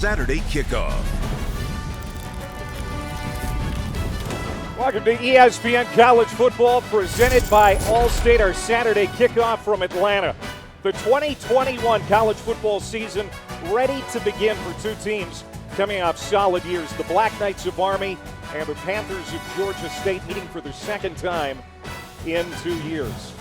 Saturday kickoff. Welcome to ESPN College Football, presented by Allstate, our Saturday kickoff from Atlanta. The 2021 college football season ready to begin for two teams coming off solid years. The Black Knights of Army and the Panthers of Georgia State meeting for the second time in 2 years.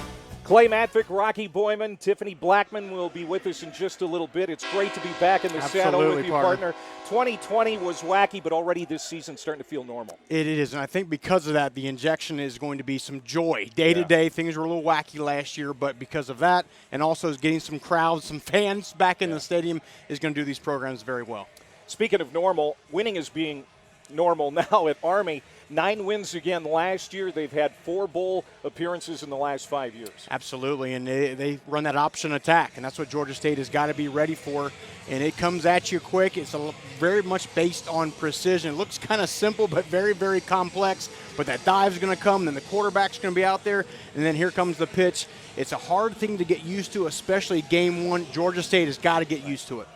Clay Matvick, Rocky Boyman, Tiffany Blackman will be with us in just a little bit. It's great to be back in the saddle with you, partner. 2020 was wacky, but already this season's starting to feel normal. It is, and I think because of that, the injection is going to be some joy. Day-to-day, things were a little wacky last year, but because of that, and also getting some crowds, some fans back in the stadium, is going to do these programs very well. Speaking of normal, winning is being normal now at Army. 9 wins again last year. They've had 4 bowl appearances in the last 5 years. Absolutely, and they run that option attack, and that's what Georgia State has got to be ready for. And it comes at you quick. It's very much based on precision. It looks kind of simple, but very, very complex. But that dive's going to come, then the quarterback's going to be out there, and then here comes the pitch. It's a hard thing to get used to, especially game one. Georgia State has got to get used to it.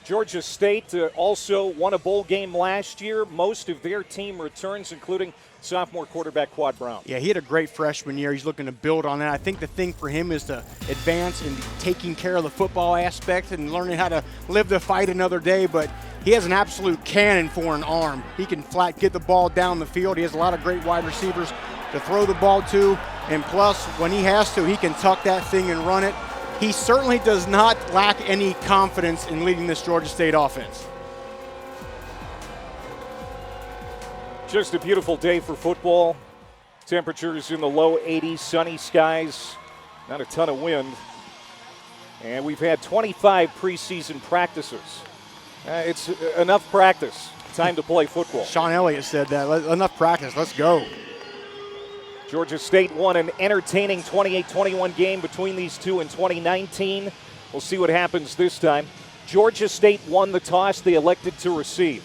Georgia State also won a bowl game last year. Most of their team returns, including sophomore quarterback Quad Brown. Yeah, he had a great freshman year. He's looking to build on that. I think the thing for him is to advance in taking care of the football aspect and learning how to live the fight another day. But he has an absolute cannon for an arm. He can get the ball down the field. He has a lot of great wide receivers to throw the ball to. And plus, when he has to, he can tuck that thing and run it. He certainly does not lack any confidence in leading this Georgia State offense. Just a beautiful day for football. Temperatures in the low 80s, sunny skies, not a ton of wind. And we've had 25 preseason practices. It's enough practice. Time to play football. Sean Elliott said that. Enough practice. Let's go. Georgia State won an entertaining 28-21 game between these two in 2019. We'll see what happens this time. Georgia State won the toss. They elected to receive.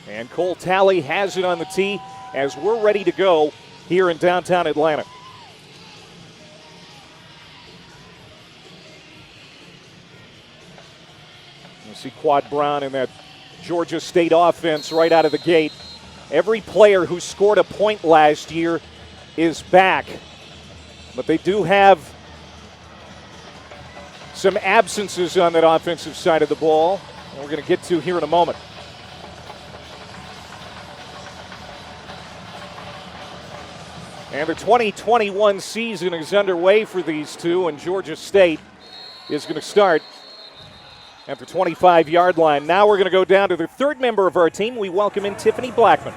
And Cole Talley has it on the tee as we're ready to go here in downtown Atlanta. You see Quad Brown in that Georgia State offense right out of the gate. Every player who scored a point last year is back. But they do have some absences on that offensive side of the ball, and we're going to get to here in a moment. And the 2021 season is underway for these two, and Georgia State is going to start at the 25-yard line. Now we're going to go down to the third member of our team. We welcome in Tiffany Blackman.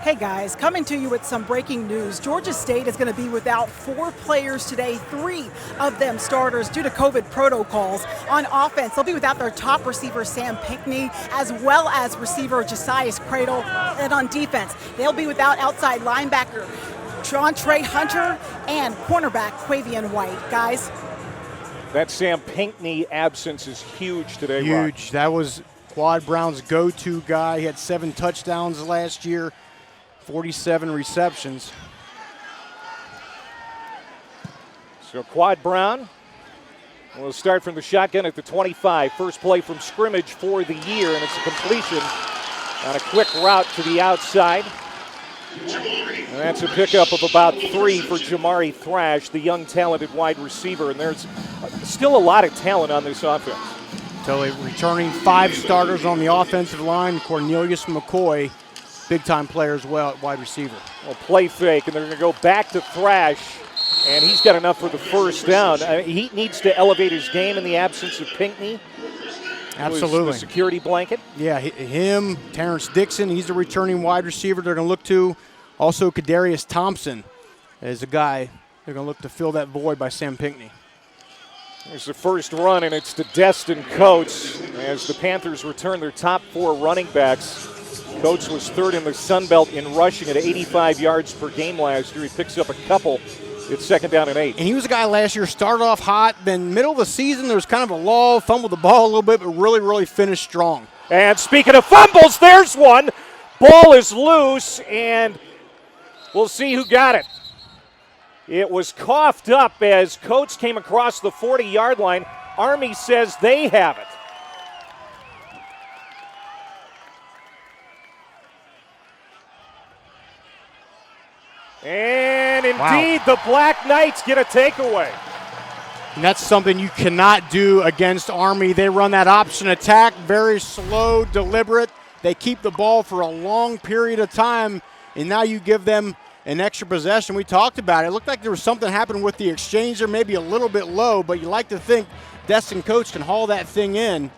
Hey guys, coming to you with some breaking news. Georgia State is going to be without 4 players today, 3 of them starters due to COVID protocols. On offense, they'll be without their top receiver, Sam Pinckney, as well as receiver Josias Cradle. And on defense, they'll be without outside linebacker Trey Hunter and cornerback Quavian White. Guys, that Sam Pinckney absence is huge today, Huge. Rock. That was Quad Brown's go-to guy. He had 7 touchdowns last year, 47 receptions. So Quad Brown will start from the shotgun at the 25. First play from scrimmage for the year, and it's a completion on a quick route to the outside. And that's a pickup of about 3 for Jamari Thrash, the young, talented wide receiver. And there's still a lot of talent on this offense. So returning 5 starters on the offensive line. Cornelius McCoy, big-time player as well at wide receiver. Well, play fake, and they're going to go back to Thrash, and he's got enough for the first down. He needs to elevate his game in the absence of Pinckney. Absolutely. The security blanket. Yeah, him, Terrence Dixon, he's a returning wide receiver they're going to look to. Also, Kadarius Thompson is a guy they're going to look to fill that void by Sam Pinckney. There's the first run, and it's to Destin Coates as the Panthers return their top 4 running backs. Coates was 3rd in the Sun Belt in rushing at 85 yards per game last year. He picks up a couple. It's 2nd down and 8. And he was a guy last year, started off hot, then middle of the season there was kind of a lull, fumbled the ball a little bit, but really finished strong. And speaking of fumbles, there's one. Ball is loose, and we'll see who got it. It was coughed up as Coates came across the 40-yard line. Army says they have it. And indeed, the Black Knights get a takeaway. And that's something you cannot do against Army. They run that option attack, very slow, deliberate. They keep the ball for a long period of time, and now you give them an extra possession. We talked about it. It looked like there was something happening with the exchange there, maybe a little bit low, but you like to think Destin Coach can haul that thing in.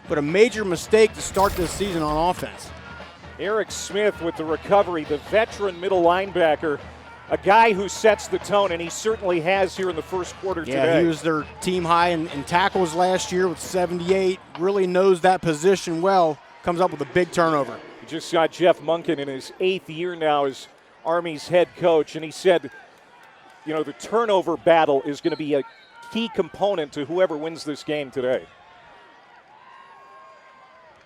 But a major mistake to start this season on offense. Eric Smith with the recovery, the veteran middle linebacker, a guy who sets the tone, and he certainly has here in the first quarter today. Yeah, he was their team high in tackles last year with 78. Really knows that position well. Comes up with a big turnover. You just saw Jeff Monken in his 8th year now as Army's head coach, and he said, you know, the turnover battle is going to be a key component to whoever wins this game today.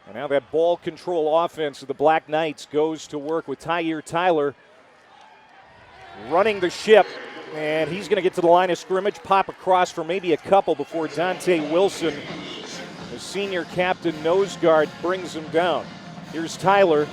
And now that ball control offense of the Black Knights goes to work with Tyir Tyler running the ship, and he's going to get to the line of scrimmage, pop across for maybe a couple before Dante Wilson, the senior captain nose guard, brings him down. Here's Tyler.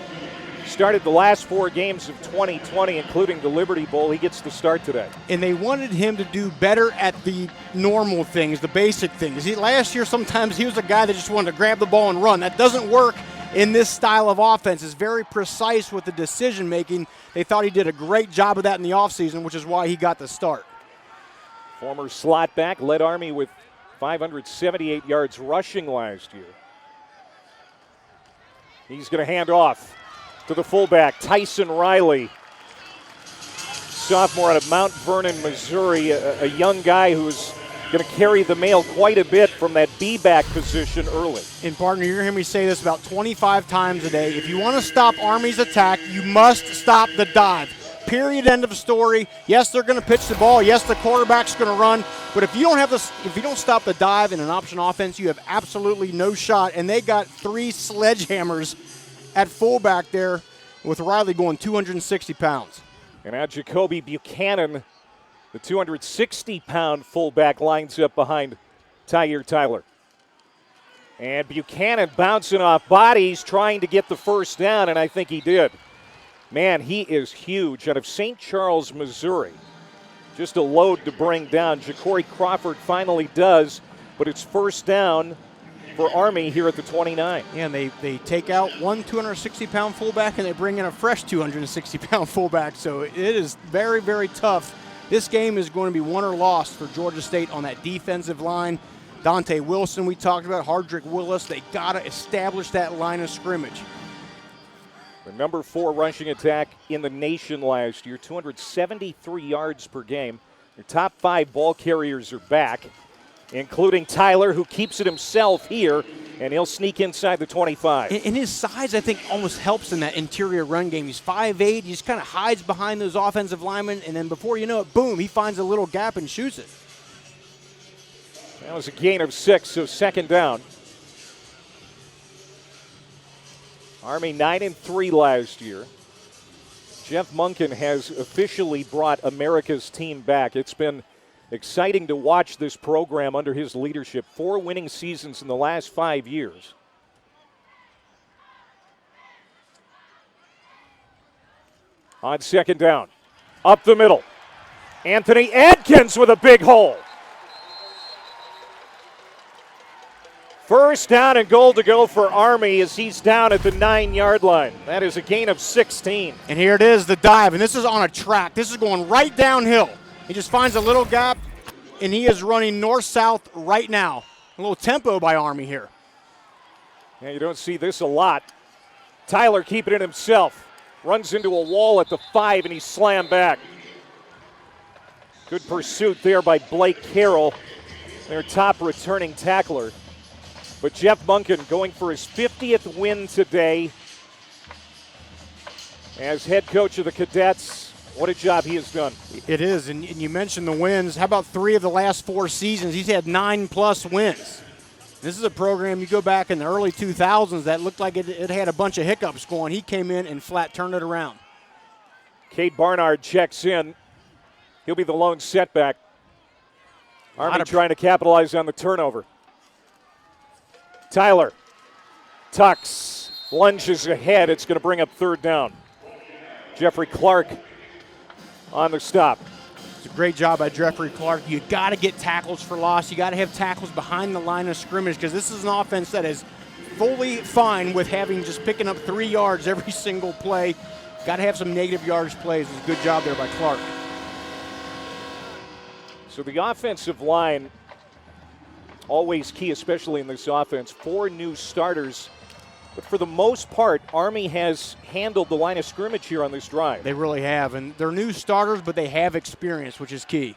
Started the last 4 games of 2020, including the Liberty Bowl. He gets the start today. And they wanted him to do better at the normal things, the basic things. Last year, sometimes he was a guy that just wanted to grab the ball and run. That doesn't work in this style of offense. It's very precise with the decision making. They thought he did a great job of that in the offseason, which is why he got the start. Former slot back, led Army with 578 yards rushing last year. He's going to hand off to the fullback, Tyson Riley, sophomore out of Mount Vernon, Missouri, a young guy who's going to carry the mail quite a bit from that B-back position early. And partner, you're going to hear me say this about 25 times a day. If you want to stop Army's attack, you must stop the dive. Period, end of story. Yes, they're going to pitch the ball. Yes, the quarterback's going to run. But if you don't stop the dive in an option offense, you have absolutely no shot. And they got 3 sledgehammers at fullback there, with Riley going 260 pounds. And now Jacoby Buchanan, the 260-pound fullback, lines up behind Tyir Tyler. And Buchanan bouncing off bodies, trying to get the first down, and I think he did. Man, he is huge, out of St. Charles, Missouri. Just a load to bring down. Ja'Cory Crawford finally does, but it's first down for Army here at the 29. Yeah, and they take out one 260-pound fullback and they bring in a fresh 260-pound fullback. So it is very, very tough. This game is going to be won or lost for Georgia State on that defensive line. Dante Wilson, we talked about, Hardrick Willis. They got to establish that line of scrimmage. The number 4 rushing attack in the nation last year, 273 yards per game. Their top 5 ball carriers are back, including Tyler, who keeps it himself here, and he'll sneak inside the 25. And his size, I think, almost helps in that interior run game. He's 5'8". He just kind of hides behind those offensive linemen, and then before you know it, boom, he finds a little gap and shoots it. That was a gain of 6, so second down. Army 9-3 last year. Jeff Monken has officially brought America's team back. It's been exciting to watch this program under his leadership. 4 winning seasons in the last 5 years. On second down, up the middle, Anthony Adkins with a big hole. First down and goal to go for Army as he's down at the 9-yard line. That is a gain of 16. And here it is, the dive, and this is on a track. This is going right downhill. He just finds a little gap, and he is running north-south right now. A little tempo by Army here. Yeah, you don't see this a lot. Tyler keeping it himself. Runs into a wall at the 5, and he's slammed back. Good pursuit there by Blake Carroll, their top returning tackler. But Jeff Monken going for his 50th win today as head coach of the Cadets. What a job he has done. It is, and you mentioned the wins. How about 3 of the last 4 seasons? He's had 9+ wins. This is a program, you go back in the early 2000s, that looked like it had a bunch of hiccups going. He came in and flat turned it around. Cade Barnard checks in. He'll be the lone setback. Army trying to capitalize on the turnover. Tyler tucks, lunges ahead. It's going to bring up third down. Jeffrey Clark on the stop. It's a great job by Jeffrey Clark. You got to get tackles for loss. You got to have tackles behind the line of scrimmage because this is an offense that is fully fine with having just picking up 3 yards every single play. Got to have some negative yardage plays. It's a good job there by Clark. So the offensive line, always key, especially in this offense. 4 new starters. But for the most part, Army has handled the line of scrimmage here on this drive. They really have. And they're new starters, but they have experience, which is key.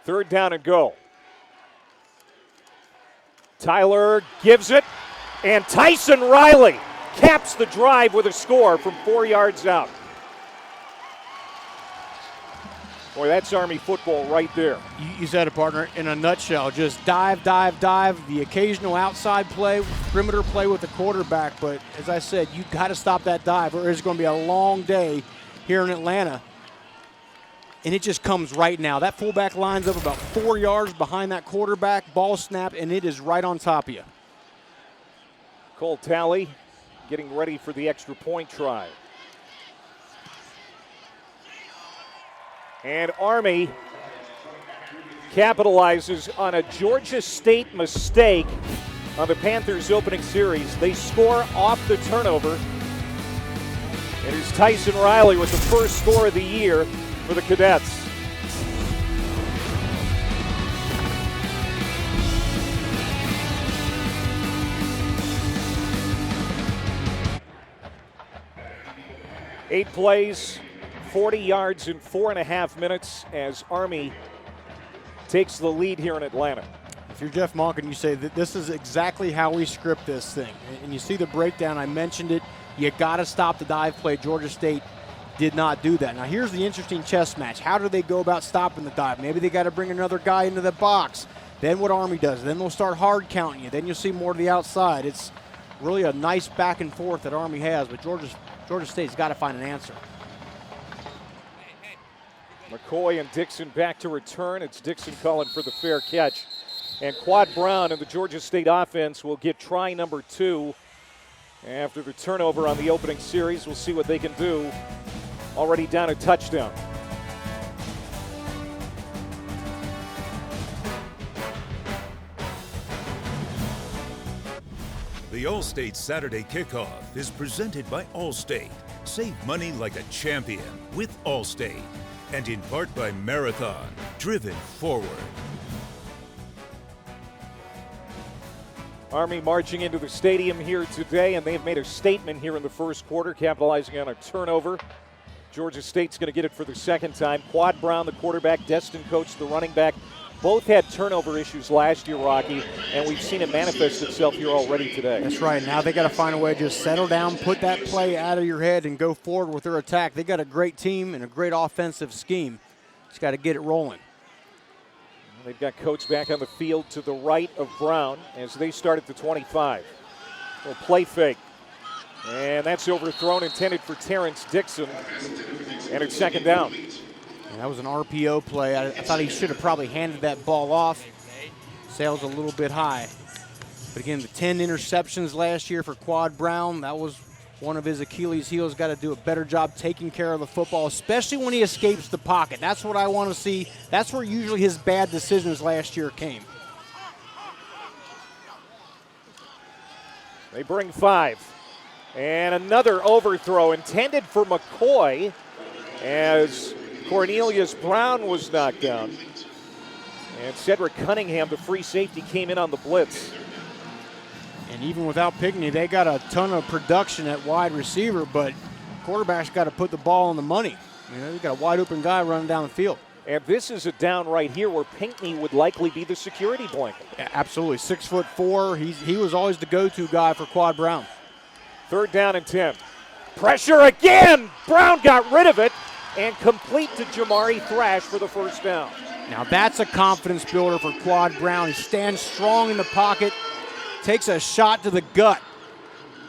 3rd down and go. Tyler gives it. And Tyson Riley caps the drive with a score from 4 yards out. Boy, that's Army football right there. You said it, partner, in a nutshell. Just dive, dive, dive, the occasional outside play, perimeter play with the quarterback. But as I said, you got to stop that dive or it's going to be a long day here in Atlanta. And it just comes right now. That fullback lines up about 4 yards behind that quarterback, ball snap, and it is right on top of you. Cole Talley getting ready for the extra point try. And Army capitalizes on a Georgia State mistake on the Panthers' opening series. They score off the turnover. It is Tyson Riley with the first score of the year for the Cadets. Eight plays, 40 yards in 4.5 minutes as Army takes the lead here in Atlanta. If you're Jeff Monken, you say that this is exactly how we script this thing. And you see the breakdown, I mentioned it. You got to stop the dive play. Georgia State did not do that. Now here's the interesting chess match. How do they go about stopping the dive? Maybe they got to bring another guy into the box. Then what Army does, then they'll start hard counting you. Then you'll see more to the outside. It's really a nice back and forth that Army has, but Georgia State's got to find an answer. McCoy and Dixon back to return. It's Dixon calling for the fair catch. And Quad Brown and the Georgia State offense will get try number 2 after the turnover on the opening series. We'll see what they can do. Already down a touchdown. The Allstate Saturday Kickoff is presented by Allstate. Save money like a champion with Allstate. And in part by Marathon, driven forward. Army marching into the stadium here today, and they've made a statement here in the first quarter, capitalizing on a turnover. Georgia State's going to get it for the second time. Quad Brown, the quarterback, Destin Coates, the running back, both had turnover issues last year, Rocky, and we've seen it manifest itself here already today. That's right. Now they got to find a way to just settle down, put that play out of your head, and go forward with their attack. They got a great team and a great offensive scheme. Just got to get it rolling. They've got Coates back on the field to the right of Brown as they start at the 25. Little play fake. And that's overthrown, intended for Terrence Dixon. And it's second down. And that was an RPO play. I thought he should have probably handed that ball off. Sails a little bit high. But again, the 10 interceptions last year for Quad Brown, that was one of his Achilles' heels. Got to do a better job taking care of the football, especially when he escapes the pocket. That's what I want to see. That's where usually his bad decisions last year came. They bring 5. And another overthrow intended for McCoy as Cornelius Brown was knocked down. And Cedric Cunningham, the free safety, came in on the blitz. And even without Pickney, they got a ton of production at wide receiver, but quarterback's got to put the ball on the money. You know, you got a wide open guy running down the field. And this is a down right here where Pinkney would likely be the security blanket. Yeah, absolutely. 6'4". He was always the go-to guy for Quad Brown. 3rd down and 10. Pressure again. Brown got rid of it and complete to Jamari Thrash for the first down. Now that's a confidence builder for Quad Brown. He stands strong in the pocket, takes a shot to the gut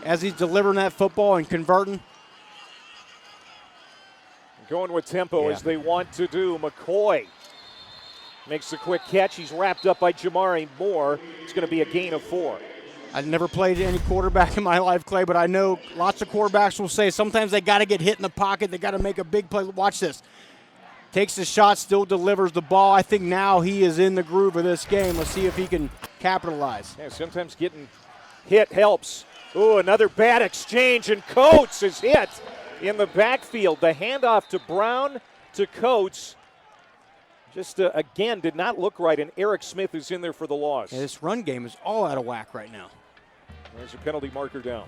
as he's delivering that football and converting. Going with tempo as they want to do. McCoy makes the quick catch. He's wrapped up by Jamari Moore. It's going to be a gain of 4. I've never played any quarterback in my life, Clay, but I know lots of quarterbacks will say sometimes they got to get hit in the pocket. They got to make a big play. Watch this. takes the shot, still delivers the ball. I think now he is in the groove of this game. Let's see if he can capitalize. Yeah, sometimes getting hit helps. Ooh, another bad exchange, and Coates is hit in the backfield. The handoff to Brown to Coates just, again, did not look right, and Eric Smith is in there for the loss. Yeah, this run game is all out of whack right now. There's a penalty marker down.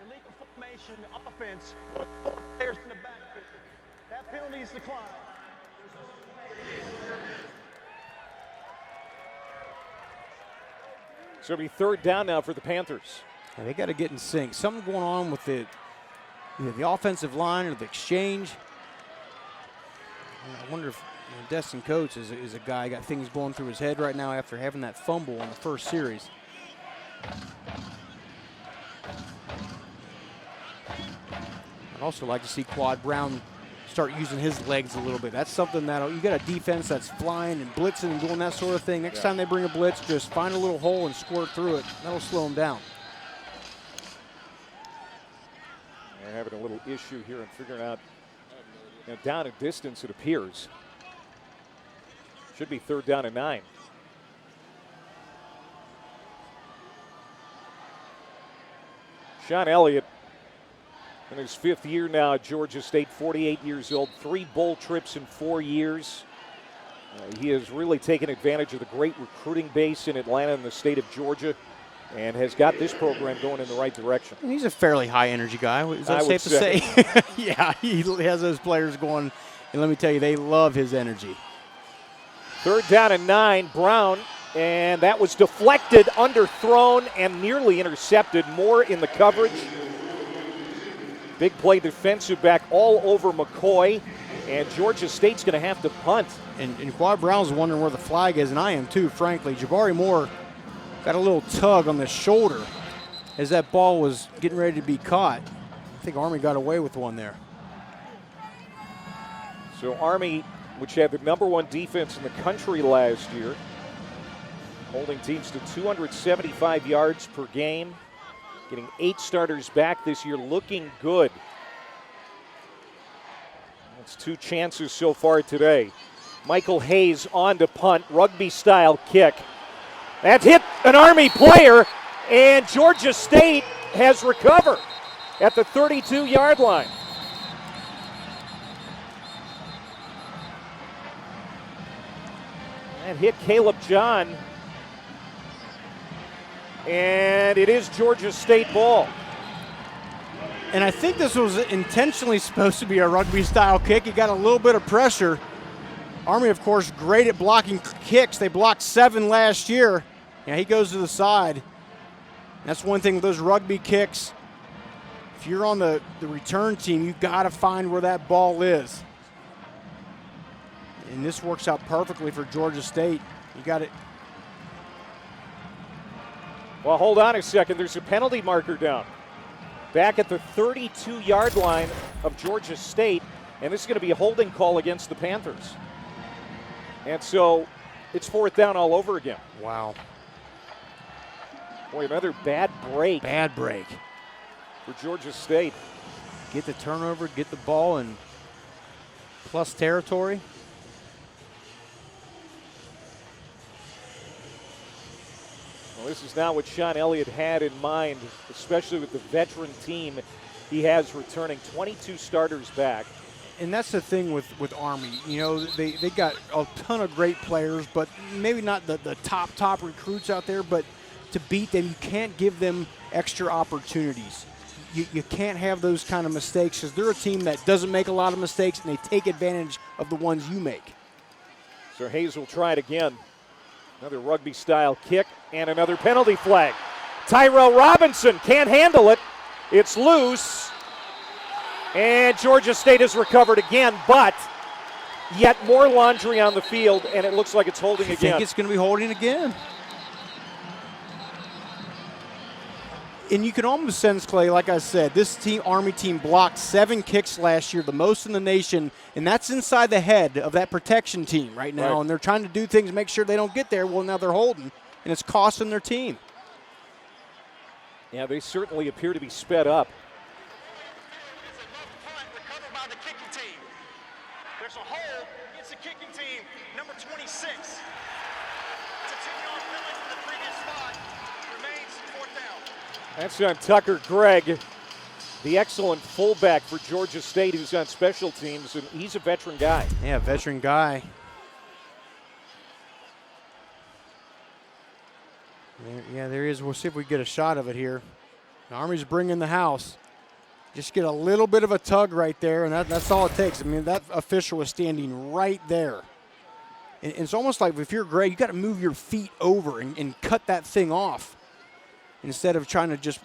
Illegal formation, offense, players in the backfield. That penalty is declined. So it'll be third down now for the Panthers. Yeah, they got to get in sync. Something going on with the offensive line or the exchange. I wonder if Destin Coates is a guy got things going through his head right now after having that fumble in the first series. I'd also like to see Quad Brown start using his legs a little bit. That's something that you got a defense that's flying and blitzing and doing that sort of thing. Next time they bring a blitz, just find a little hole and squirt through it. That'll slow them down. They're having a little issue here in figuring out, down a distance, it appears. Should be third down and 9. Sean Elliott, in his 5th year now at Georgia State, 48 years old, 3 bowl trips in 4 years. He has really taken advantage of the great recruiting base in Atlanta and the state of Georgia, and has got this program going in the right direction. And he's a fairly high-energy guy. Is that safe to say? Yeah, he has those players going, and let me tell you, they love his energy. Third down and 9, Brown, and that was deflected, underthrown, and nearly intercepted. Moore in the coverage. Big play defensive back all over McCoy, and Georgia State's going to have to punt. And Quad Brown's wondering where the flag is, and I am too, frankly. Jabari Moore got a little tug on the shoulder as that ball was getting ready to be caught. I think Army got away with one there. So Army, which had the #1 defense in the country last year, holding teams to 275 yards per game, getting 8 starters back this year, looking good. That's 2 chances so far today. Michael Hayes on to punt, rugby-style kick. That hit an Army player, and Georgia State has recovered at the 32-yard line. That hit Caleb John, and it is Georgia State ball. And I think this was intentionally supposed to be a rugby-style kick. He got a little bit of pressure. Army, of course, great at blocking kicks. They blocked 7 last year. Yeah, he goes to the side. That's one thing with those rugby kicks. If you're on the return team, you've got to find where that ball is. And this works out perfectly for Georgia State. You got it. Well, hold on a second. There's a penalty marker down. Back at the 32-yard line of Georgia State, and this is going to be a holding call against the Panthers. And so it's 4th down all over again. Wow. Boy, another bad break. Bad break. For Georgia State. Get the turnover, get the ball in plus territory. Well, this is not what Sean Elliott had in mind, especially with the veteran team he has returning. 22 starters back. And that's the thing with Army. You know, they got a ton of great players, but maybe not the top recruits out there, but to beat them, you can't give them extra opportunities. You can't have those kind of mistakes because they're a team that doesn't make a lot of mistakes, and they take advantage of the ones you make. So Hayes will try it again. Another rugby-style kick and another penalty flag. Tyrell Robinson can't handle it. It's loose. And Georgia State has recovered again, but yet more laundry on the field, and it looks like it's holding again. I think it's going to be holding again. And you can almost sense, Clay, like I said, this team, Army team, blocked 7 kicks last year, the most in the nation, and that's inside the head of that protection team right now. Right. And they're trying to do things, make sure they don't get there. Well, now they're holding, and it's costing their team. Yeah, they certainly appear to be sped up. Recovered by the kicking team. There's a hole. It's the kicking team, number 26. Continue on filling from the previous spot. Remains 4th down. That's on Tucker Gregg, the excellent fullback for Georgia State, who's on special teams, and he's a veteran guy. Yeah, veteran guy. Yeah, there is. We'll see if we get a shot of it here. The Army's bringing the house. Just get a little bit of a tug right there, and that's all it takes. I mean, that official was standing right there. And it's almost like if you're Gregg, you got to move your feet over and cut that thing off instead of trying to just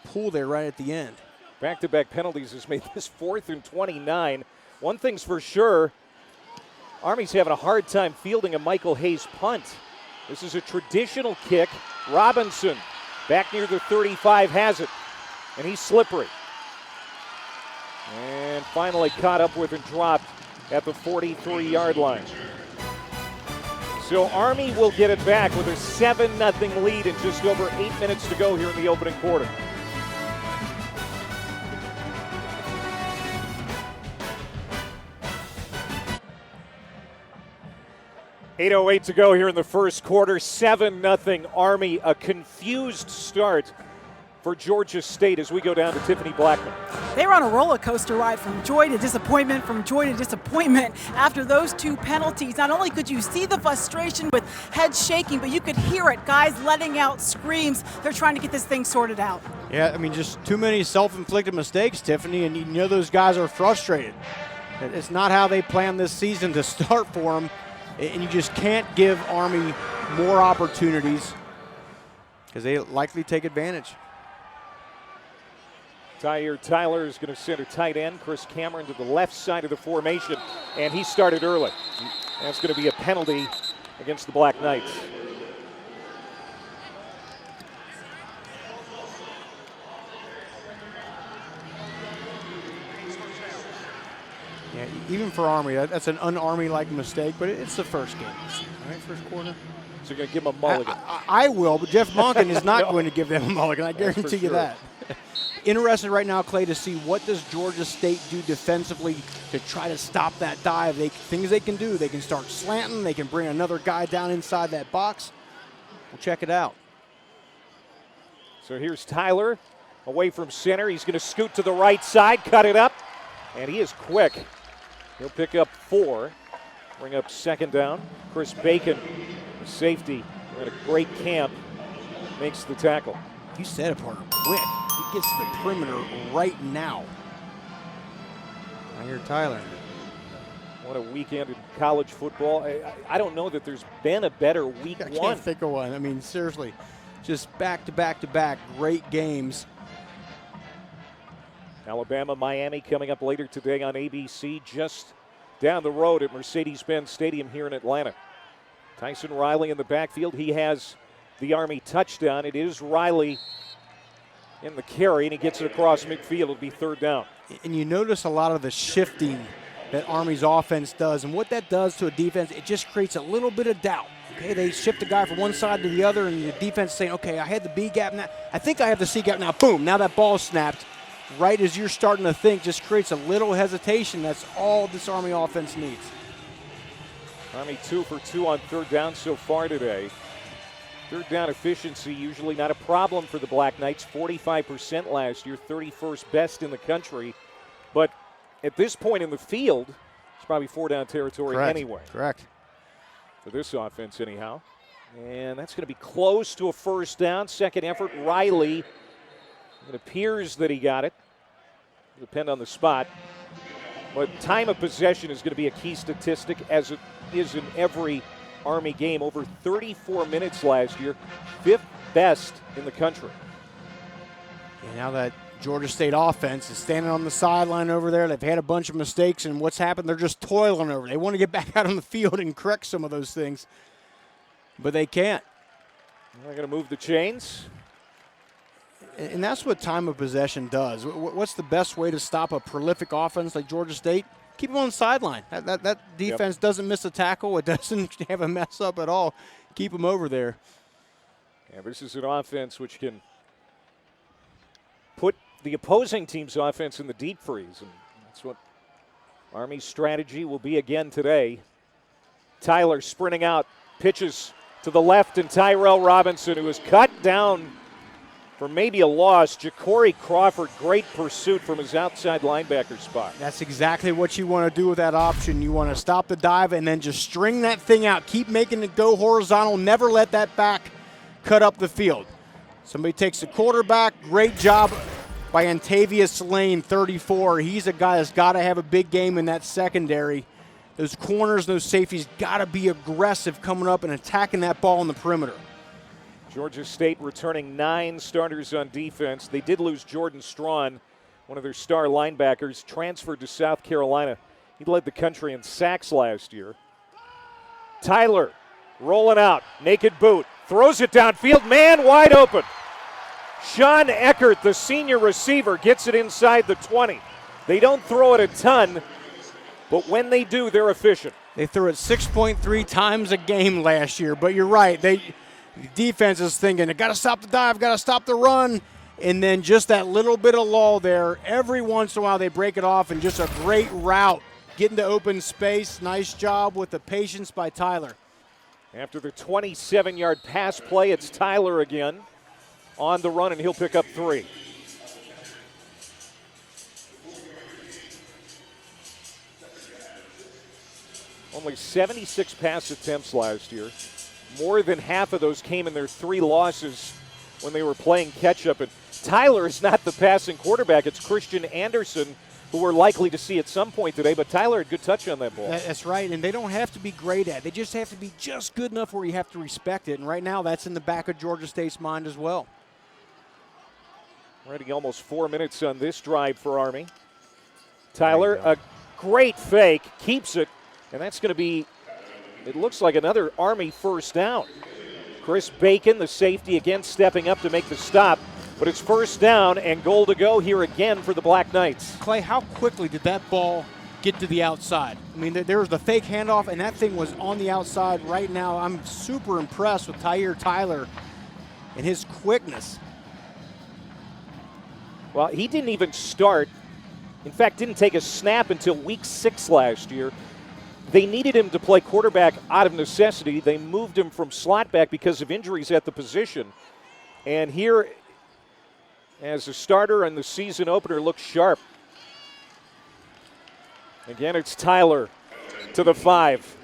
pull there right at the end. Back-to-back penalties has made this 4th and 29. One thing's for sure, Army's having a hard time fielding a Michael Hayes punt. This is a traditional kick. Robinson, back near the 35, has it, and he's slippery. And finally caught up with and dropped at the 43-yard line. So Army will get it back with a 7-0 lead in just over 8 minutes to go here in the opening quarter. .808 to go here in the first quarter. 7-0 Army. A confused start for Georgia State as we go down to Tiffany Blackman. They were on a roller coaster ride from joy to disappointment, after those 2 penalties. Not only could you see the frustration with heads shaking, but you could hear it. Guys letting out screams. They're trying to get this thing sorted out. Yeah, I mean, just too many self-inflicted mistakes, Tiffany, and you know those guys are frustrated. It's not how they planned this season to start for them, and you just can't give Army more opportunities because they likely take advantage. Tyre Tyler is going to center tight end. Chris Cameron to the left side of the formation, and he started early. That's going to be a penalty against the Black Knights. Yeah, even for Army, that's an un-Army-like mistake, but it's the first game, right? First quarter. So you're going to give him a mulligan. I will, but Jeff Monken is not going to give them a mulligan. I guarantee you that. Interested right now, Clay, to see what does Georgia State do defensively to try to stop that dive. Things they can do. They can start slanting. They can bring another guy down inside that box. We'll check it out. So here's Tyler away from center. He's going to scoot to the right side, cut it up, and he is quick. He'll pick up 4, bring up 2nd down. Chris Bacon, the safety, at a great camp, makes the tackle. You said it, Porter. Quick. He gets to the perimeter right now. I hear Tyler. What a weekend in college football. I don't know that there's been a better week I one. can't think of one. I mean, seriously, just back-to-back great games. Alabama, Miami coming up later today on ABC, just down the road at Mercedes-Benz Stadium here in Atlanta. Tyson Riley in the backfield. He has the Army touchdown. It is Riley in the carry, and he gets it across midfield. It'll be 3rd down. And you notice a lot of the shifting that Army's offense does, and what that does to a defense, it just creates a little bit of doubt. Okay, they shift the guy from one side to the other, and the defense is saying, okay, I had the B gap now. I think I have the C gap now. Boom, now that ball snapped. Right as you're starting to think, just creates a little hesitation. That's all this Army offense needs. Army 2 for 2 on 3rd down so far today. 3rd down efficiency usually not a problem for the Black Knights. 45% last year, 31st best in the country. But at this point in the field, it's probably 4-down territory anyway. Correct. For this offense anyhow. And that's going to be close to a 1st down. 2nd effort, Riley. It appears that he got it. It'll depend on the spot. But time of possession is going to be a key statistic, as it is in every Army game. Over 34 minutes last year, 5th best in the country. And now that Georgia State offense is standing on the sideline over there, they've had a bunch of mistakes, and what's happened, they're just toiling over. They want to get back out on the field and correct some of those things, but they can't. They're going to move the chains. And that's what time of possession does. What's the best way to stop a prolific offense like Georgia State? Keep them on the sideline. That defense doesn't miss a tackle. It doesn't have a mess up at all. Keep them over there. Yeah, this is an offense which can put the opposing team's offense in the deep freeze. And that's what Army's strategy will be again today. Tyler sprinting out, pitches to the left, and Tyrell Robinson, who is cut down for maybe a loss. Ja'Cory Crawford, great pursuit from his outside linebacker spot. That's exactly what you want to do with that option. You want to stop the dive and then just string that thing out. Keep making it go horizontal. Never let that back cut up the field. Somebody takes the quarterback. Great job by Antavius Lane, 34. He's a guy that's got to have a big game in that secondary. Those corners, those safeties got to be aggressive coming up and attacking that ball in the perimeter. Georgia State returning 9 starters on defense. They did lose Jordan Strawn, one of their star linebackers, transferred to South Carolina. He led the country in sacks last year. Tyler rolling out, naked boot, throws it downfield, man wide open. Sean Eckert, the senior receiver, gets it inside the 20. They don't throw it a ton, but when they do, they're efficient. They threw it 6.3 times a game last year, but you're right. The defense is thinking, I got to stop the dive, got to stop the run, and then just that little bit of lull there. Every once in a while they break it off, and just a great route. Getting to open space. Nice job with the patience by Tyler. After the 27-yard pass play, it's Tyler again on the run, and he'll pick up 3. Only 76 pass attempts last year. More than half of those came in their 3 losses when they were playing catch-up. And Tyler is not the passing quarterback. It's Christian Anderson, who we're likely to see at some point today. But Tyler had good touch on that ball. That's right, and they don't have to be great at it. They just have to be just good enough where you have to respect it. And right now that's in the back of Georgia State's mind as well. Already almost 4 minutes on this drive for Army. Tyler, a great fake, keeps it, and that's going to be, it looks like another Army first down. Chris Bacon, the safety, again stepping up to make the stop, but it's first down and goal to go here again for the Black Knights. Clay, how quickly did that ball get to the outside? I mean, there was the fake handoff, and that thing was on the outside right now. I'm super impressed with Tyler and his quickness. Well, he didn't even start. In fact, didn't take a snap until week 6 last year. They needed him to play quarterback out of necessity. They moved him from slot back because of injuries at the position. And here, as a starter and the season opener, looks sharp. Again, it's Tyler to the 5.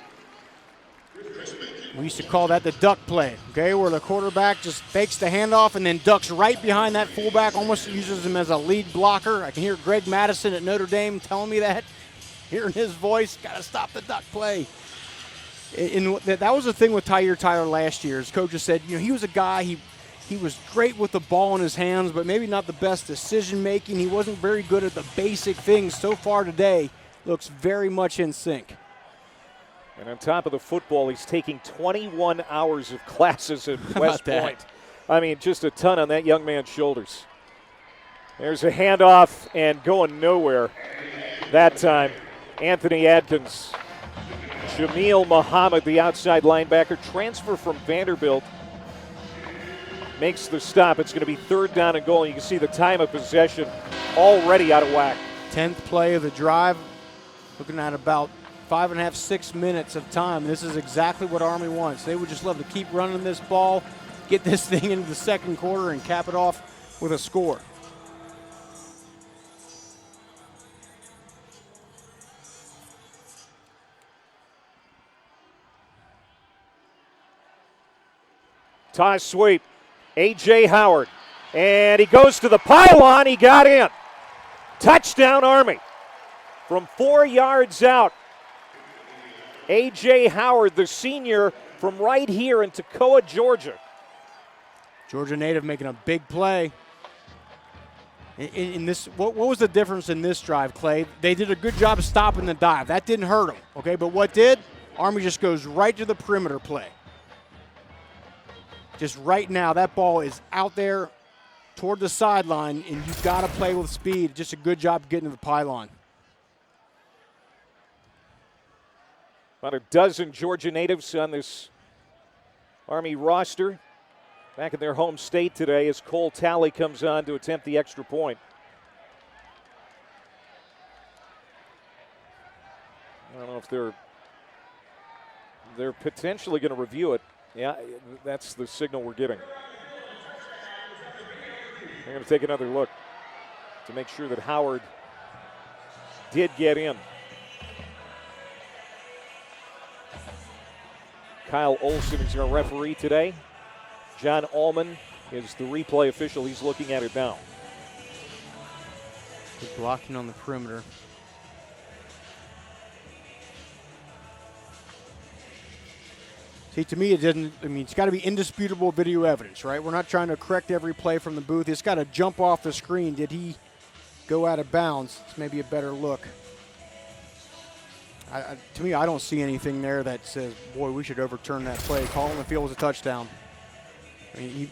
We used to call that the duck play, okay, where the quarterback just fakes the handoff and then ducks right behind that fullback, almost uses him as a lead blocker. I can hear Greg Madison at Notre Dame telling me that. Hearing his voice, got to stop the duck play. And that was the thing with Tyler last year. His coach just said, he was a guy, he was great with the ball in his hands, but maybe not the best decision-making. He wasn't very good at the basic things. So far today, looks very much in sync. And on top of the football, he's taking 21 hours of classes at West Point. I mean, just a ton on that young man's shoulders. There's a handoff and going nowhere that time. Anthony Adkins. Jameel Muhammad, the outside linebacker, transfer from Vanderbilt, makes the stop. It's going to be 3rd down and goal. You can see the time of possession already out of whack. 10th play of the drive. Looking at about 5.5, 6 minutes of time. This is exactly what Army wants. They would just love to keep running this ball, get this thing into the second quarter, and cap it off with a score. Toss sweep. A.J. Howard. And he goes to the pylon. He got in. Touchdown, Army. From 4 yards out. A.J. Howard, the senior from right here in Toccoa, Georgia. Georgia native making a big play. In this, what was the difference in this drive, Clay? They did a good job of stopping the dive. That didn't hurt them, okay? But what did? Army just goes right to the perimeter play. Just right now, that ball is out there toward the sideline, and you've got to play with speed. Just a good job getting to the pylon. About a dozen Georgia natives on this Army roster. back in their home state today as Cole Talley comes on to attempt the extra point. I don't know if they're potentially going to review it. Yeah, that's the signal we're getting. They're going to take another look to make sure that Howard did get in. Kyle Olson is our referee today. John Allman is the replay official. He's looking at it now. Good blocking on the perimeter. See, to me, it didn't. I mean, it's got to be indisputable video evidence, right? We're not trying to correct every play from the booth. It's got to jump off the screen. Did he go out of bounds? It's maybe a better look. To me, I don't see anything there that says, boy, we should overturn that play. Call on the field was a touchdown. I mean,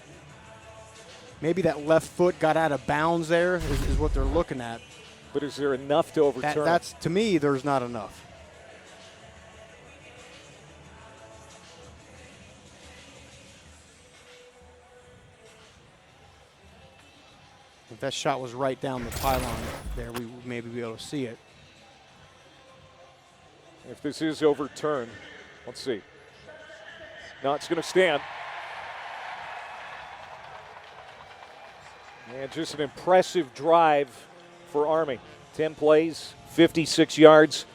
maybe that left foot got out of bounds there is what they're looking at. But is there enough to overturn? That's, to me, there's not enough. If that shot was right down the pylon there, we would maybe be able to see it. If this is overturned, let's see. No, it's going to stand. And just an impressive drive for Army. 10 plays, 56 yards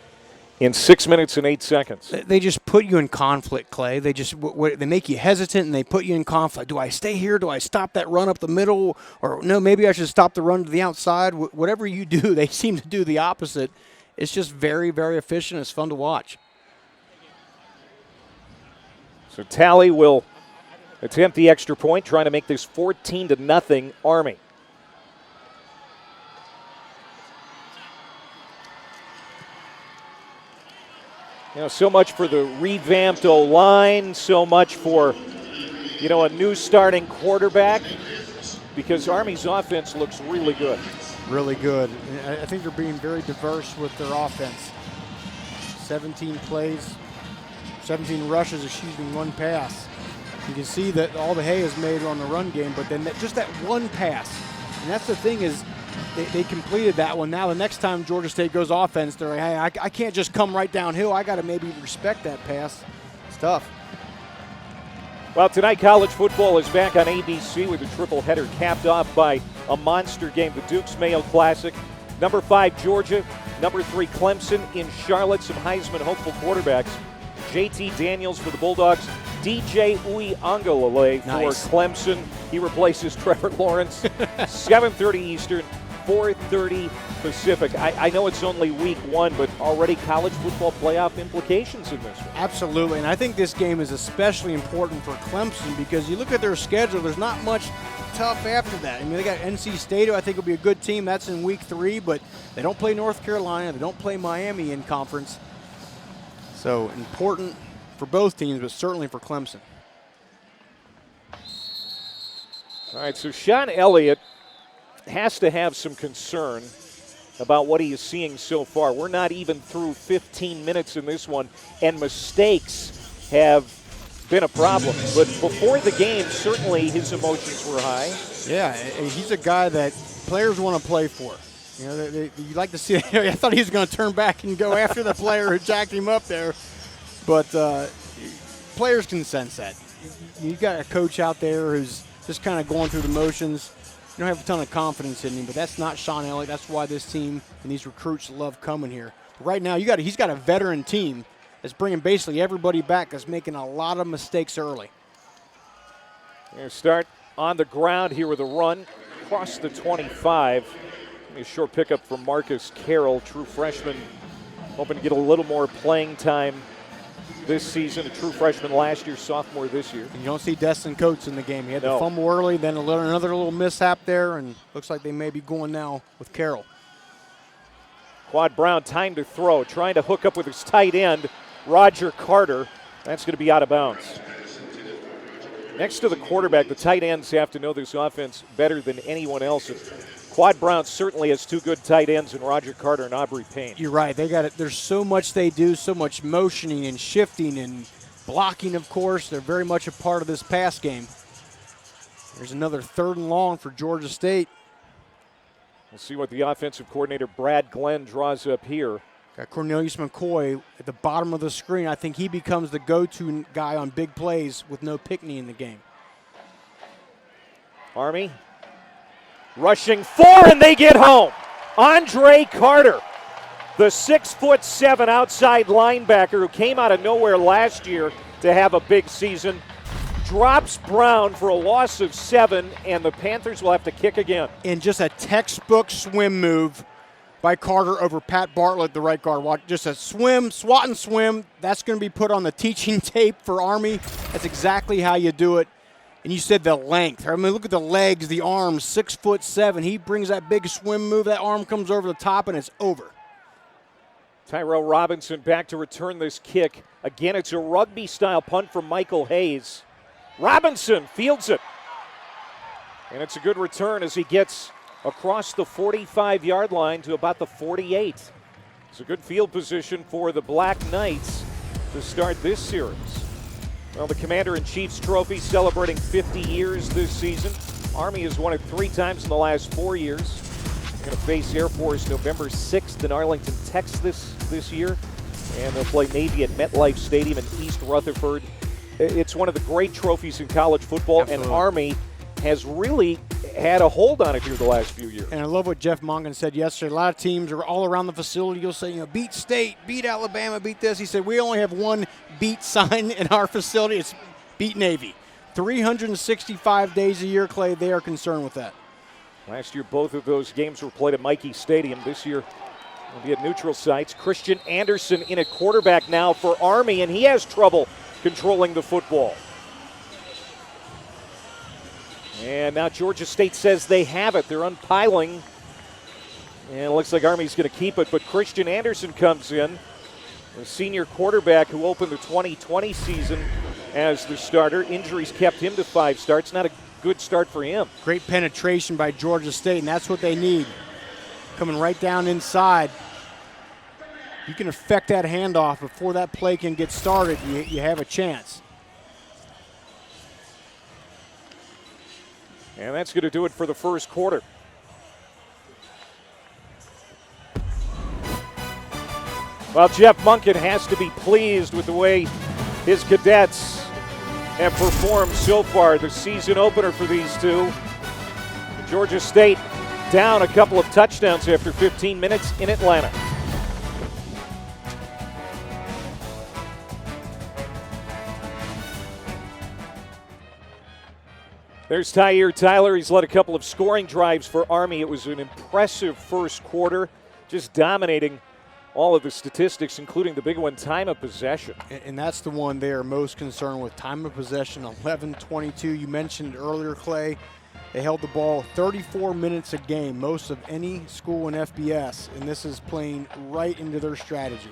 in 6 minutes and 8 seconds. They just put you in conflict, Clay. They just they make you hesitant and they put you in conflict. Do I stay here? Do I stop that run up the middle? Or no, maybe I should stop the run to the outside. Whatever you do, they seem to do the opposite. It's just very, very efficient. It's fun to watch. So Talley will attempt the extra point, trying to make this 14-0 Army. You know, so much for the revamped O-line, so much for, you know, a new starting quarterback, because Army's offense looks really good. Really good. I think they're being very diverse with their offense. 17 plays, 17 rushes, 1 pass. You can see that all the hay is made on the run game, but then just that one pass. And that's the thing is they completed that one. Now the next time Georgia State goes offense, they're like, hey, I can't just come right downhill. I got to maybe respect that pass. It's tough. Well, tonight college football is back on ABC with a triple header capped off by a monster game, the Duke's Mayo Classic. Number 5, Georgia. Number 3, Clemson. In Charlotte, some Heisman hopeful quarterbacks. JT Daniels for the Bulldogs. DJ Uiagalelei for Clemson. He replaces Trevor Lawrence. 7:30 Eastern, 4:30 Pacific. I know it's only week 1, but already college football playoff implications in this one. Absolutely, and I think this game is especially important for Clemson because you look at their schedule, there's not much tough after that. I mean, they got NC State, who I think will be a good team. That's in week 3, but they don't play North Carolina. They don't play Miami in conference. So important for both teams, but certainly for Clemson. All right, so Sean Elliott has to have some concern about what he is seeing so far. We're not even through 15 minutes in this one, and mistakes have been a problem. But before the game, certainly his emotions were high. Yeah, he's a guy that players want to play for. You know, you like to see. I thought he was going to turn back and go after the player who jacked him up there, but players can sense that. You got a coach out there who's just kind of going through the motions. You don't have a ton of confidence in him, but that's not Sean Elliott. That's why this team and these recruits love coming here. But right now, he's got a veteran team that's bringing basically everybody back that's making a lot of mistakes early. We're going to start on the ground here with a run across the 25. A short pickup from Marcus Carroll, true freshman, hoping to get a little more playing time this season. A true freshman last year, sophomore this year. And you don't see Destin Coates in the game. He had to fumble early, then another little mishap there, and looks like they may be going now with Carroll. Quad Brown, time to throw, trying to hook up with his tight end, Roger Carter. That's going to be out of bounds. Next to the quarterback, the tight ends have to know this offense better than anyone else. Quad Brown certainly has 2 good tight ends in Roger Carter and Aubrey Payne. You're right. They got it. There's so much they do, so much motioning and shifting and blocking, of course. They're very much a part of this pass game. There's another 3rd and long for Georgia State. We'll see what the offensive coordinator, Brad Glenn, draws up here. Got Cornelius McCoy at the bottom of the screen. I think he becomes the go-to guy on big plays with no Pickney in the game. Army rushing 4, and they get home. Andre Carter, the 6'7" outside linebacker who came out of nowhere last year to have a big season, drops Brown for a loss of 7, and the Panthers will have to kick again. And just a textbook swim move by Carter over Pat Bartlett, the right guard. Just a swim, swat and swim. That's going to be put on the teaching tape for Army. That's exactly how you do it. And you said the length. I mean, look at the legs, the arms, 6'7". He brings that big swim move. That arm comes over the top, and it's over. Tyrell Robinson back to return this kick. Again, it's a rugby-style punt from Michael Hayes. Robinson fields it. And it's a good return as he gets across the 45-yard line to about the 48. It's a good field position for the Black Knights to start this series. Well, the Commander-in-Chief's trophy celebrating 50 years this season. Army has won it 3 times in the last 4 years. They're going to face Air Force November 6th in Arlington, Texas this year. And they'll play Navy at MetLife Stadium in East Rutherford. It's one of the great trophies in college football, Absolutely. And Army has really had a hold on it here the last few years. And I love what Jeff Monken said yesterday. A lot of teams are all around the facility. You'll say, beat State, beat Alabama, beat this. He said, we only have one beat sign in our facility. It's beat Navy. 365 days a year, Clay. They are concerned with that. Last year, both of those games were played at Michie Stadium. This year, will be at neutral sites. Christian Anderson in at quarterback now for Army, and he has trouble controlling the football. And now Georgia State says they have it. They're unpiling. And it looks like Army's going to keep it, but Christian Anderson comes in, the senior quarterback who opened the 2020 season as the starter. Injuries kept him to 5 starts. Not a good start for him. Great penetration by Georgia State, and that's what they need. Coming right down inside. You can affect that handoff before that play can get started. You have a chance. And that's going to do it for the first quarter. Well, Jeff Monken has to be pleased with the way his cadets have performed so far. The season opener for these two. Georgia State down a couple of touchdowns after 15 minutes in Atlanta. There's Tyir Tyler. He's led a couple of scoring drives for Army. It was an impressive first quarter, just dominating all of the statistics, including the big one, time of possession. And that's the one they are most concerned with, time of possession, 11-22. You mentioned earlier, Clay, they held the ball 34 minutes a game, most of any school in FBS, and this is playing right into their strategy.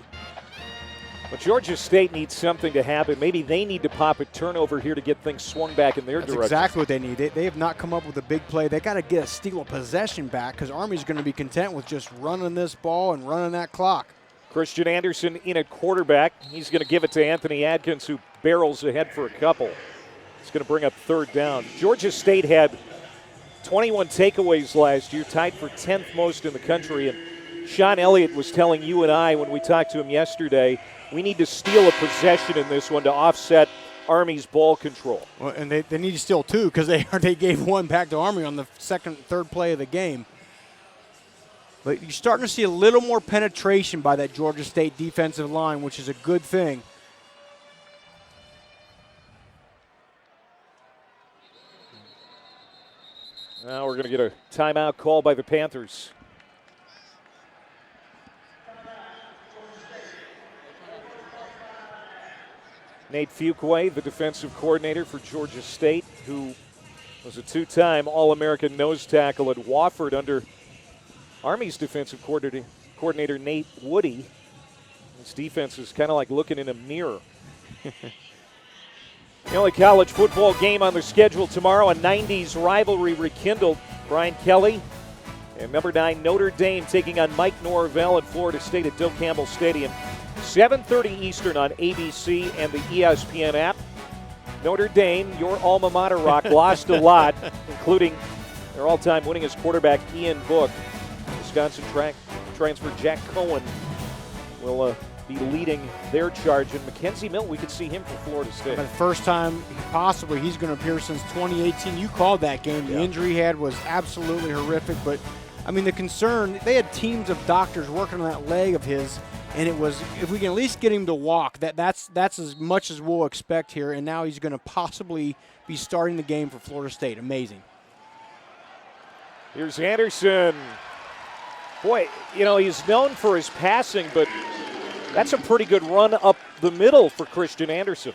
But Georgia State needs something to happen. Maybe they need to pop a turnover here to get things swung back in their direction. That's exactly what they need. They have not come up with a big play. They got to get a steal of possession back because Army's going to be content with just running this ball and running that clock. Christian Anderson in at quarterback. He's going to give it to Anthony Adkins, who barrels ahead for a couple. It's going to bring up 3rd down. Georgia State had 21 takeaways last year, tied for 10th most in the country. And Sean Elliott was telling you and I when we talked to him yesterday, we need to steal a possession in this one to offset Army's ball control. Well, and they need to steal 2 because they gave 1 back to Army on the 2nd, 3rd play of the game. But you're starting to see a little more penetration by that Georgia State defensive line, which is a good thing. Now we're going to get a timeout call by the Panthers. Nate Fuqua, the defensive coordinator for Georgia State, who was a 2-time All-American nose tackle at Wofford under Army's defensive coordinator Nate Woody. His defense is kind of like looking in a mirror. The only college football game on the schedule tomorrow, a 90s rivalry rekindled. Brian Kelly and number 9 Notre Dame taking on Mike Norvell and Florida State at Doak Campbell Stadium. 7:30 Eastern on ABC and the ESPN app. Notre Dame, your alma mater, Rock, lost a lot, including their all-time winningest quarterback, Ian Book. Wisconsin transfer Jack Cohen will be leading their charge. And Mackenzie Milton, we could see him for Florida State. For the first time possibly he's going to appear since 2018. You called that game. The injury he had was absolutely horrific. But, I mean, the concern, they had teams of doctors working on that leg of his, and it was, if we can at least get him to walk, that's as much as we'll expect here. And now he's going to possibly be starting the game for Florida State. Amazing. Here's Anderson. Boy, you know, he's known for his passing, but that's a pretty good run up the middle for Christian Anderson.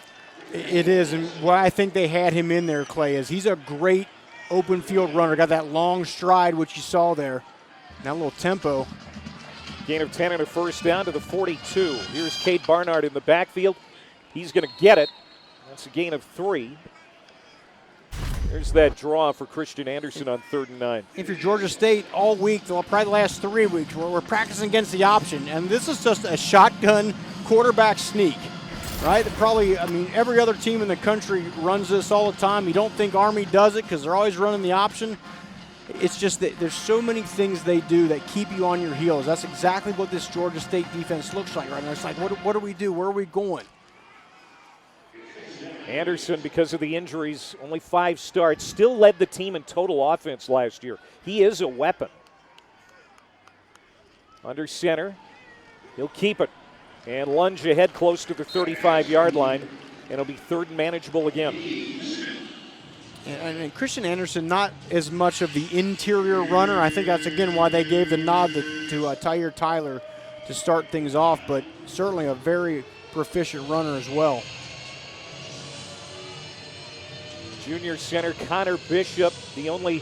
It is, and why I think they had him in there, Clay, is he's a great open field runner. Got that long stride, which you saw there. That little tempo. Gain of 10 and a first down to the 42. Here's Cade Barnard in the backfield. He's going to get it. That's a gain of 3. There's that draw for Christian Anderson on 3rd and 9. If you're Georgia State all week, probably the last 3 weeks, we're practicing against the option, and this is just a shotgun quarterback sneak, right? Probably, I mean, every other team in the country runs this all the time. You don't think Army does it because they're always running the option. It's just that there's so many things they do that keep you on your heels. That's exactly what this Georgia State defense looks like right now. It's like, what do we do? Where are we going? Anderson, because of the injuries, only 5 starts, still led the team in total offense last year. He is a weapon. Under center, he'll keep it and lunge ahead close to the 35-yard line, and it'll be 3rd and manageable again. And Christian Anderson, not as much of the interior runner. I think that's, again, why they gave the nod to Tyre Tyler to start things off, but certainly a very proficient runner as well. Junior center Connor Bishop, the only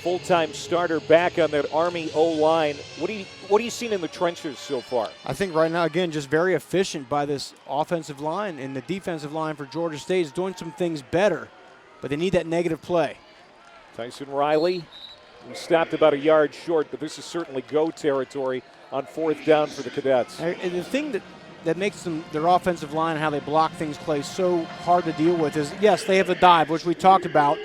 full-time starter back on that Army O-line. What are you seeing in the trenches so far? I think right now, again, just very efficient by this offensive line, and the defensive line for Georgia State is doing some things better, but they need that negative play. Tyson Riley, we stopped about a yard short, but this is certainly go territory on 4th down for the Cadets. And the thing that makes their offensive line and how they block things, Clay, so hard to deal with is, yes, they have the dive, which we talked about,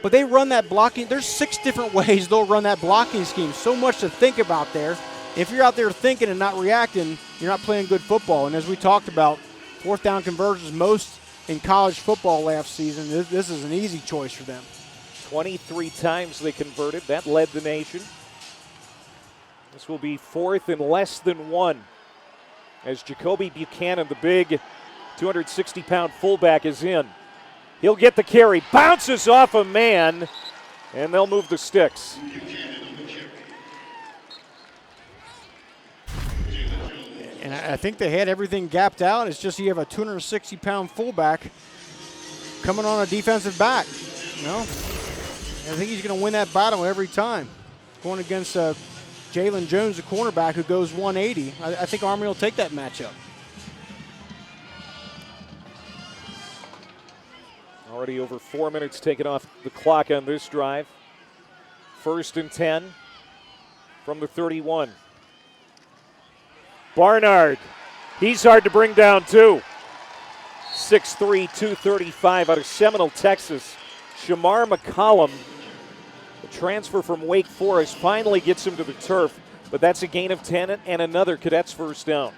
but they run that blocking. There's 6 different ways they'll run that blocking scheme. So much to think about there. If you're out there thinking and not reacting, you're not playing good football. And as we talked about, 4th down conversions most in college football last season. This is an easy choice for them. 23 times they converted. That led the nation. This will be 4th and less than 1. As Jacoby Buchanan, the big 260-pound fullback, is in. He'll get the carry, bounces off a man, and they'll move the sticks. And I think they had everything gapped out. It's just you have a 260-pound fullback coming on a defensive back. You know, I think he's going to win that battle every time. Going against Jalen Jones, the cornerback, who goes 180. I think Army will take that matchup. Already over 4 minutes taken off the clock on this drive. 1st and 10 from the 31. Barnard, he's hard to bring down too. 6'3", 235 out of Seminole, Texas. Shamar McCollum, the transfer from Wake Forest, finally gets him to the turf, but that's a gain of 10 and another Cadets first down.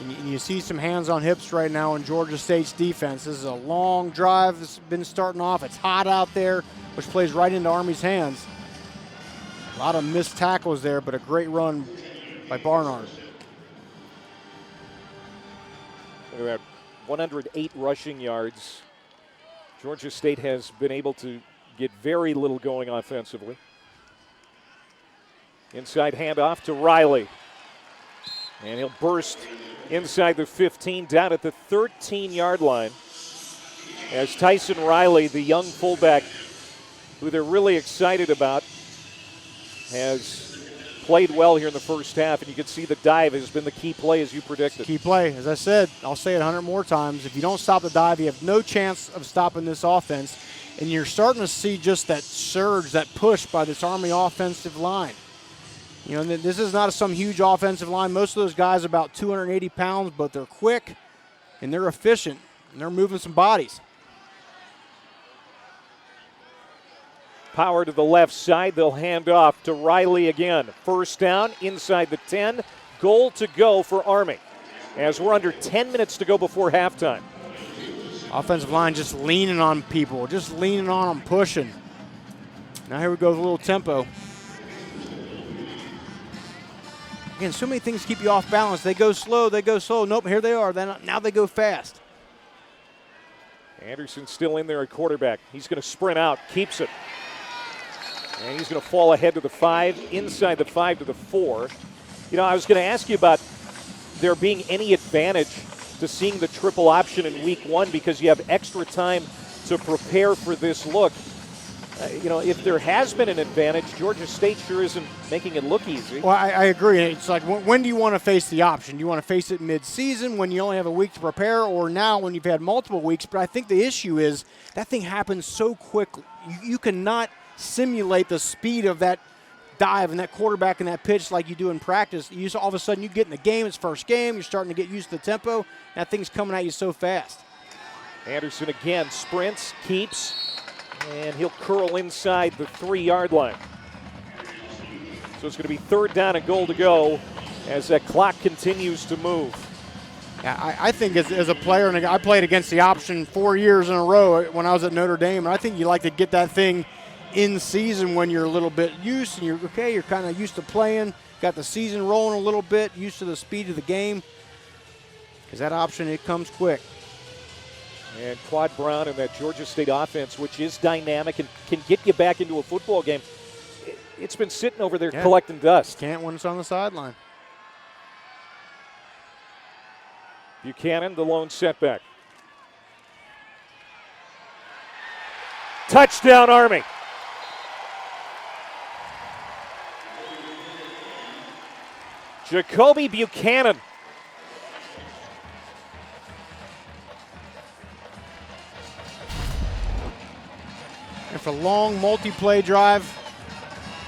And you see some hands on hips right now in Georgia State's defense. This is a long drive that's been starting off. It's hot out there, which plays right into Army's hands. A lot of missed tackles there, but a great run by Barnard. Look at that, 108 rushing yards. Georgia State has been able to get very little going offensively. Inside handoff to Riley. And he'll burst inside the 15, down at the 13-yard line. As Tyson Riley, the young fullback, who they're really excited about, has played well here in the first half, and you can see the dive has been the key play as you predicted. Key play. As I said, I'll say it 100 more times. If you don't stop the dive, you have no chance of stopping this offense. And you're starting to see just that surge, that push by this Army offensive line. You know, this is not some huge offensive line. Most of those guys are about 280 pounds, but they're quick and they're efficient and they're moving some bodies. Power to the left side. They'll hand off to Riley again. First down inside the 10. Goal to go for Army as we're under 10 minutes to go before halftime. Offensive line just leaning on people, just leaning on them, pushing. Now here we go with a little tempo. Again, so many things keep you off balance. They go slow, they go slow. Nope, here they are. Now they go fast. Anderson still in there at quarterback. He's going to sprint out, keeps it. And he's going to fall ahead to the 5, inside the 5 to the 4. You know, I was going to ask you about there being any advantage to seeing the triple option in week 1 because you have extra time to prepare for this look. You know, if there has been an advantage, Georgia State sure isn't making it look easy. Well, I agree. It's like, when do you want to face the option? Do you want to face it mid-season when you only have a week to prepare, or now when you've had multiple weeks? But I think the issue is that thing happens so quickly. You cannot simulate the speed of that dive and that quarterback and that pitch like you do in practice. All of a sudden you get in the game, it's first game, you're starting to get used to the tempo. That thing's coming at you so fast. Anderson again sprints, keeps, and he'll curl inside the 3-yard line. So it's going to be 3rd down and goal to go as that clock continues to move. Yeah, I think as a player, and I played against the option 4 years in a row when I was at Notre Dame, and I think you like to get that thing in season when you're a little bit used and you're kind of used to playing, got the season rolling a little bit, used to the speed of the game. Because that option, it comes quick. And Quad Brown and that Georgia State offense, which is dynamic and can get you back into a football game, it's been sitting over there collecting dust. Can't when it's on the sideline. Buchanan, the lone setback. Touchdown, Army. Jacoby Buchanan. And for long multi-play drive,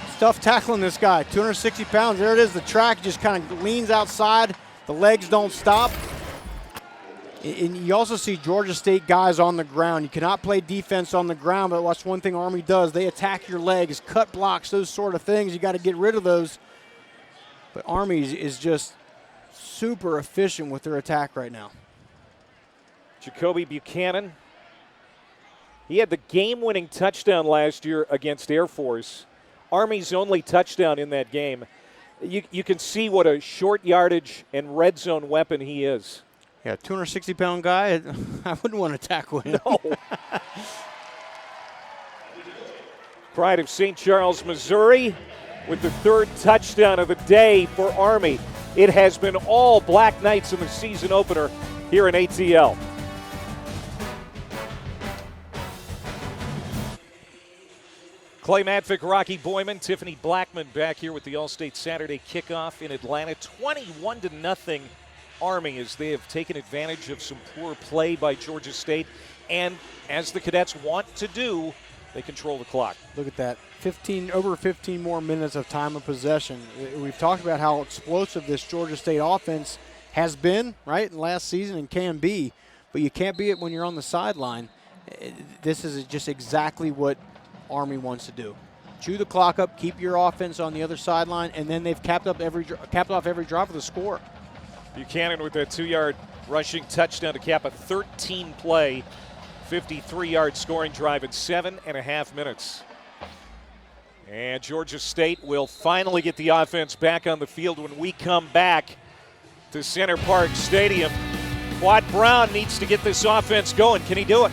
it's tough tackling this guy. 260 pounds. There it is. The track just kind of leans outside. The legs don't stop. And you also see Georgia State guys on the ground. You cannot play defense on the ground, but that's one thing Army does. They attack your legs, cut blocks, those sort of things. You got to get rid of those. But Army is just super efficient with their attack right now. Jacoby Buchanan. He had the game-winning touchdown last year against Air Force. Army's only touchdown in that game. You can see what a short yardage and red zone weapon he is. Yeah, 260-pound guy, I wouldn't want to tackle him. No. Pride of St. Charles, Missouri, with the 3rd touchdown of the day for Army. It has been all Black Knights in the season opener here in ATL. Clay Matvick, Rocky Boyman, Tiffany Blackman back here with the All-State Saturday kickoff in Atlanta. 21-0 Army as they have taken advantage of some poor play by Georgia State. And as the Cadets want to do, they control the clock. Look at that. Over 15 more minutes of time of possession. We've talked about how explosive this Georgia State offense has been, right, in last season and can be. But you can't be it when you're on the sideline. This is just exactly what Army wants to do. Chew the clock up, keep your offense on the other sideline, and then they've capped off every drive with a score. Buchanan with that 2-yard rushing touchdown to cap a 13-play, 53-yard scoring drive in 7.5 minutes. And Georgia State will finally get the offense back on the field when we come back to Center Park Stadium. Quad Brown needs to get this offense going. Can he do it?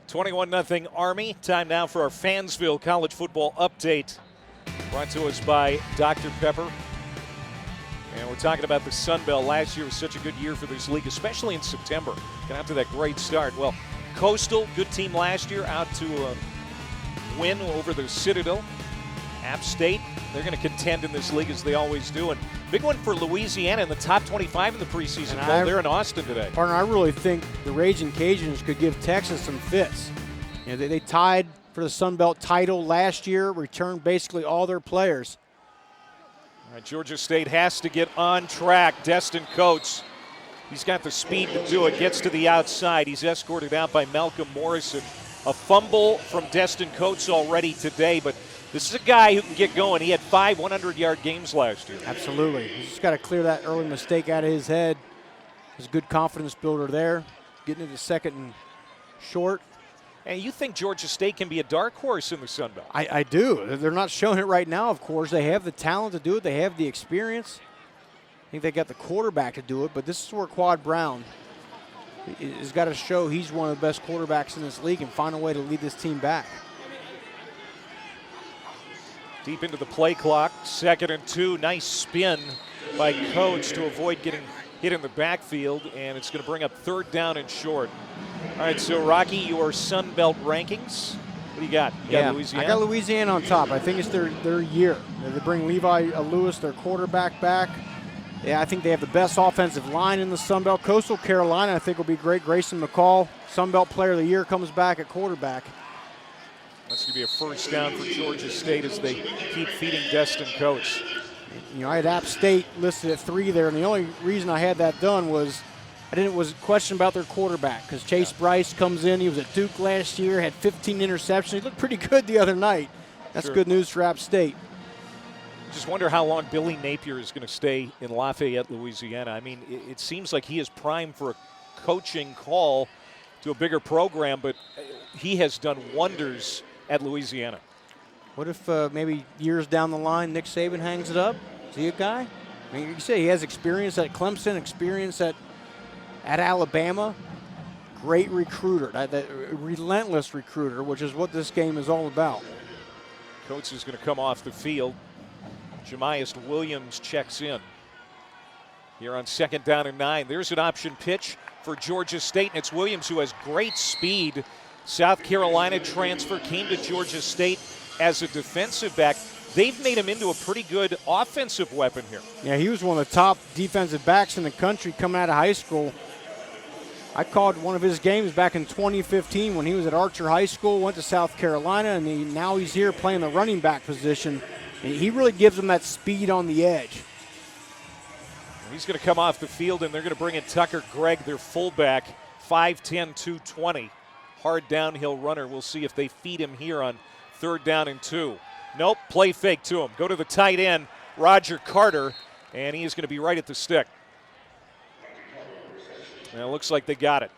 $21-0 Army. Time now for our Fansville College Football Update. Brought to us by Dr. Pepper. And we're talking about the Sun Belt. Last year was such a good year for this league, especially in September. Got out to that great start. Well, Coastal, good team last year, out to a win over the Citadel. App State, they're going to contend in this league as they always do. And big one for Louisiana in the top 25 in the preseason poll. They're in Austin today. Partner, I really think the Raging Cajuns could give Texas some fits. You know, they tied for the Sun Belt title last year, returned basically all their players. All right, Georgia State has to get on track. Destin Coates He's got the speed to do it, gets to the outside. He's escorted out by Malcolm Morrison. A fumble from Destin Coates already today, but this is a guy who can get going. He had 5 100-yard games last year. Absolutely. He's just got to clear that early mistake out of his head. He's a good confidence builder there. Getting into second and short. And you think Georgia State can be a dark horse in the Sun Belt? I do. They're not showing it right now, of course. They have the talent to do it. They have the experience. I think they got the quarterback to do it, but this is where Quad Brown has got to show he's one of the best quarterbacks in this league and find a way to lead this team back. Deep into the play clock, 2nd and 2. Nice spin by Coates to avoid getting hit in the backfield, and it's going to bring up 3rd down and short. All right, so Rocky, your Sun Belt rankings. What do you got? You got Louisiana? I got Louisiana on top. I think it's their year. They bring Levi Lewis, their quarterback, back. Yeah, I think they have the best offensive line in the Sun Belt. Coastal Carolina, I think, will be great. Grayson McCall, Sun Belt Player of the Year, comes back at quarterback. That's going to be a 1st down for Georgia State as they keep feeding Destin Coates. You know, I had App State listed at 3 there, and the only reason I had that done was was question about their quarterback because Chase Bryce comes in. He was at Duke last year, had 15 interceptions. He looked pretty good the other night. That's good news for App State. Just wonder how long Billy Napier is going to stay in Lafayette, Louisiana. I mean, it seems like he is primed for a coaching call to a bigger program, but he has done wonders at Louisiana. What if maybe years down the line Nick Saban hangs it up? Is he a guy? I mean, you say he has experience at Clemson, experience at Alabama. Great recruiter, that relentless recruiter, which is what this game is all about. Coates is going to come off the field. Jamias Williams checks in. Here on 2nd down and 9. There's an option pitch for Georgia State, and it's Williams who has great speed. South Carolina transfer, came to Georgia State as a defensive back. They've made him into a pretty good offensive weapon here. Yeah, he was one of the top defensive backs in the country coming out of high school. I called one of his games back in 2015 when he was at Archer High School, went to South Carolina, and now he's here playing the running back position. And he really gives them that speed on the edge. He's going to come off the field, and they're going to bring in Tucker Gregg, their fullback, 5'10", 220. Hard downhill runner. We'll see if they feed him here on 3rd down and 2. Nope, play fake to him. Go to the tight end, Roger Carter, and he is going to be right at the stick. And it looks like they got it.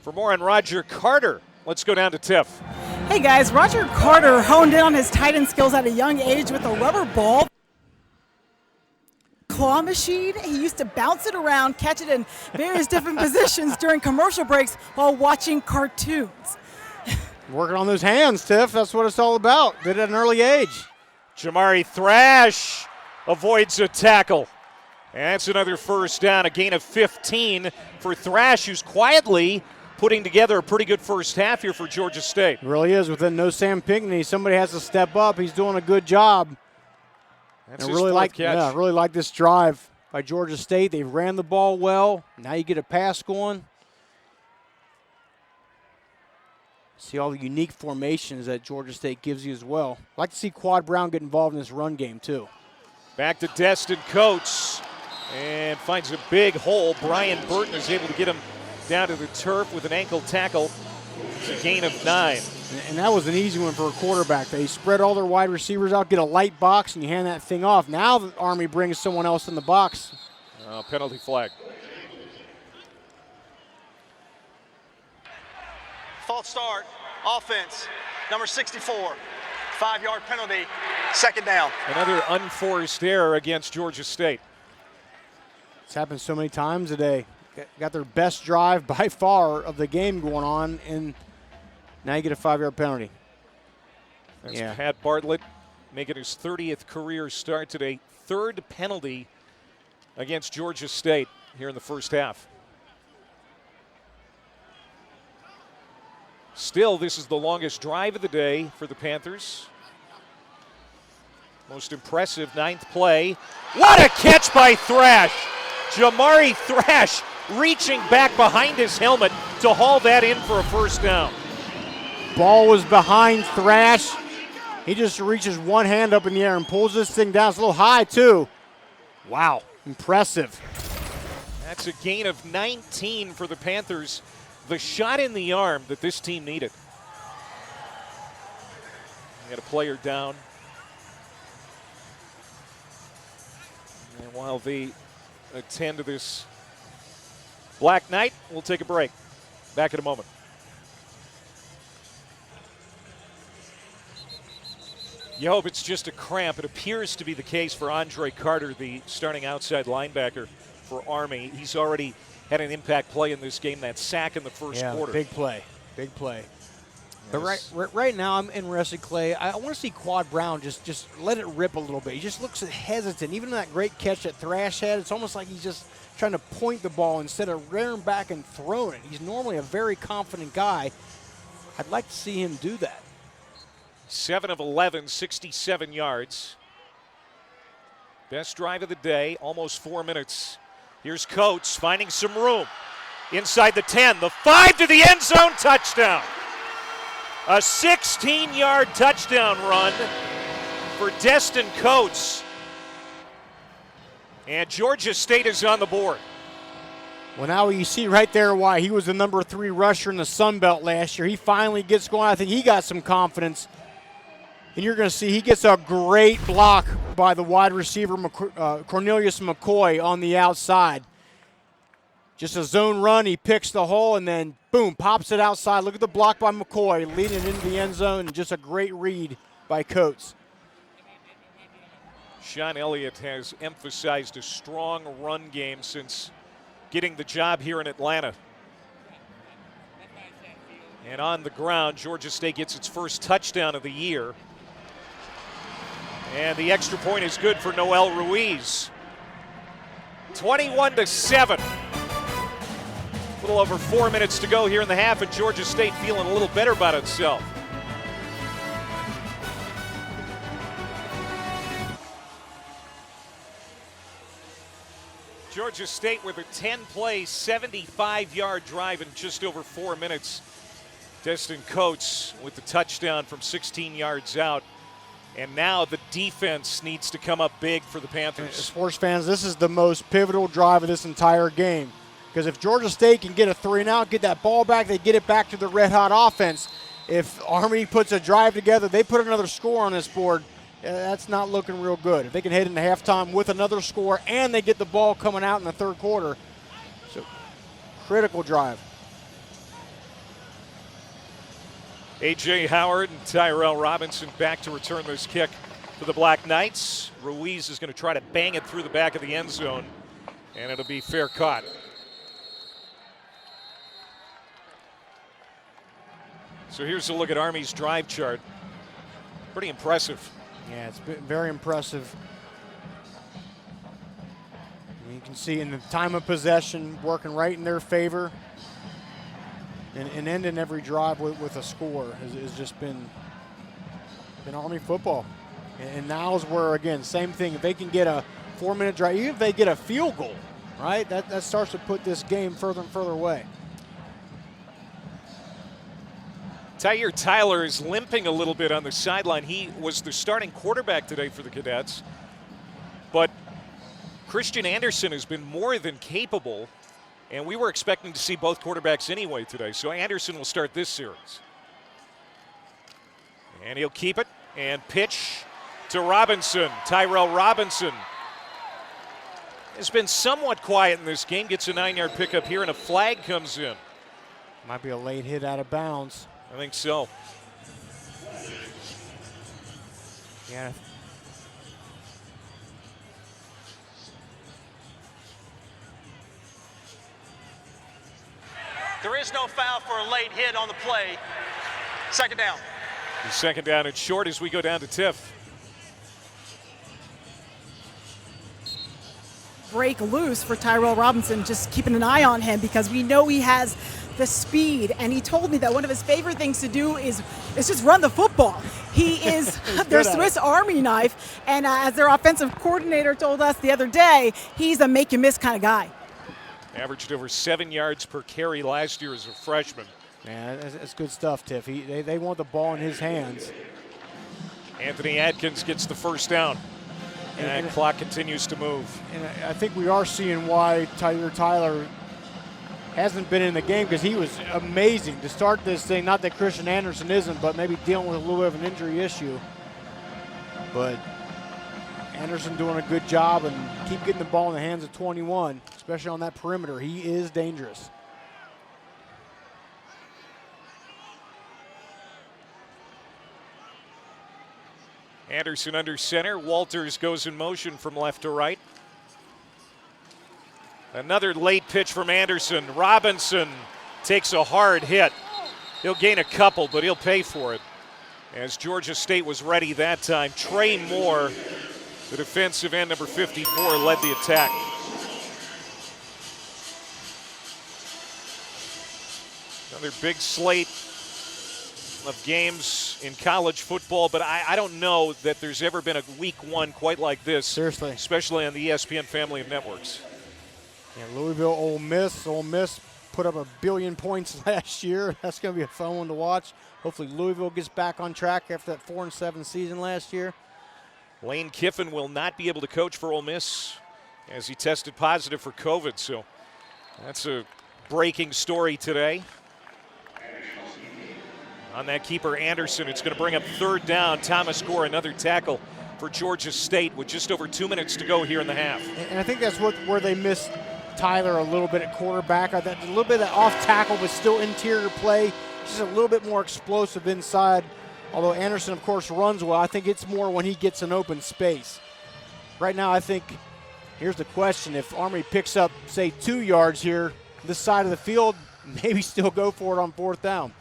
For more on Roger Carter, let's go down to Tiff. Hey guys, Roger Carter honed in on his tight end skills at a young age with a rubber ball. Claw machine. He used to bounce it around, catch it in various different positions during commercial breaks while watching cartoons. Working on those hands, Tiff. That's what it's all about. Did it at an early age. Jamari Thrash avoids a tackle. And that's another 1st down, a gain of 15 for Thrash, who's quietly putting together a pretty good first half here for Georgia State. It really is. Within no Sam Pinckney, somebody has to step up. He's doing a good job. That's I his really fourth catch. really like this drive by Georgia State. They ran the ball well. Now you get a pass going. See all the unique formations that Georgia State gives you as well. I'd like to see Quad Brown get involved in this run game too. Back to Destin Coates and finds a big hole. Brian Burton is able to get him down to the turf with an ankle tackle. It's a gain of 9. And that was an easy one for a quarterback. They spread all their wide receivers out, get a light box, and you hand that thing off. Now the Army brings someone else in the box. Penalty flag. False start, offense, number 64. 5-yard penalty, 2nd down. Another unforced error against Georgia State. It's happened so many times today. Got their best drive by far of the game going on, and now you get a 5-yard penalty. That's Pat Bartlett making his 30th career start today. 3rd penalty against Georgia State here in the first half. Still, this is the longest drive of the day for the Panthers. Most impressive 9th play. What a catch by Thrash! Jamari Thrash reaching back behind his helmet to haul that in for a 1st down. Ball was behind Thrash. He just reaches one hand up in the air and pulls this thing down. It's a little high, too. Wow. Impressive. That's a gain of 19 for the Panthers. The shot in the arm that this team needed. We got a player down. And while they attend to this Black Knight, we'll take a break. Back in a moment. You hope it's just a cramp. It appears to be the case for Andre Carter, the starting outside linebacker for Army. He's already had an impact play in this game, that sack in the first quarter. Big play. Big play. Yes. But right now I'm interested, Clay. I want to see Quad Brown just let it rip a little bit. He just looks hesitant. Even that great catch that Thrash had, it's almost like he's just trying to point the ball instead of rearing back and throwing it. He's normally a very confident guy. I'd like to see him do that. 7 of 11, 67 yards. Best drive of the day, almost 4 minutes. Here's Coates finding some room. Inside the 10, the 5 to the end zone, touchdown. A 16-yard touchdown run for Destin Coates. And Georgia State is on the board. Well, now you see right there why he was the number 3 rusher in the Sun Belt last year. He finally gets going. I think he got some confidence. And you're going to see he gets a great block by the wide receiver, Cornelius McCoy, on the outside. Just a zone run. He picks the hole and then, boom, pops it outside. Look at the block by McCoy, leading it into the end zone. And just a great read by Coates. Sean Elliott has emphasized a strong run game since getting the job here in Atlanta. And on the ground, Georgia State gets its first touchdown of the year. And the extra point is good for Noel Ruiz. 21-7. A little over 4 minutes to go here in the half, and Georgia State feeling a little better about itself. Georgia State with a 10-play, 75-yard drive in just over 4 minutes. Destin Coates with the touchdown from 16 yards out. And now the defense needs to come up big for the Panthers. Sports fans, this is the most pivotal drive of this entire game. Because if Georgia State can get a 3-and-out, get that ball back, they get it back to the red-hot offense. If Army puts a drive together, they put another score on this board, that's not looking real good. If they can head into halftime with another score and they get the ball coming out in the third quarter, so critical drive. A.J. Howard and Tyrell Robinson back to return this kick for the Black Knights. Ruiz is going to try to bang it through the back of the end zone, and it'll be fair caught. So here's a look at Army's drive chart. Pretty impressive. Yeah, it's been very impressive. You can see in the time of possession working right in their favor. And ending every drive with a score has just been Army football. And now's where, again, same thing. If they can get a 4-minute drive, even if they get a field goal, right, that starts to put this game further and further away. Tyre Tyler is limping a little bit on the sideline. He was the starting quarterback today for the Cadets. But Christian Anderson has been more than capable. And we were expecting to see both quarterbacks anyway today. So Anderson will start this series. And he'll keep it and pitch to Robinson. Tyrell Robinson has been somewhat quiet in this game. Gets a 9-yard pickup here and a flag comes in. Might be a late hit out of bounds. I think so. Yeah. There is no foul for a late hit on the play. Second down. The second down and short as we go down to Tiff. Break loose for Tyrell Robinson, just keeping an eye on him because we know he has the speed, and he told me that one of his favorite things to do is just run the football. He is their Swiss Army knife, and as their offensive coordinator told us the other day, he's a make-you-miss kind of guy. Averaged over 7 yards per carry last year as a freshman. Man, that's good stuff, Tiff. They want the ball in his hands. Anthony Atkins gets the first down. And that clock continues to move. And I think we are seeing why Tyler hasn't been in the game, because he was amazing to start this thing. Not that Christian Anderson isn't, but maybe dealing with a little bit of an injury issue. But Anderson doing a good job and keep getting the ball in the hands of 21, especially on that perimeter. He is dangerous. Anderson under center. Walters goes in motion from left to right. Another late pitch from Anderson. Robinson takes a hard hit. He'll gain a couple, but he'll pay for it. As Georgia State was ready that time, Trey Moore, the defensive end, number 54, led the attack. Another big slate of games in college football, but I don't know that there's ever been a week one quite like this. Seriously. Especially on the ESPN family of networks. Yeah, Louisville, Ole Miss. Ole Miss put up 1 billion points last year. That's going to be a fun one to watch. Hopefully Louisville gets back on track after that 4-7 season last year. Lane Kiffin will not be able to coach for Ole Miss as he tested positive for COVID, so that's a breaking story today. On that keeper, Anderson, it's going to bring up third down. Thomas Gore, another tackle for Georgia State with just over 2 minutes to go here in the half. And I think that's where they missed Tyler a little bit at quarterback. A little bit of off tackle, but still interior play. Just a little bit more explosive inside. Although Anderson, of course, runs well, I think it's more when he gets an open space. Right now, I think, here's the question. If Army picks up, say, 2 yards here, this side of the field, maybe still go for it on fourth down.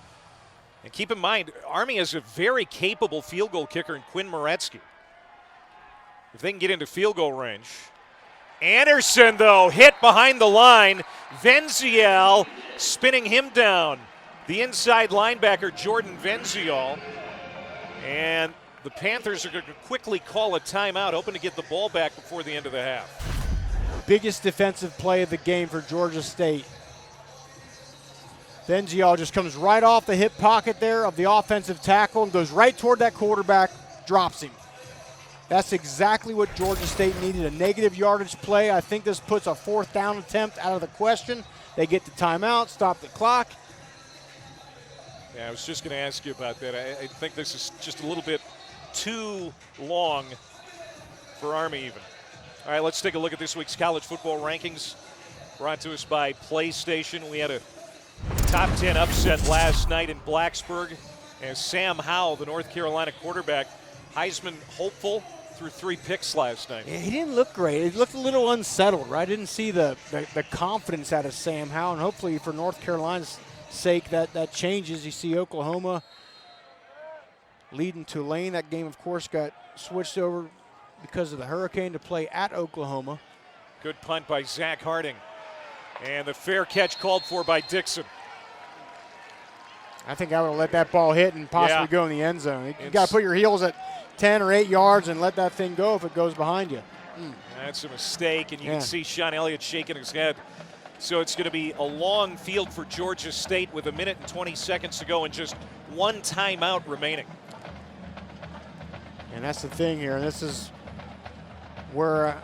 And keep in mind, Army has a very capable field goal kicker in Quinn Moretsky. If they can get into field goal range. Anderson, though, hit behind the line. Venzial spinning him down. The inside linebacker, Jordan Venzial. And the Panthers are going to quickly call a timeout, hoping to get the ball back before the end of the half. Biggest defensive play of the game for Georgia State. Venzial just comes right off the hip pocket there of the offensive tackle and goes right toward that quarterback, drops him. That's exactly what Georgia State needed, a negative yardage play. I think this puts a fourth down attempt out of the question. They get the timeout, stop the clock. Yeah, I was just going to ask you about that. I think this is just a little bit too long for Army even. All right, let's take a look at this week's college football rankings brought to us by PlayStation. We had a top 10 upset last night in Blacksburg as Sam Howell, the North Carolina quarterback, Heisman hopeful, threw 3 picks last night. Yeah, he didn't look great. He looked a little unsettled, right? I didn't see the confidence out of Sam Howell, and hopefully for North Carolina's sake that changes. You see Oklahoma leading Tulane. That game, of course, got switched over because of the hurricane to play at Oklahoma. Good punt by Zach Harding. And the fair catch called for by Dixon. I think I would have let that ball hit and possibly go in the end zone. You got to put your heels at 10 or 8 yards and let that thing go if it goes behind you. That's a mistake, and you can see Sean Elliott shaking his head. So it's going to be a long field for Georgia State with 1 minute and 20 seconds to go and just 1 timeout remaining. And that's the thing here. This is where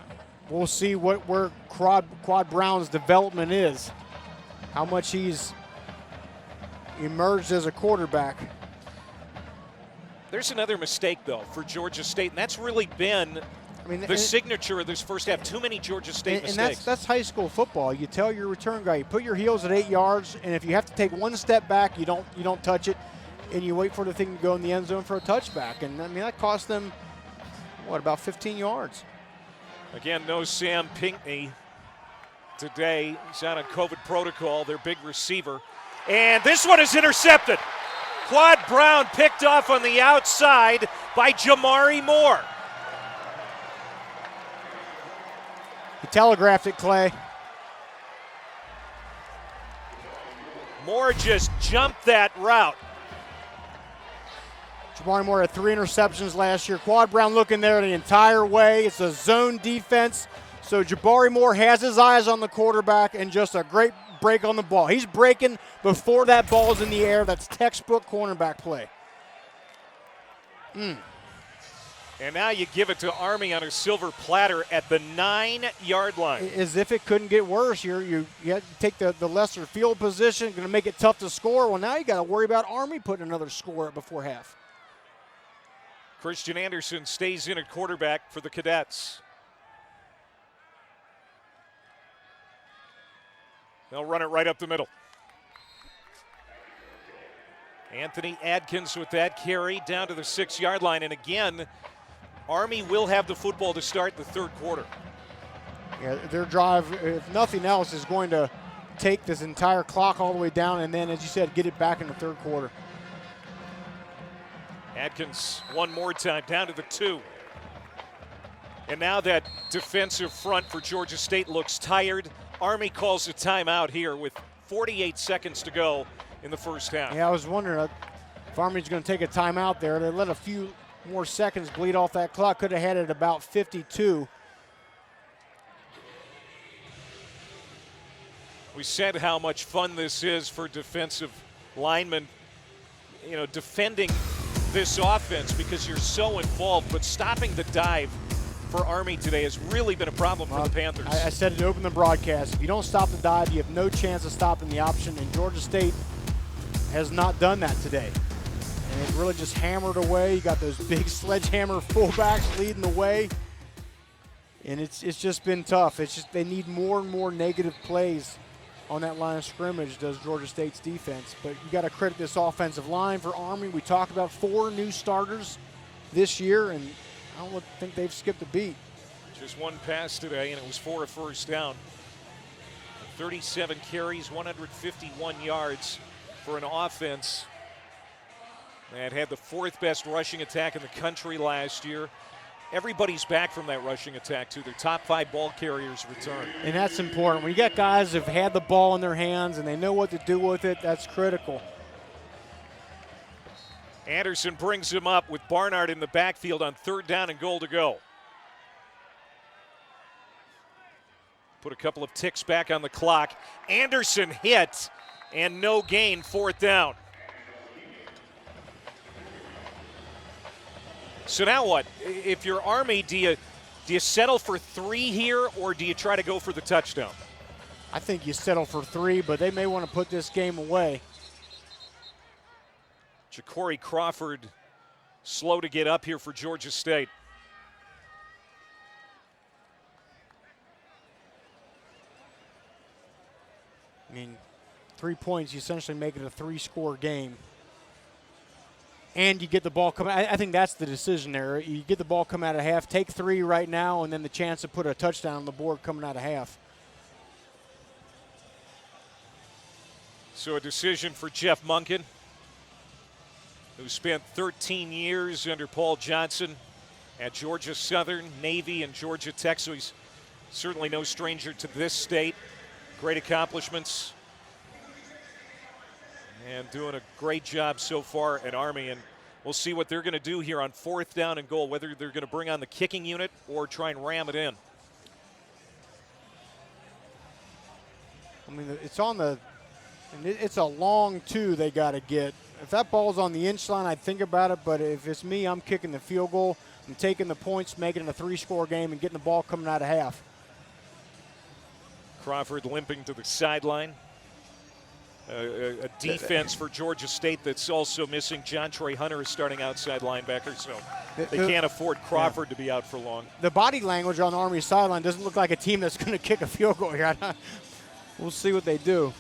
we'll see where Quad Brown's development is, how much he's emerged as a quarterback. There's another mistake, though, for Georgia State, and that's really been the signature of this first half. Too many Georgia State mistakes. And that's high school football. You tell your return guy, you put your heels at 8 yards, and if you have to take 1 step back, you don't touch it, and you wait for the thing to go in the end zone for a touchback. And, I mean, that cost them, about 15 yards. Again, no Sam Pinckney today. He's out on COVID protocol, their big receiver. And this one is intercepted. Quad Brown picked off on the outside by Jamari Moore. He telegraphed it, Clay. Moore just jumped that route. Jamari Moore had 3 interceptions last year. Quad Brown looking there the entire way. It's a zone defense. So Jabari Moore has his eyes on the quarterback and just a great break on the ball. He's breaking before that ball's in the air. That's textbook cornerback play. And now you give it to Army on a silver platter at the 9-yard line. As if it couldn't get worse. You have to take the lesser field position, going to make it tough to score. Well, now you got to worry about Army putting another score up before half. Christian Anderson stays in at quarterback for the Cadets. They'll run it right up the middle. Anthony Adkins with that carry down to the 6-yard line. And again, Army will have the football to start the third quarter. Yeah, their drive, if nothing else, is going to take this entire clock all the way down and then, as you said, get it back in the third quarter. Adkins one more time down to the 2. And now that defensive front for Georgia State looks tired. Army calls a timeout here with 48 seconds to go in the first half. Yeah, I was wondering if Army's going to take a timeout there. They let a few more seconds bleed off that clock. Could have had it about 52. We said how much fun this is for defensive linemen, you know, defending this offense because you're so involved, but stopping the dive for Army today has really been a problem for the Panthers. I said it to open the broadcast. If you don't stop the dive, you have no chance of stopping the option, and Georgia State has not done that today. And it really just hammered away. You got those big sledgehammer fullbacks leading the way. And it's just been tough. It's just they need more and more negative plays on that line of scrimmage, does Georgia State's defense. But you got to credit this offensive line for Army. We talked about 4 new starters this year, and I don't think they've skipped a beat. Just one pass today, and it was for a first down. 37 carries, 151 yards for an offense that had the 4th best rushing attack in the country last year. Everybody's back from that rushing attack, too. Their top 5 ball carriers return. And that's important. When you got guys who've had the ball in their hands and they know what to do with it, that's critical. Anderson brings him up with Barnard in the backfield on 3rd down and goal to go. Put a couple of ticks back on the clock. Anderson hit and no gain, 4th down. So now what? If you're Army, do you settle for 3 here, or do you try to go for the touchdown? I think you settle for 3, but they may want to put this game away. Ja'Cory Crawford slow to get up here for Georgia State. I mean, 3 points, you essentially make it a 3-score game. And you get the ball coming. I think that's the decision there. You get the ball coming out of half, take 3 right now, and then the chance to put a touchdown on the board coming out of half. So a decision for Jeff Monken, who spent 13 years under Paul Johnson at Georgia Southern, Navy, and Georgia Tech. So he's certainly no stranger to this state. Great accomplishments. And doing a great job so far at Army. And we'll see what they're going to do here on 4th down and goal, whether they're going to bring on the kicking unit or try and ram it in. I mean, it's on the – it's a long 2 they got to get. If that ball's on the inch line, I'd think about it. But if it's me, I'm kicking the field goal. I'm taking the points, making it a 3-score game, and getting the ball coming out of half. Crawford limping to the sideline. A defense for Georgia State that's also missing. John Troy Hunter is starting outside linebacker, so they can't afford Crawford to be out for long. The body language on the Army sideline doesn't look like a team that's going to kick a field goal here. We'll see what they do.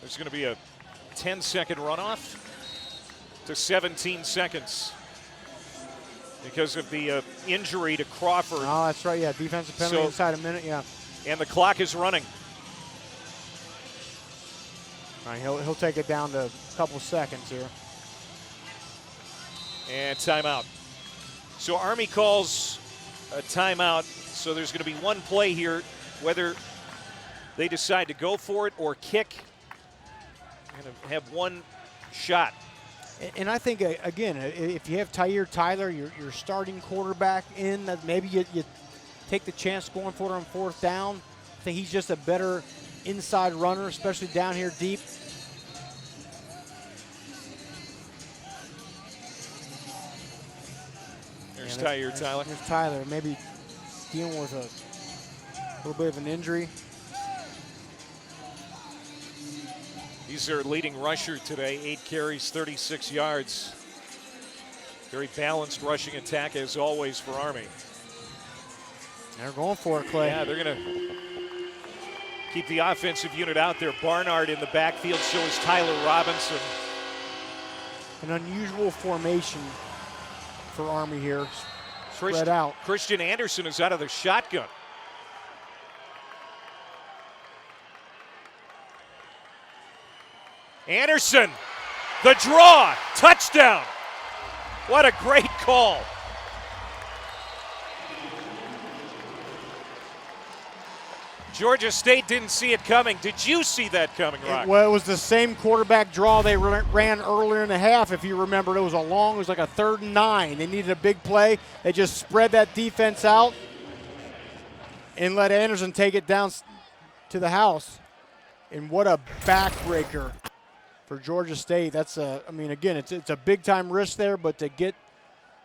There's going to be a 10-second runoff to 17 seconds because of the injury to Crawford. Oh, that's right, yeah. Defensive penalty inside a minute, yeah. And the clock is running. All right, he'll take it down to a couple seconds here. And timeout. So Army calls a timeout. So there's going to be one play here, whether they decide to go for it or kick. And have one shot. And I think, again, if you have Tyler, your starting quarterback in, that maybe you take the chance going for it on 4th down. I think he's just a better inside runner, especially down here deep. There's Tyler. There's Tyler, maybe dealing with a little bit of an injury. He's their leading rusher today, 8 carries, 36 yards. Very balanced rushing attack as always for Army. They're going for it, Clay. Yeah, they're going to keep the offensive unit out there. Barnard in the backfield, so is Tyler Robinson. An unusual formation for Army here. Spread out. Christian Anderson is out of the shotgun. Anderson, the draw, touchdown. What a great call. Georgia State didn't see it coming. Did you see that coming, Rock? Well, it was the same quarterback draw they ran earlier in the half. If you remember, it was like a 3rd and 9. They needed a big play. They just spread that defense out and let Anderson take it down to the house. And what a backbreaker for Georgia State. That's again, it's a big time risk there, but to get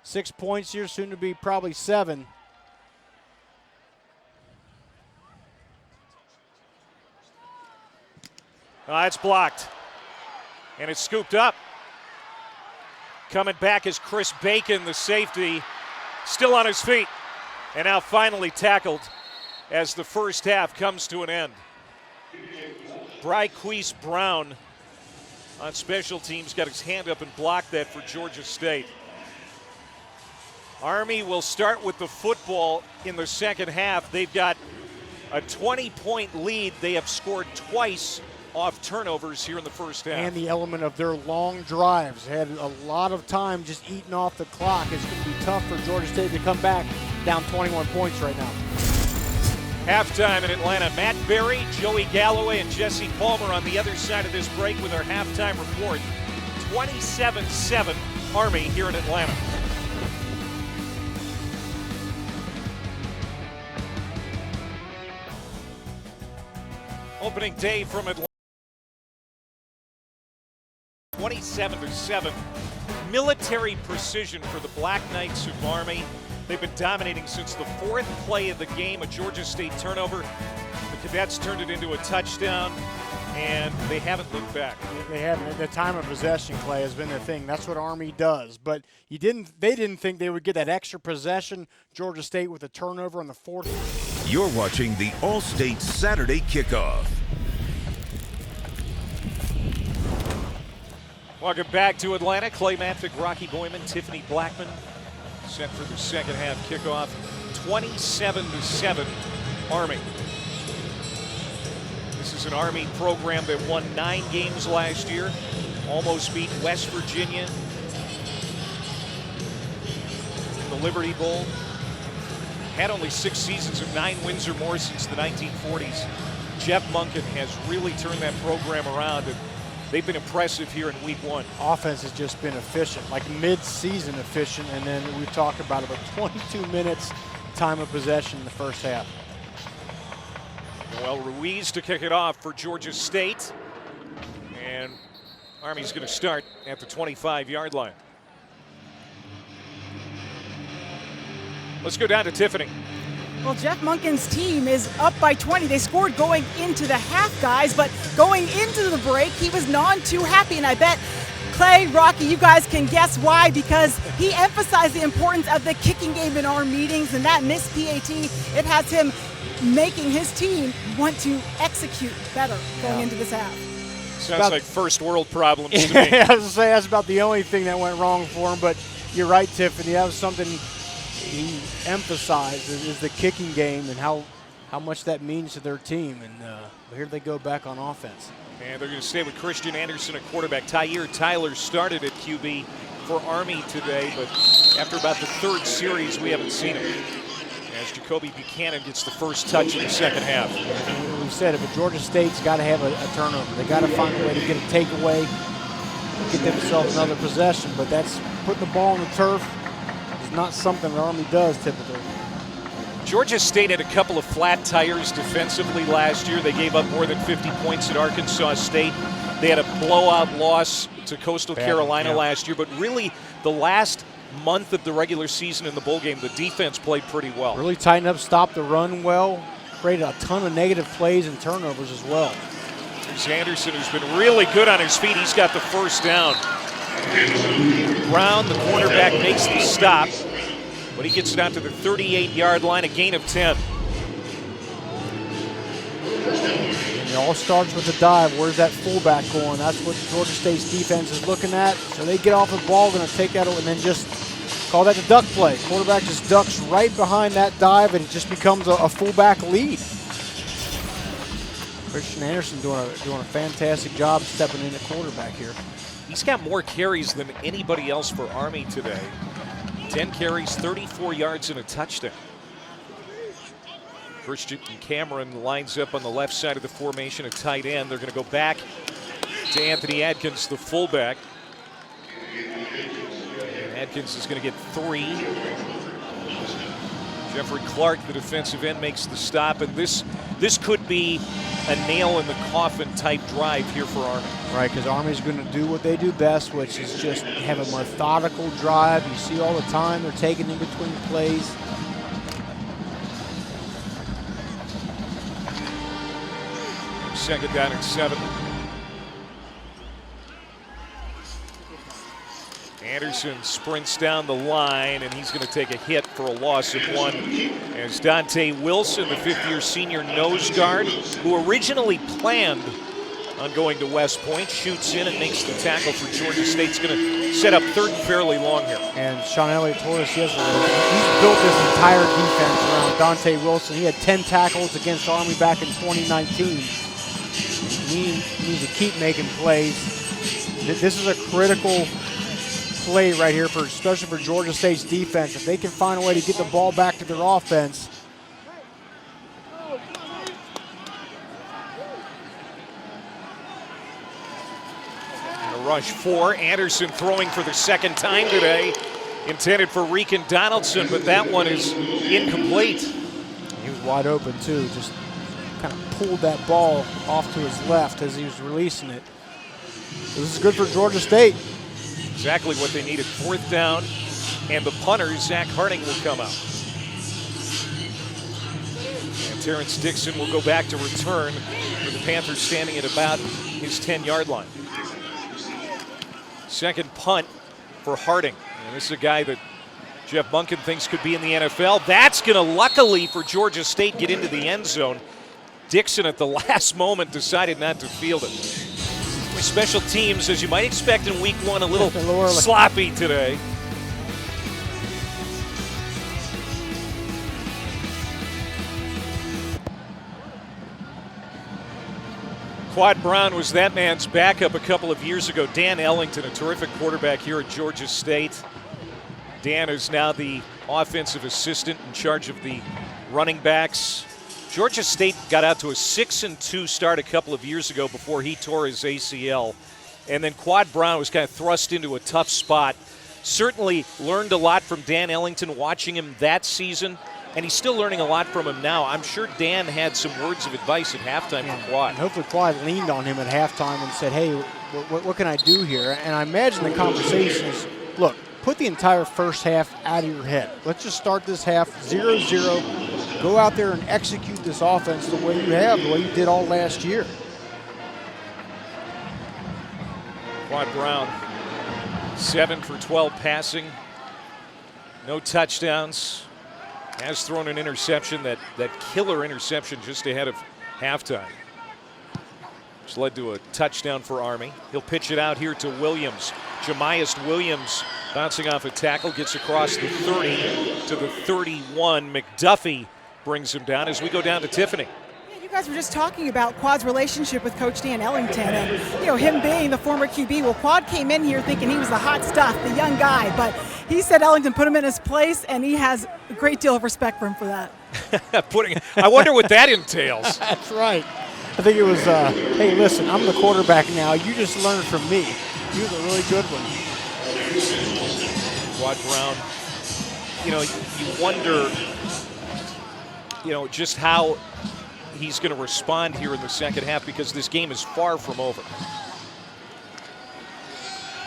6 points here, soon to be probably 7. It's blocked. And it's scooped up. Coming back is Chris Bacon, the safety, still on his feet. And now finally tackled as the first half comes to an end. Bryquise Brown on special teams got his hand up and blocked that for Georgia State. Army will start with the football in the second half. They've got a 20-point lead. They have scored twice off turnovers here in the first half. And the element of their long drives. They had a lot of time just eating off the clock. It's going to be tough for Georgia State to come back down 21 points right now. Halftime in Atlanta. Matt Berry, Joey Galloway, and Jesse Palmer on the other side of this break with our halftime report. 27-7 Army here in Atlanta. Opening day from Atlanta. 27-7. Military precision for the Black Knights of Army. They've been dominating since the 4th play of the game, a Georgia State turnover. The Cadets turned it into a touchdown, and they haven't looked back. They haven't. The time of possession, Clay, has been the thing. That's what Army does. But they didn't think they would get that extra possession. Georgia State with a turnover on the 4th. You're watching the All-State Saturday Kickoff. Welcome back to Atlanta. Clay Matvick, Rocky Boyman, Tiffany Blackman set for the second half kickoff. 27-7 Army. This is an Army program that won 9 games last year. Almost beat West Virginia in the Liberty Bowl. Had only 6 seasons of 9 wins or more since the 1940s. Jeff Monken has really turned that program around, and they've been impressive here in week 1. Offense has just been efficient, like mid-season efficient, and then we've talked about 22 minutes time of possession in the first half. Noel Ruiz to kick it off for Georgia State. And Army's going to start at the 25-yard line. Let's go down to Tiffany. Well, Jeff Monken's team is up by 20. They scored going into the half, guys, but going into the break, he was none too happy, and I bet Clay, Rocky, you guys can guess why, because he emphasized the importance of the kicking game in our meetings, and that missed PAT, it has him making his team want to execute better going into this half. Sounds like first world problems to me. I was going to say that's about the only thing that went wrong for him, but you're right, Tiffany. That was something he emphasized, is the kicking game and how much that means to their team. And here they go back on offense. And they're going to stay with Christian Anderson at quarterback. Tyler Tyler started at QB for Army today, but after about the 3rd series, we haven't seen him, as Jacoby Buchanan gets the first touch in the second half. We said if Georgia State's got to have a turnover. They got to find a way to get a takeaway, get themselves another possession, but that's putting the ball on the turf is not something the Army does typically. Georgia State had a couple of flat tires defensively last year. They gave up more than 50 points at Arkansas State. They had a blowout loss to Coastal Carolina last year, but really the last month of the regular season in the bowl game, the defense played pretty well. Really tightened up, stopped the run well, created a ton of negative plays and turnovers as well. There's Anderson, who's been really good on his feet. He's got the first down. Brown, the cornerback, makes the stop, but he gets it out to the 38-yard line, a gain of 10. And it all starts with a dive. Where's that fullback going? That's what Georgia State's defense is looking at. So they get off the ball, going to take that and then just call that the duck play. Quarterback just ducks right behind that dive, and it just becomes a fullback lead. Christian Anderson doing a fantastic job stepping in at quarterback here. He's got more carries than anybody else for Army today. 10 carries, 34 yards, and a touchdown. Christian Cameron lines up on the left side of the formation, a tight end. They're going to go back to Anthony Adkins, the fullback. And Adkins is going to get 3. Jeffrey Clark, the defensive end, makes the stop, and this could be a nail in the coffin type drive here for Army. Right, because Army's going to do what they do best, which is just have a methodical drive. You see all the time they're taking in between plays. Second down and 7. Anderson sprints down the line, and he's going to take a hit for a loss of 1 as Dante Wilson, the 5th-year senior nose guard, who originally planned on going to West Point, shoots in and makes the tackle for Georgia State. He's going to set up 3rd and fairly long here. And Sean Elliott told us yesterday, he's built this entire defense around Dante Wilson. He had 10 tackles against Army back in 2019. He needs to keep making plays. This is a critical play right here, especially for Georgia State's defense. If they can find a way to get the ball back to their offense. A rush 4. Anderson throwing for the 2nd time today. Intended for Regan Donaldson, but that one is incomplete. He was wide open too. Just kind of pulled that ball off to his left as he was releasing it. This is good for Georgia State. Exactly what they needed. 4th down, and the punter, Zach Harding, will come out. And Terrence Dixon will go back to return, with the Panthers standing at about his 10-yard line. Second punt for Harding. And this is a guy that Jeff Monken thinks could be in the NFL. That's going to, luckily for Georgia State, get into the end zone. Dixon at the last moment decided not to field it. Special teams, as you might expect in week 1, a little sloppy today. Quad Brown was that man's backup a couple of years ago. Dan Ellington, a terrific quarterback here at Georgia State. Dan is now the offensive assistant in charge of the running backs. Georgia State got out to a 6-2 start a couple of years ago before he tore his ACL. And then Quad Brown was kind of thrust into a tough spot. Certainly learned a lot from Dan Ellington watching him that season, and he's still learning a lot from him now. I'm sure Dan had some words of advice at halftime for Quad. And hopefully Quad leaned on him at halftime and said, hey, what can I do here? And I imagine the conversation is, look, put the entire first half out of your head. Let's just start this half 0-0. Go out there and execute this offense the way you have, the way you did all last year. Quad Brown, 7 for 12 passing, no touchdowns. Has thrown an interception, that killer interception just ahead of halftime, which led to a touchdown for Army. He'll pitch it out here to Williams. Jamias Williams bouncing off a tackle, gets across the 30 to the 31. McDuffie brings him down as we go down to Tiffany. You guys were just talking about Quad's relationship with Coach Dan Ellington and, him being the former QB. Well, Quad came in here thinking he was the hot stuff, the young guy, but he said Ellington put him in his place, and he has a great deal of respect for him for that. I wonder what that entails. That's right. I think it was, hey, listen, I'm the quarterback now. You just learned from me. He was a really good one. Quad Brown, you wonder just how he's going to respond here in the second half, because this game is far from over.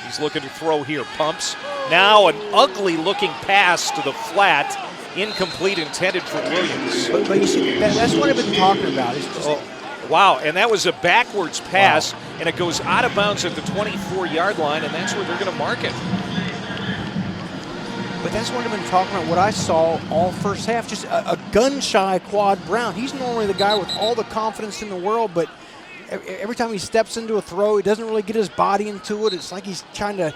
He's looking to throw here, pumps. Now an ugly-looking pass to the flat, incomplete, intended for Williams. But you see, that's what I've been talking about. It's just, wow, and that was a backwards pass, and it goes out of bounds at the 24-yard line, and that's where they're going to mark it. But that's what I've been talking about, what I saw all first half, just a gun-shy Quad Brown. He's normally the guy with all the confidence in the world, but every time he steps into a throw, he doesn't really get his body into it. It's like he's trying to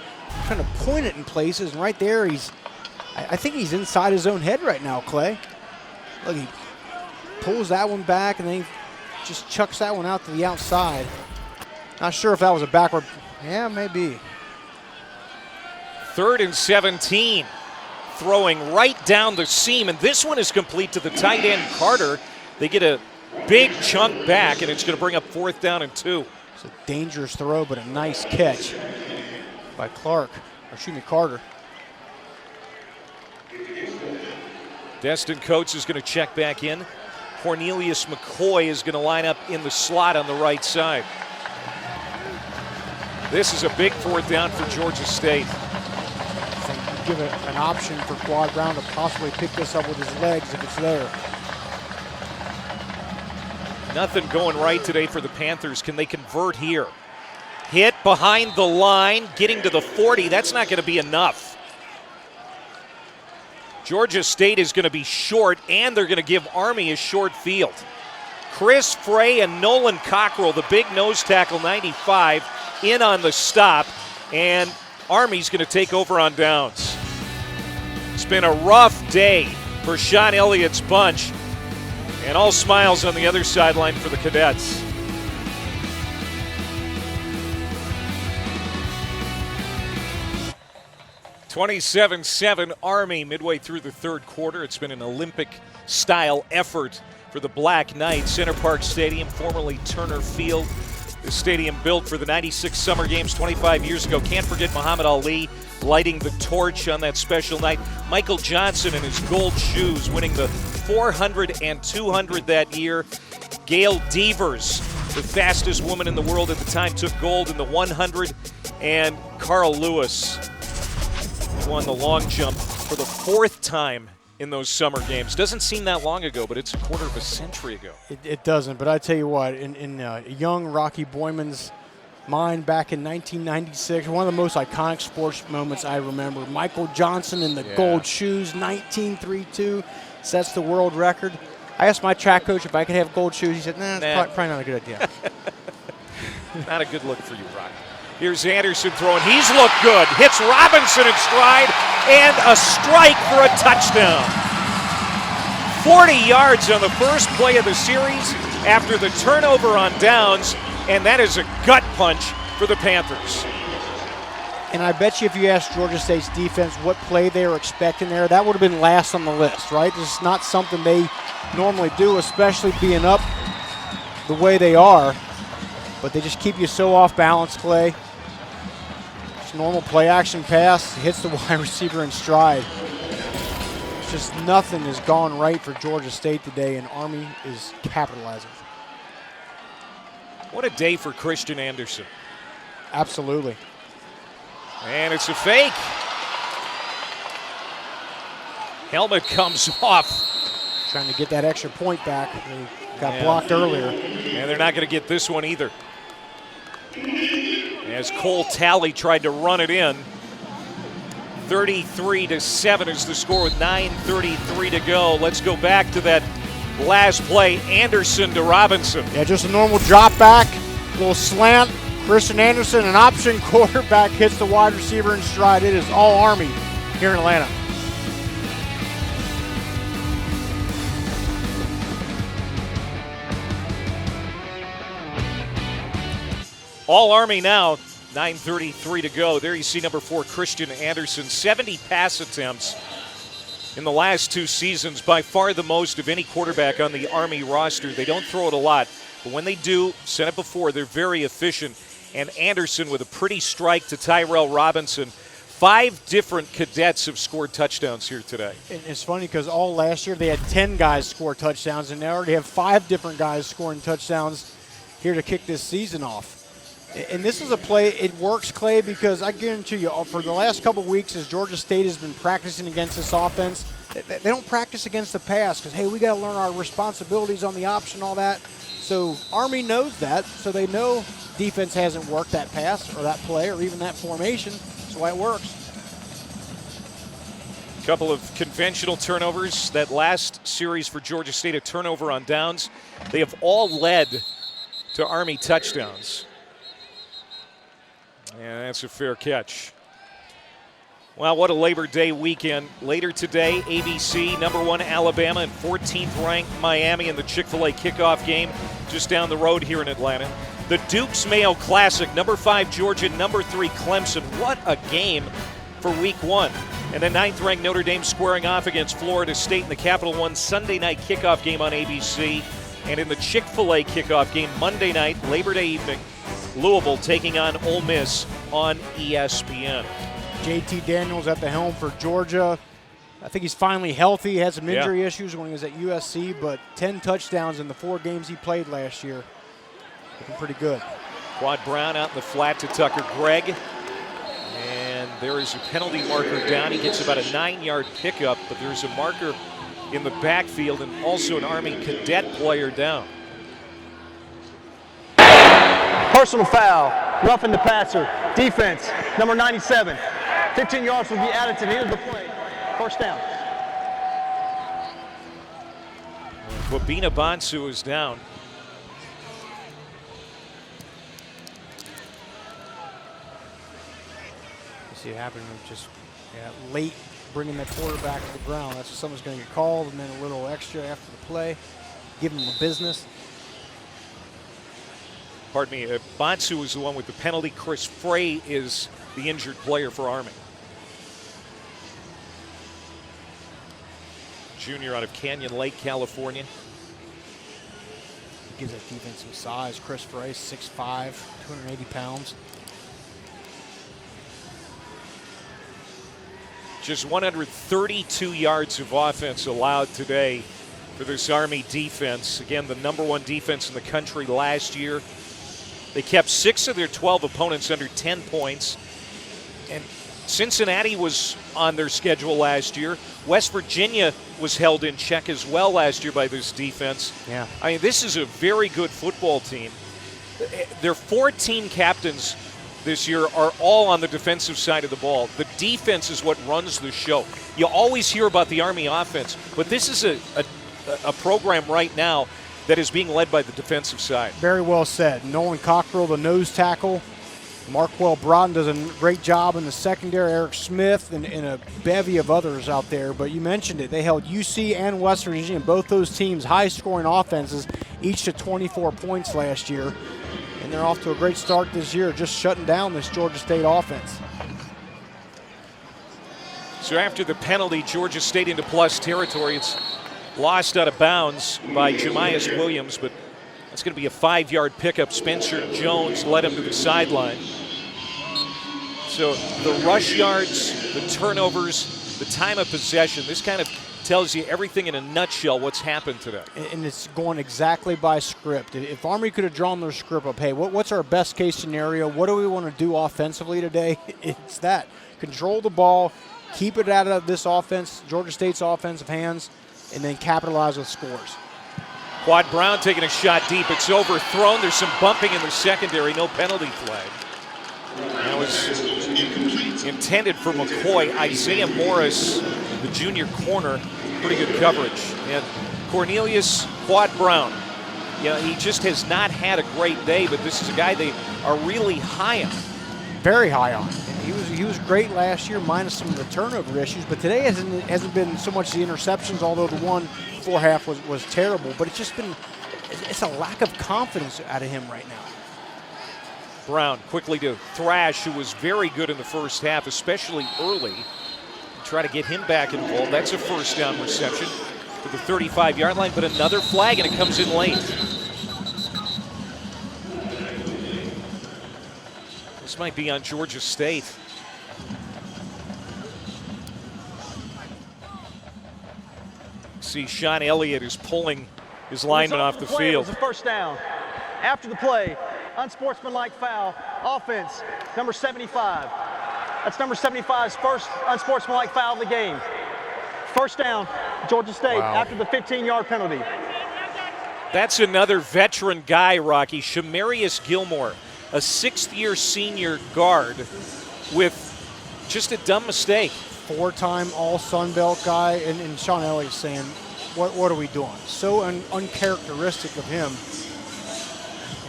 point it in places, and right there, I think he's inside his own head right now, Clay. Look, he pulls that one back, and then he just chucks that one out to the outside. Not sure if that was a backward. Yeah, maybe. 3rd and 17. Throwing right down the seam, and this one is complete to the tight end, Carter. They get a big chunk back, and it's going to bring up 4th down and 2. It's a dangerous throw, but a nice catch by Carter. Destin Coates is going to check back in. Cornelius McCoy is going to line up in the slot on the right side. This is a big 4th down for Georgia State. Give it an option for Quad Brown to possibly pick this up with his legs if it's there. Nothing going right today for the Panthers. Can they convert here? Hit behind the line, getting to the 40. That's not going to be enough. Georgia State is going to be short, and they're going to give Army a short field. Chris Frey and Nolan Cockrell, the big nose tackle, 95, in on the stop, and Army's going to take over on downs. It's been a rough day for Sean Elliott's bunch, and all smiles on the other sideline for the Cadets. (27-7) Army midway through the 3rd quarter. It's been an Olympic-style effort for the Black Knights. Center Park Stadium, formerly Turner Field. The stadium built for the 96 Summer Games 25 years ago. Can't forget Muhammad Ali lighting the torch on that special night. Michael Johnson in his gold shoes winning the 400 and 200 that year. Gail Devers, the fastest woman in the world at the time, took gold in the 100. And Carl Lewis won the long jump for the 4th time in those Summer Games. Doesn't seem that long ago, but it's a quarter of a century ago. It doesn't, but I tell you what, in young Rocky Boyman's mind back in 1996, one of the most iconic sports moments I remember. Michael Johnson in the gold shoes, 1932, sets the world record. I asked my track coach if I could have gold shoes. He said, nah, it's probably not a good idea. Not a good look for you, Rocky. Here's Anderson throwing. He's looked good. Hits Robinson in stride, and a strike for a touchdown. 40 yards on the first play of the series after the turnover on downs, and that is a gut punch for the Panthers. And I bet you if you asked Georgia State's defense what play they were expecting there, that would have been last on the list, right? This is not something they normally do, especially being up the way they are. But they just keep you so off balance, Clay. Just normal play action pass, hits the wide receiver in stride. It's just nothing has gone right for Georgia State today, and Army is capitalizing. What a day for Christian Anderson. Absolutely. And it's a fake. Helmet comes off. Trying to get that extra point back. They got blocked earlier. And they're not going to get this one either. As Cole Talley tried to run it in. 33-7 is the score with 9:33 to go. Let's go back to that last play. Anderson to Robinson. Yeah, just a normal drop back, little slant. Christian Anderson, an option quarterback, hits the wide receiver in stride. It is all Army here in Atlanta. All Army now, 9:33 to go. There you see number 4, Christian Anderson, 70 pass attempts in the last 2 seasons, by far the most of any quarterback on the Army roster. They don't throw it a lot, but when they do, said it before, they're very efficient. And Anderson with a pretty strike to Tyrell Robinson. 5 different cadets have scored touchdowns here today. And it's funny because all last year they had 10 guys score touchdowns, and they already have 5 different guys scoring touchdowns here to kick this season off. And this is a play, it works, Clay, because I guarantee you, for the last couple of weeks as Georgia State has been practicing against this offense, they don't practice against the pass because, hey, we got to learn our responsibilities on the option, all that. So Army knows that, so they know defense hasn't worked that pass or that play or even that formation. That's why it works. Couple of conventional turnovers. That last series for Georgia State, a turnover on downs. They have all led to Army touchdowns. And that's a fair catch. Well, what a Labor Day weekend. Later today, ABC, number 1 Alabama and 14th ranked Miami in the Chick-fil-A kickoff game just down the road here in Atlanta. The Duke's Mayo Classic, number 5 Georgia, number 3 Clemson. What a game for week 1. And then 9th ranked Notre Dame squaring off against Florida State in the Capital One Sunday night kickoff game on ABC. And in the Chick-fil-A kickoff game Monday night, Labor Day evening, Louisville taking on Ole Miss on ESPN. JT Daniels at the helm for Georgia. I think he's finally healthy. He had some injury issues when he was at USC, but 10 touchdowns in the 4 games he played last year. Looking pretty good. Quad Brown out in the flat to Tucker Gregg. And there is a penalty marker down. He gets about a 9-yard pickup, but there's a marker in the backfield and also an Army cadet player down. Personal foul, roughing the passer, defense, number 97. 15 yards will be added to the end of the play. First down. Wabena Bonsu is down. You see it happening just late bringing that quarterback to the ground. That's what someone's going to get called, and then a little extra after the play. Give him the business. Pardon me, Bonsu is the one with the penalty. Chris Frey is the injured player for Army. Junior out of Canyon Lake, California. Gives that defense some size. Chris Frey, 6'5", 280 pounds. Just 132 yards of offense allowed today for this Army defense. Again, the number 1 defense in the country last year. They kept 6 of their 12 opponents under 10 points. And Cincinnati was on their schedule last year. West Virginia was held in check as well last year by this defense. Yeah. I mean, this is a very good football team. Their 14 captains this year are all on the defensive side of the ball. The defense is what runs the show. You always hear about the Army offense, but this is a program right now that is being led by the defensive side. Very well said. Nolan Cockrell, the nose tackle. Marquell Broughton does a great job in the secondary. Eric Smith and a bevy of others out there. But you mentioned it. They held UC and West Virginia, both those teams, high-scoring offenses, each to 24 points last year. And they're off to a great start this year, just shutting down this Georgia State offense. So after the penalty, Georgia State into plus territory. It's lost out of bounds by Jamias Williams, but that's going to be a 5-yard pickup. Spencer Jones led him to the sideline. So the rush yards, the turnovers, the time of possession, this kind of tells you everything in a nutshell what's happened today. And it's going exactly by script. If Army could have drawn their script up, hey, what's our best case scenario? What do we want to do offensively today? It's that. Control the ball, keep it out of this offense, Georgia State's offensive hands, and then capitalize with scores. Quad Brown taking a shot deep. It's overthrown. There's some bumping in the secondary. No penalty flag. That was intended for McCoy. Isaiah Morris, the junior corner, pretty good coverage. And Cornelius Quad Brown, he just has not had a great day, but this is a guy they are really high on. Very high on. He was great last year, minus some of the turnover issues. But today hasn't been so much the interceptions, although the one before half was terrible. But it's a lack of confidence out of him right now. Brown quickly to Thrash, who was very good in the first half, especially early. Try to get him back involved. That's a first down reception to the 35-yard line, but another flag, and it comes in late. This might be on Georgia State. See, Sean Elliott is pulling his lineman off the Play, it field. was a first down. After the play, unsportsmanlike foul, offense, number 75. That's number 75's first unsportsmanlike foul of the game. First down, Georgia State, after the 15-yard penalty. That's another veteran guy, Rocky. Shamarius Gilmore, a sixth-year senior guard with just a dumb mistake. Four-time All-Sun Belt guy, and Sean Elliott saying, what are we doing? So uncharacteristic of him.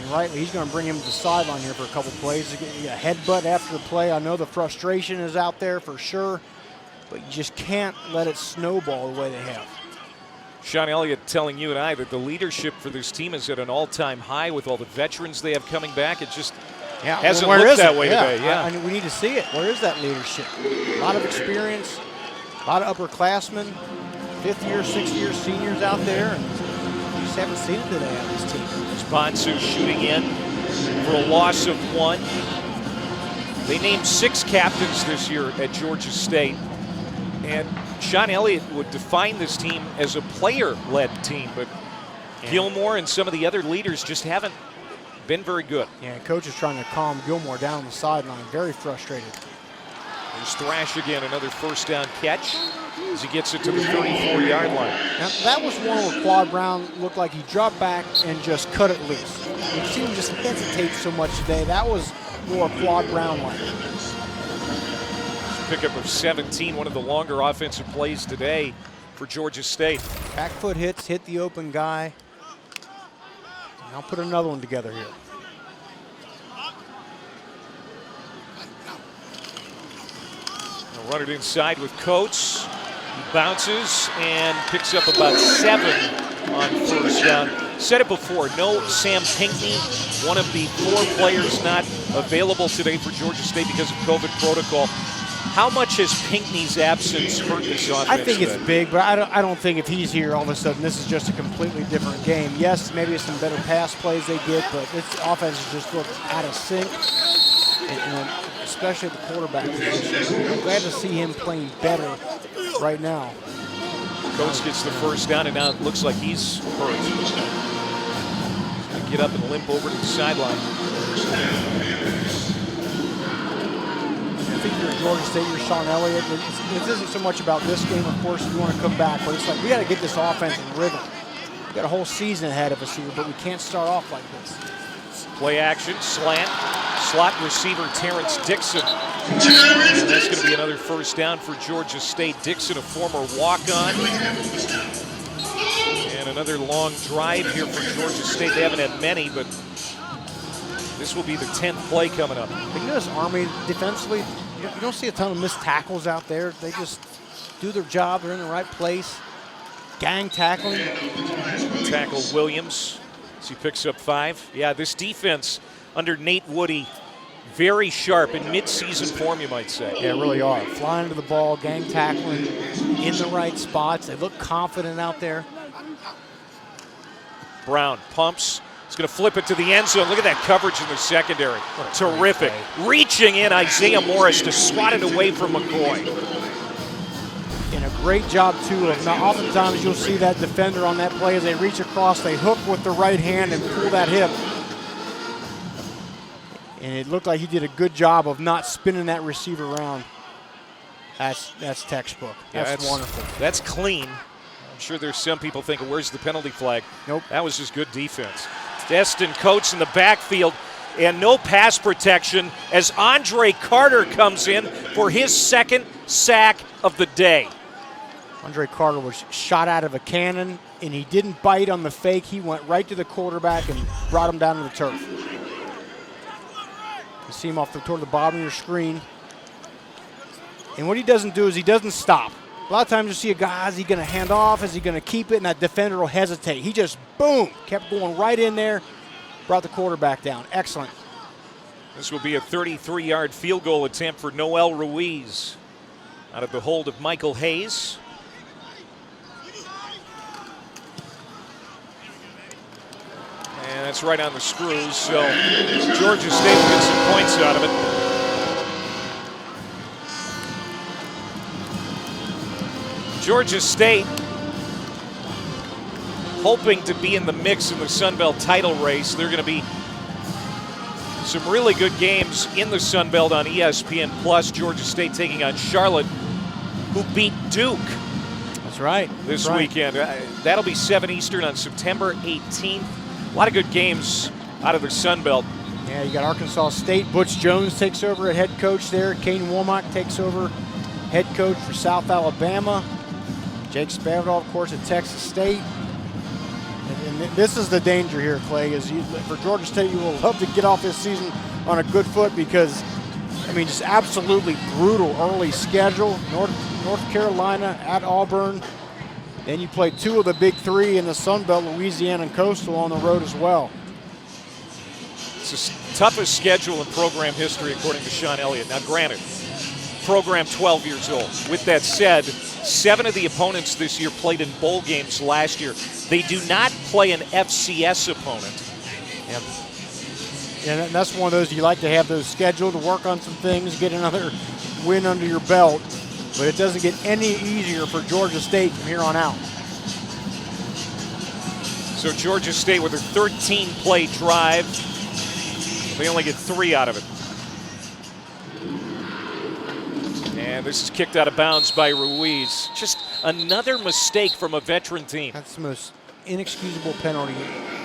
And rightly, he's going to bring him to the sideline here for a couple plays. You get a headbutt after the play. I know the frustration is out there for sure, but you just can't let it snowball the way they have. Sean Elliott telling you and I that the leadership for this team is at an all-time high with all the veterans they have coming back. It just hasn't looked that way today. I mean, we need to see it. Where is that leadership? A lot of experience, a lot of upperclassmen, fifth-year, sixth-year seniors out there, and we just haven't seen it today on this team. Bonsu shooting in for a loss of 1. They named 6 captains this year at Georgia State, and Sean Elliott would define this team as a player-led team, but Gilmore and some of the other leaders just haven't been very good. Yeah, coach is trying to calm Gilmore down on the sideline. Very frustrated. There's Thrash again, another first down catch as he gets it to the 34-yard line. Now, that was one where Quad Brown looked like he dropped back and just cut it loose. You've seen him just hesitate so much today. That was more Quad Brown-like. Pickup of 17, one of the longer offensive plays today for Georgia State. Back foot hit the open guy. And I'll put another one together here. They'll run it inside with Coates. He bounces and picks up about 7 on first down. Said it before, no Sam Pinckney, one of the 4 players not available today for Georgia State because of COVID protocol. How much has Pinckney's absence hurt this offense? I think it's big, but I don't think if he's here, all of a sudden this is just a completely different game. Yes, maybe it's some better pass plays they get, but this offense has just looked out of sync, and especially at the quarterback position. I'm glad to see him playing better right now. Coates gets the first down, and now it looks like he's hurt. He's going to get up and limp over to the sideline. I think you're Georgia State, you're Sean Elliott. This isn't so much about this game, of course, you want to come back, but it's like we got to get this offense in rhythm. We got a whole season ahead of us here, but we can't start off like this. Play action, slant, slot receiver Terrence Dixon. And that's going to be another first down for Georgia State. Dixon, a former walk-on. And another long drive here for Georgia State. They haven't had many, but this will be the 10th play coming up. You notice Army defensively, you don't see a ton of missed tackles out there. They just do their job. They're in the right place. Gang tackling. Tackle Williams as he picks up 5. Yeah, this defense under Nate Woody, very sharp in mid-season form, you might say. Yeah, really are. Flying to the ball, gang tackling in the right spots. They look confident out there. Brown pumps. He's going to flip it to the end zone. Look at that coverage in the secondary. Terrific. Reaching in Isaiah Morris to swat it away from McCoy. And a great job, too, of not oftentimes you'll see that defender on that play as they reach across, they hook with the right hand and pull that hip. And it looked like he did a good job of not spinning that receiver around. That's textbook. That's wonderful. That's clean. I'm sure there's some people thinking, where's the penalty flag? Nope. That was just good defense. Destin Coates in the backfield, and no pass protection as Andre Carter comes in for his 2nd sack of the day. Andre Carter was shot out of a cannon, and he didn't bite on the fake. He went right to the quarterback and brought him down to the turf. You see him toward the bottom of your screen. And what he doesn't do is he doesn't stop. A lot of times you see a guy, is he going to hand off? Is he going to keep it? And that defender will hesitate. He just, boom, kept going right in there, brought the quarterback down. Excellent. This will be a 33-yard field goal attempt for Noel Ruiz out of the hold of Michael Hayes. And that's right on the screws, so Georgia State will get some points out of it. Georgia State hoping to be in the mix in the Sun Belt title race. There are going to be some really good games in the Sun Belt on ESPN Plus. Georgia State taking on Charlotte, who beat Duke. That's right. This weekend. That'll be 7 Eastern on September 18th. A lot of good games out of the Sun Belt. Yeah, you got Arkansas State. Butch Jones takes over at head coach there. Kane Womack takes over head coach for South Alabama. Jake Spavital, of course, at Texas State. And this is the danger here, Clay, is for Georgia State, you will love to get off this season on a good foot because, I mean, just absolutely brutal early schedule. North Carolina at Auburn. Then you play 2 of the big 3 in the Sun Belt, Louisiana and Coastal, on the road as well. It's the toughest schedule in program history, according to Sean Elliott. Now, granted, program 12 years old. With that said, 7 of the opponents this year played in bowl games last year. They do not play an FCS opponent. Yeah, and that's one of those you like to have those scheduled to work on some things, get another win under your belt. But it doesn't get any easier for Georgia State from here on out. So Georgia State with a 13-play drive. They only get 3 out of it. And this is kicked out of bounds by Ruiz. Just another mistake from a veteran team. That's the most inexcusable penalty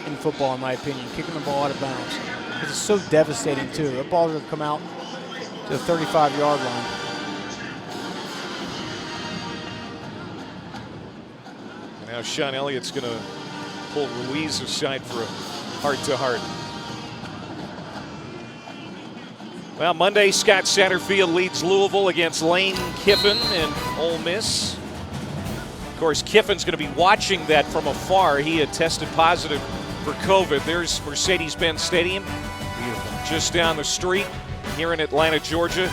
in football, in my opinion, kicking the ball out of bounds. Because it's so devastating, too. That ball is going to come out to the 35-yard line. And now Sean Elliott's going to pull Ruiz aside for a heart-to-heart. Well, Monday, Scott Satterfield leads Louisville against Lane Kiffin and Ole Miss. Of course, Kiffin's going to be watching that from afar. He had tested positive for COVID. There's Mercedes-Benz Stadium, just down the street here in Atlanta, Georgia.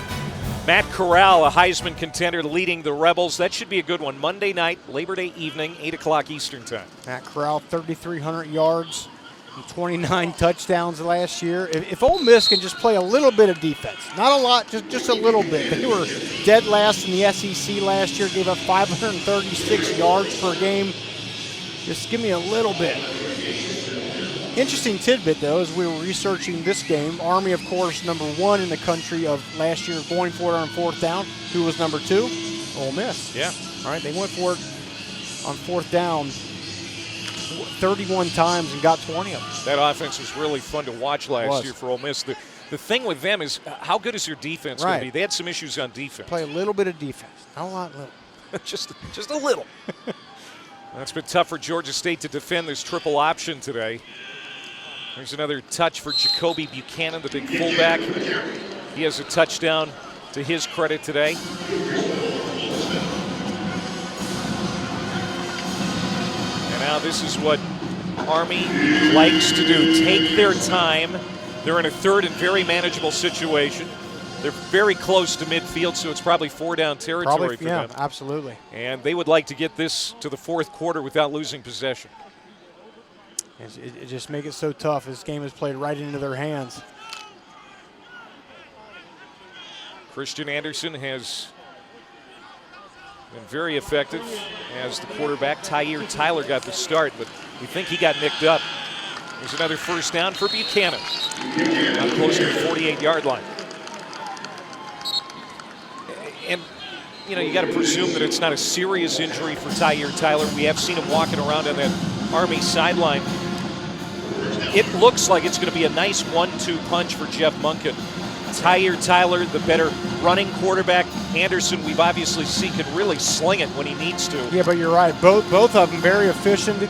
Matt Corral, a Heisman contender, leading the Rebels. That should be a good one. Monday night, Labor Day evening, 8 o'clock Eastern time. Matt Corral, 3,300 yards. 29 touchdowns last year. If Ole Miss can just play a little bit of defense, not a lot, just a little bit. They were dead last in the SEC last year, gave up 536 yards per game. Just give me a little bit. Interesting tidbit, though, as we were researching this game, Army, of course, number 1 in the country of last year going for it on 4th down. Who was number 2? Ole Miss. Yeah. All right, they went for it on 4th down 31 times and got 20 of them. That offense was really fun to watch last year for Ole Miss. The thing with them is how good is their defense going to be? They had some issues on defense. Play a little bit of defense. Not a lot, little. just a little. That's been tough for Georgia State to defend this triple option today. There's another touch for Jacoby Buchanan, the big fullback. He has a touchdown to his credit today. Now this is what Army likes to do, take their time. They're in a 3rd and very manageable situation. They're very close to midfield, so it's probably 4-down territory for them. Yeah, absolutely. And they would like to get this to the 4th quarter without losing possession. It just makes it so tough. This game is played right into their hands. Christian Anderson has been very effective as the quarterback. Tyir Tyler got the start, but we think he got nicked up. There's another 1st down for Buchanan. Not close to the 48-yard line. And, you know, you got to presume that it's not a serious injury for Tyir Tyler. We have seen him walking around on that Army sideline. It looks like it's going to be a nice 1-2 punch for Jeff Monken. Tyir Tyler, the better running quarterback. Anderson, we've obviously seen, can really sling it when he needs to. Yeah, but you're right. Both of them very efficient.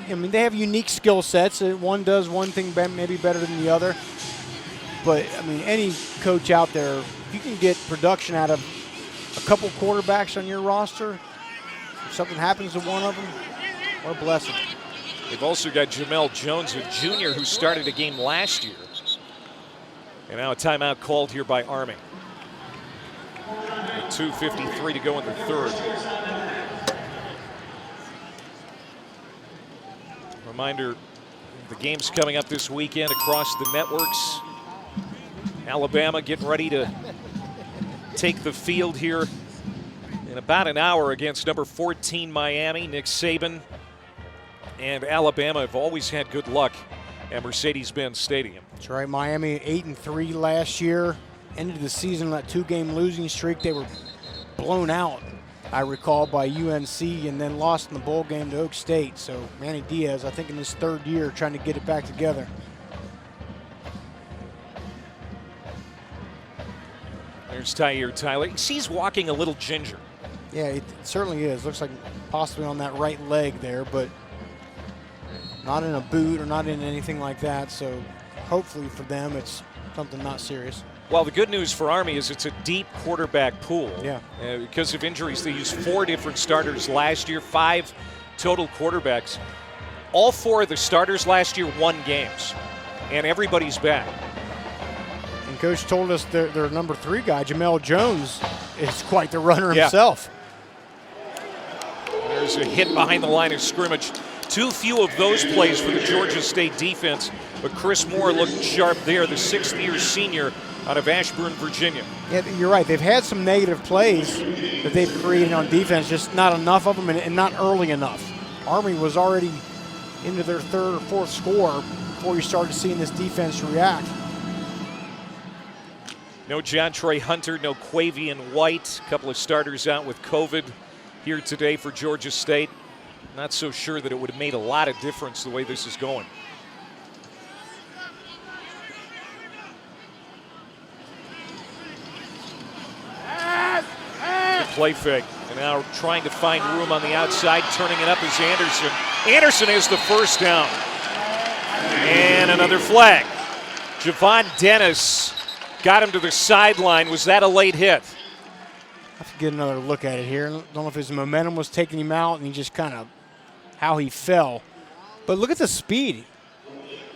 I mean, they have unique skill sets. One does one thing maybe better than the other. But, I mean, any coach out there, if you can get production out of a couple quarterbacks on your roster, if something happens to one of them, what a blessing. They've also got Jamel Jones, a junior who started a game last year. And now a timeout called here by Army. 2:53 to go in the 3rd. Reminder, the game's coming up this weekend across the networks. Alabama getting ready to take the field here in about an hour against number 14 Miami. Nick Saban and Alabama have always had good luck at Mercedes-Benz Stadium. That's right. Miami 8-3 last year. Ended the season on that 2-game losing streak. They were blown out, I recall, by UNC and then lost in the bowl game to Oak State. So Manny Diaz, I think in his 3rd year, trying to get it back together. There's Tyre Tyler. He's walking a little ginger. Yeah, it certainly is. Looks like possibly on that right leg there, but not in a boot or not in anything like that. So hopefully for them, it's something not serious. Well, the good news for Army is it's a deep quarterback pool. Yeah. Because of injuries, they used 4 different starters last year, 5 total quarterbacks. All 4 of the starters last year won games, and everybody's back. And Coach told us their number 3 guy, Jamel Jones, is quite the runner himself. There's a hit behind the line of scrimmage. Too few of those plays for the Georgia State defense, but Chris Moore looked sharp there, the 6th-year senior out of Ashburn, Virginia. Yeah, you're right. They've had some negative plays that they've created on defense, just not enough of them and not early enough. Army was already into their 3rd or 4th score before you started seeing this defense react. No John Troy Hunter, no Quavian White. A couple of starters out with COVID here today for Georgia State. Not so sure that it would have made a lot of difference the way this is going. Good play fake. And now trying to find room on the outside. Turning it up is Anderson. Anderson has the first down. And another flag. Javon Dennis got him to the sideline. Was that a late hit? I have to get another look at it here. I don't know if his momentum was taking him out and he just kind of how he fell. But look at the speed.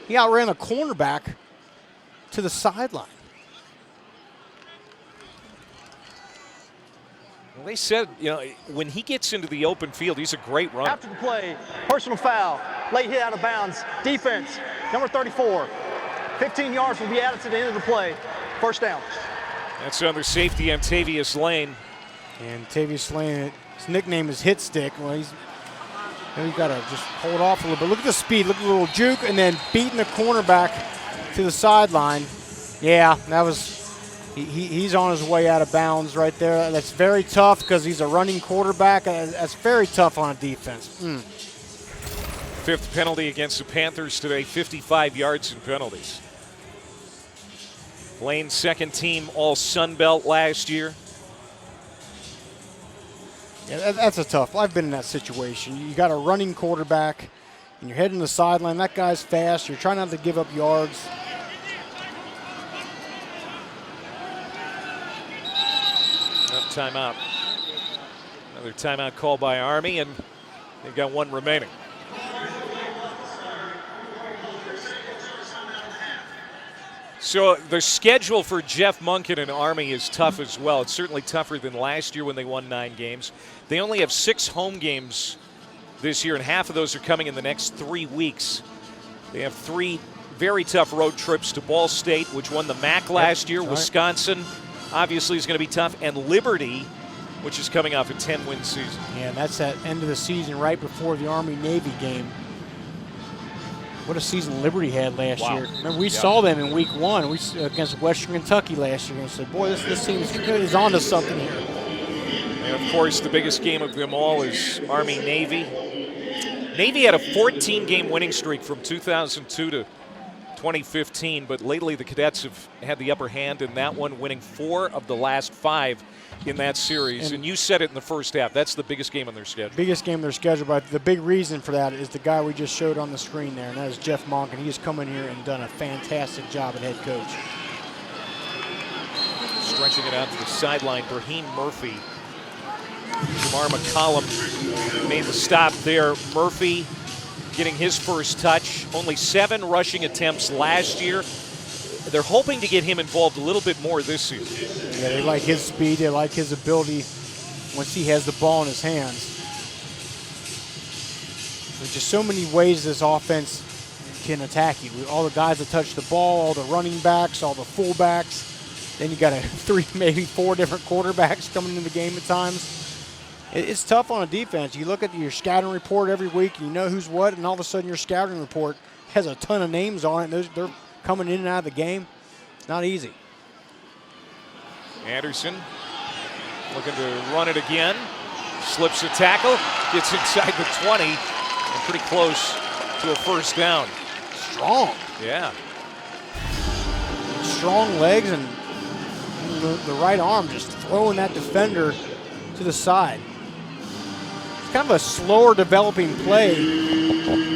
He outran a cornerback to the sideline. Well, they said, when he gets into the open field, he's a great runner. After the play, personal foul, late hit out of bounds, defense, number 34. 15 yards will be added to the end of the play. First down. That's under safety, Tavius Lane. And Tavius Lane, his nickname is Hit Stick. Well, he's got to just hold off a little bit. Look at the speed. Look at the little juke, and then beating the cornerback to the sideline. Yeah, that was he's on his way out of bounds right there. That's very tough because he's a running quarterback. That's very tough on a defense. 5th penalty against the Panthers today, 55 yards in penalties. Lane's 2nd team All Sun Belt last year. Yeah, that's a tough. I've been in that situation. You got a running quarterback, and you're heading to the sideline. That guy's fast. You're trying not to give up yards. Timeout. Another timeout called by Army, and they've got 1 remaining. So the schedule for Jeff Monken and Army is tough as well. It's certainly tougher than last year when they won 9 games. They only have 6 home games this year, and half of those are coming in the next 3 weeks. They have 3 very tough road trips to Ball State, which won the MAC last year. Wisconsin obviously is going to be tough, and Liberty, which is coming off a 10-win season. Yeah, and that's that end of the season right before the Army-Navy game. What a season Liberty had last year. Remember, we saw them in week 1 against Western Kentucky last year and said, boy, this team is on to something here. And, of course, the biggest game of them all is Army-Navy. Navy had a 14-game winning streak from 2002 to 2015, but lately the Cadets have had the upper hand in that one, winning 4 of the last 5 in that series. And you said it in the first half. That's the biggest game on their schedule. Biggest game on their schedule, but the big reason for that is the guy we just showed on the screen there, and that is Jeff Monken. He has come in here and done a fantastic job at head coach. Stretching it out to the sideline, Brahim Murphy. Jamar McCollum made the stop there. Murphy getting his first touch. Only 7 rushing attempts last year. They're hoping to get him involved a little bit more this season. Yeah, they like his speed. They like his ability once he has the ball in his hands. There's just so many ways this offense can attack you. All the guys that touch the ball, all the running backs, all the fullbacks. Then you got 3, maybe 4 different quarterbacks coming into the game at times. It's tough on a defense. You look at your scouting report every week, and you know who's what, and all of a sudden your scouting report has a ton of names on it, and they're coming in and out of the game. It's not easy. Anderson looking to run it again. Slips a tackle, gets inside the 20, and pretty close to a first down. Strong. Yeah. Strong legs and the right arm just throwing that defender to the side. It's kind of a slower developing play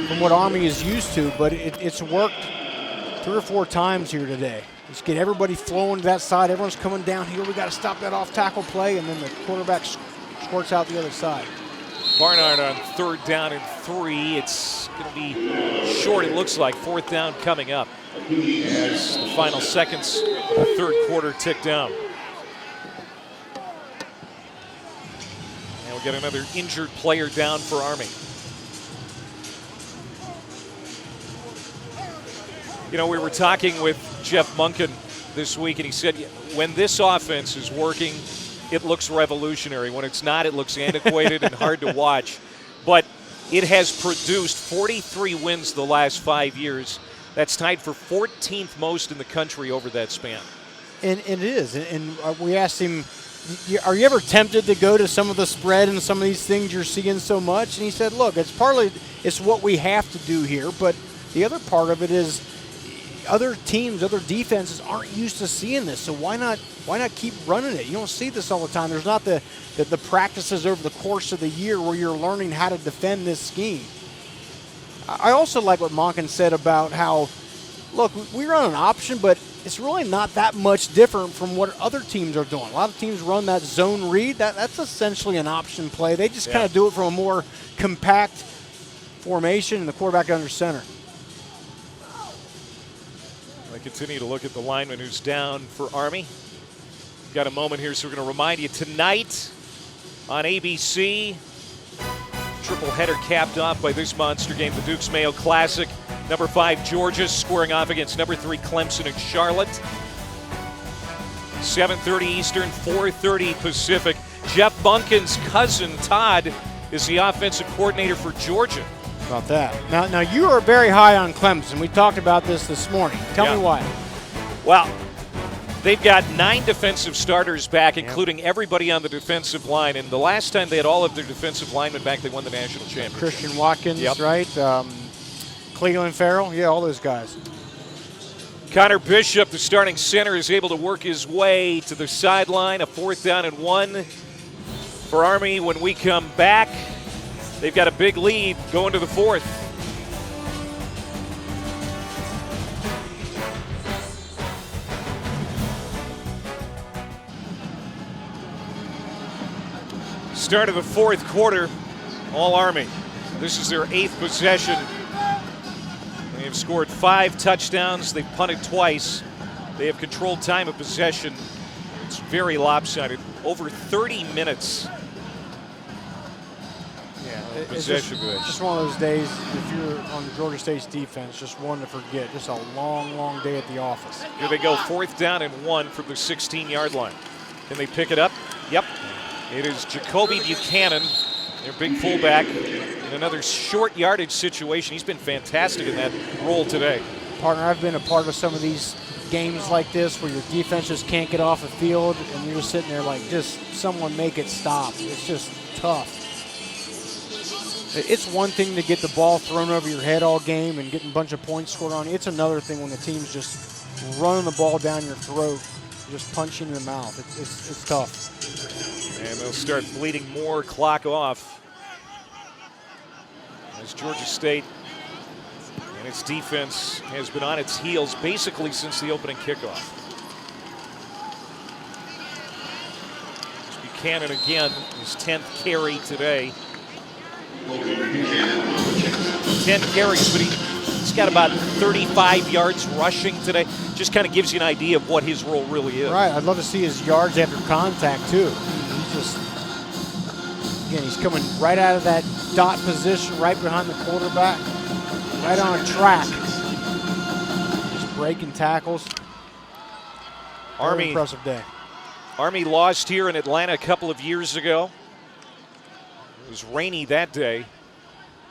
from what Army is used to, but it's worked 3 or 4 times here today. Just get everybody flowing to that side. Everyone's coming downhill. We got to stop that off tackle play, and then the quarterback squirts out the other side. Barnard on 3rd down and 3. It's going to be short, it looks like. 4th down coming up as the final seconds of the 3rd quarter tick down. And we'll get another injured player down for Army. You know, we were talking with Jeff Monken this week, and he said when this offense is working, it looks revolutionary. When it's not, it looks antiquated and hard to watch. But it has produced 43 wins the last 5 years. That's tied for 14th most in the country over that span. And it is. And we asked him, are you ever tempted to go to some of the spread and some of these things you're seeing so much? And he said, look, it's what we have to do here. But the other part of it is other teams, other defenses aren't used to seeing this. So why not keep running it? You don't see this all the time. There's not the practices over the course of the year where you're learning how to defend this scheme. I also like what Monken said about how, look, we run an option, but it's really not that much different from what other teams are doing. A lot of teams run that zone read. That's essentially an option play. They just kind of do it from a more compact formation and the quarterback under center. I continue to look at the lineman who's down for Army. We've got a moment here, so we're going to remind you tonight on ABC, triple header capped off by this monster game, the Dukes Mayo Classic. Number 5 Georgia squaring off against number 3 Clemson and Charlotte. 7:30 Eastern, 4:30 Pacific. Jeff Monken's cousin Todd is the offensive coordinator for Georgia. About that. Now you are very high on Clemson. We talked about this morning. Tell me why. Well, they've got 9 defensive starters back, including everybody on the defensive line. And the last time they had all of their defensive linemen back, they won the national championship. Christian Watkins, right? Cleveland Farrell, all those guys. Connor Bishop, the starting center, is able to work his way to the sideline. A 4th down and 1 for Army. When we come back, they've got a big lead going to the 4th. Start of the 4th quarter, all Army. This is their 8th possession. They have scored 5 touchdowns. They've punted twice. They have controlled time of possession. It's very lopsided. Over 30 minutes. It's just one of those days, if you're on Georgia State's defense, just one to forget. Just a long, long day at the office. Here they go, 4th down and 1 from the 16-yard line. Can they pick it up? Yep. It is Jacoby Buchanan, their big fullback, in another short yardage situation. He's been fantastic in that role today. Partner, I've been a part of some of these games like this where your defense just can't get off the field and you're just sitting there like, just someone make it stop. It's just tough. It's one thing to get the ball thrown over your head all game and getting a bunch of points scored on. It's another thing when the team's just running the ball down your throat, just punching in the mouth. It's tough. And they'll start bleeding more clock off as Georgia State and its defense has been on its heels basically since the opening kickoff. Buchanan again, his 10th carry today. 10 carries, but he's got about 35 yards rushing today. Just kind of gives you an idea of what his role really is. Right, I'd love to see his yards after contact too. He's coming right out of that dot position, right behind the quarterback, right on track. Just breaking tackles. Very impressive day. Army lost here in Atlanta a couple of years ago. It was rainy that day.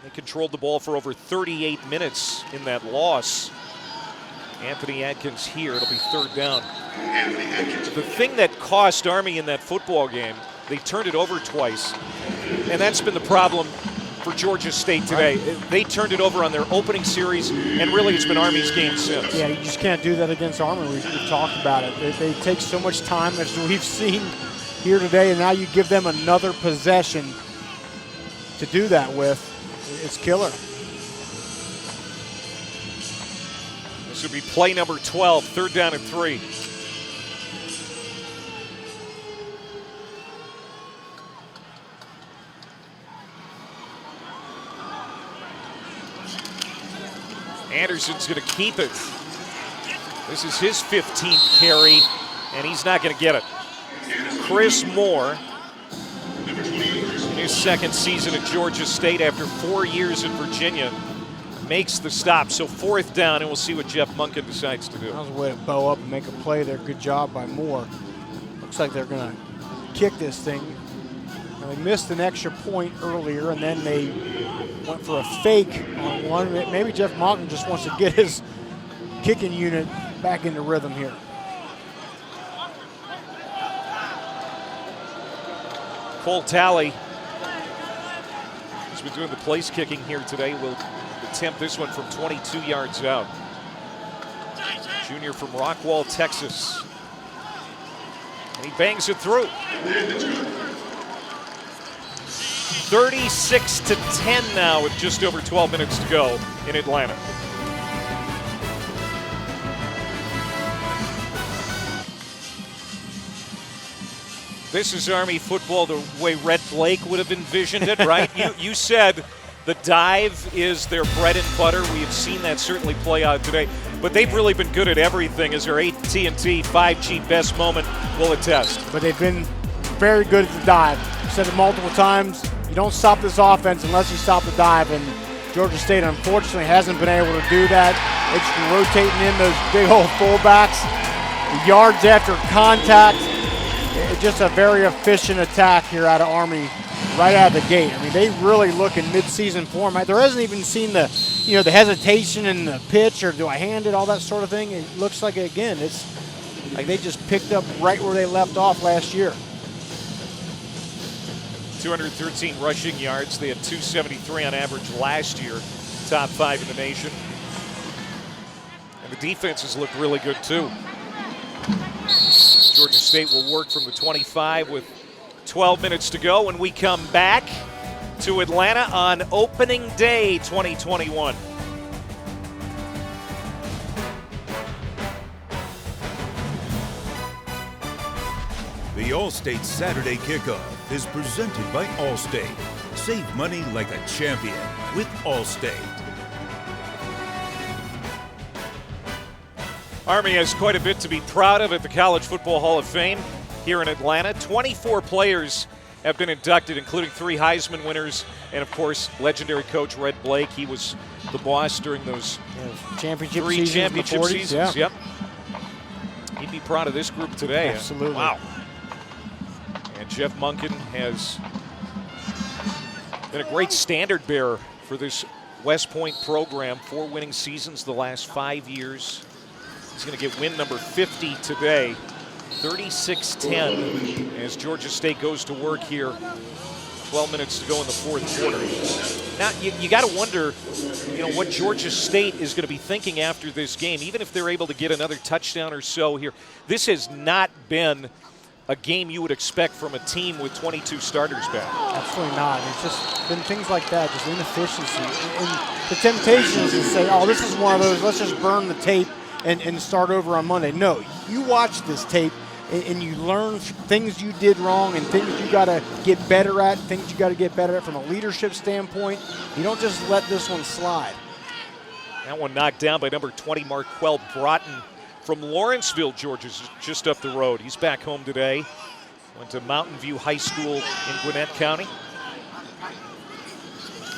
They controlled the ball for over 38 minutes in that loss. Anthony Adkins here. It'll be third down. The thing that cost Army in that football game, they turned it over twice. And that's been the problem for Georgia State today. They turned it over on their opening series, and really it's been Army's game since. Yeah, you just can't do that against Army. We've talked about it. They take so much time, as we've seen here today, and now you give them another possession to do that with. It's killer. This would be play number 12, third down and 3. Anderson's going to keep it. This is his 15th carry, and he's not going to get it. Chris Moore, in his second season at Georgia State after 4 years in Virginia, makes the stop. So fourth down, and we'll see what Jeff Monken decides to do. That was a way to bow up and make a play there. Good job by Moore. Looks like they're going to kick this thing. Now, they missed an extra point earlier, and then they went for a fake on one. Maybe Jeff Monken just wants to get his kicking unit back into rhythm here. Cole Talley has been doing the place kicking here today. Will attempt this one from 22 yards out. Junior from Rockwall, Texas. And he bangs it through. 36-10 now with just over 12 minutes to go in Atlanta. This is Army football the way Red Blake would have envisioned it, right? You said the dive is their bread and butter. We have seen that certainly play out today. But they've really been good at everything, as their AT&T 5G best moment will attest. But they've been very good at the dive. I've said it multiple times. You don't stop this offense unless you stop the dive. And Georgia State, unfortunately, hasn't been able to do that. They've just been rotating in those big old fullbacks. The yards after contact. It's just a very efficient attack here out of Army right out of the gate. I mean, they really look in mid-season form. There hasn't even seen the, the hesitation in the pitch or do I hand it, all that sort of thing. It looks like, again, it's like they just picked up right where they left off last year. 213 rushing yards. They had 273 on average last year. Top 5 in the nation. And the defenses look really good, too. Georgia State will work from the 25 with 12 minutes to go when we come back to Atlanta on opening day 2021. The Allstate Saturday Kickoff is presented by Allstate. Save money like a champion with Allstate. Army has quite a bit to be proud of at the College Football Hall of Fame here in Atlanta. 24 players have been inducted, including 3 Heisman winners, and of course, legendary coach Red Blake. He was the boss during those championship 3 championship seasons. Yeah. Yep. He'd be proud of this group today. Absolutely. Wow. And Jeff Monken has been a great standard bearer for this West Point program. 4 winning seasons the last 5 years. He's going to get win number 50 today. 36-10 as Georgia State goes to work here. 12 minutes to go in the fourth quarter. Now, you got to wonder, what Georgia State is going to be thinking after this game, even if they're able to get another touchdown or so here. This has not been a game you would expect from a team with 22 starters back. Absolutely not. It's just been things like that, just inefficiency. And the temptation is to say, oh, this is one of those, let's just burn the tape and start over on Monday. No, you watch this tape and you learn things you did wrong and things you got to get better at, things you got to get better at from a leadership standpoint. You don't just let this one slide. That one knocked down by number 20, Marquel Broughton from Lawrenceville, Georgia, just up the road. He's back home today. Went to Mountain View High School in Gwinnett County.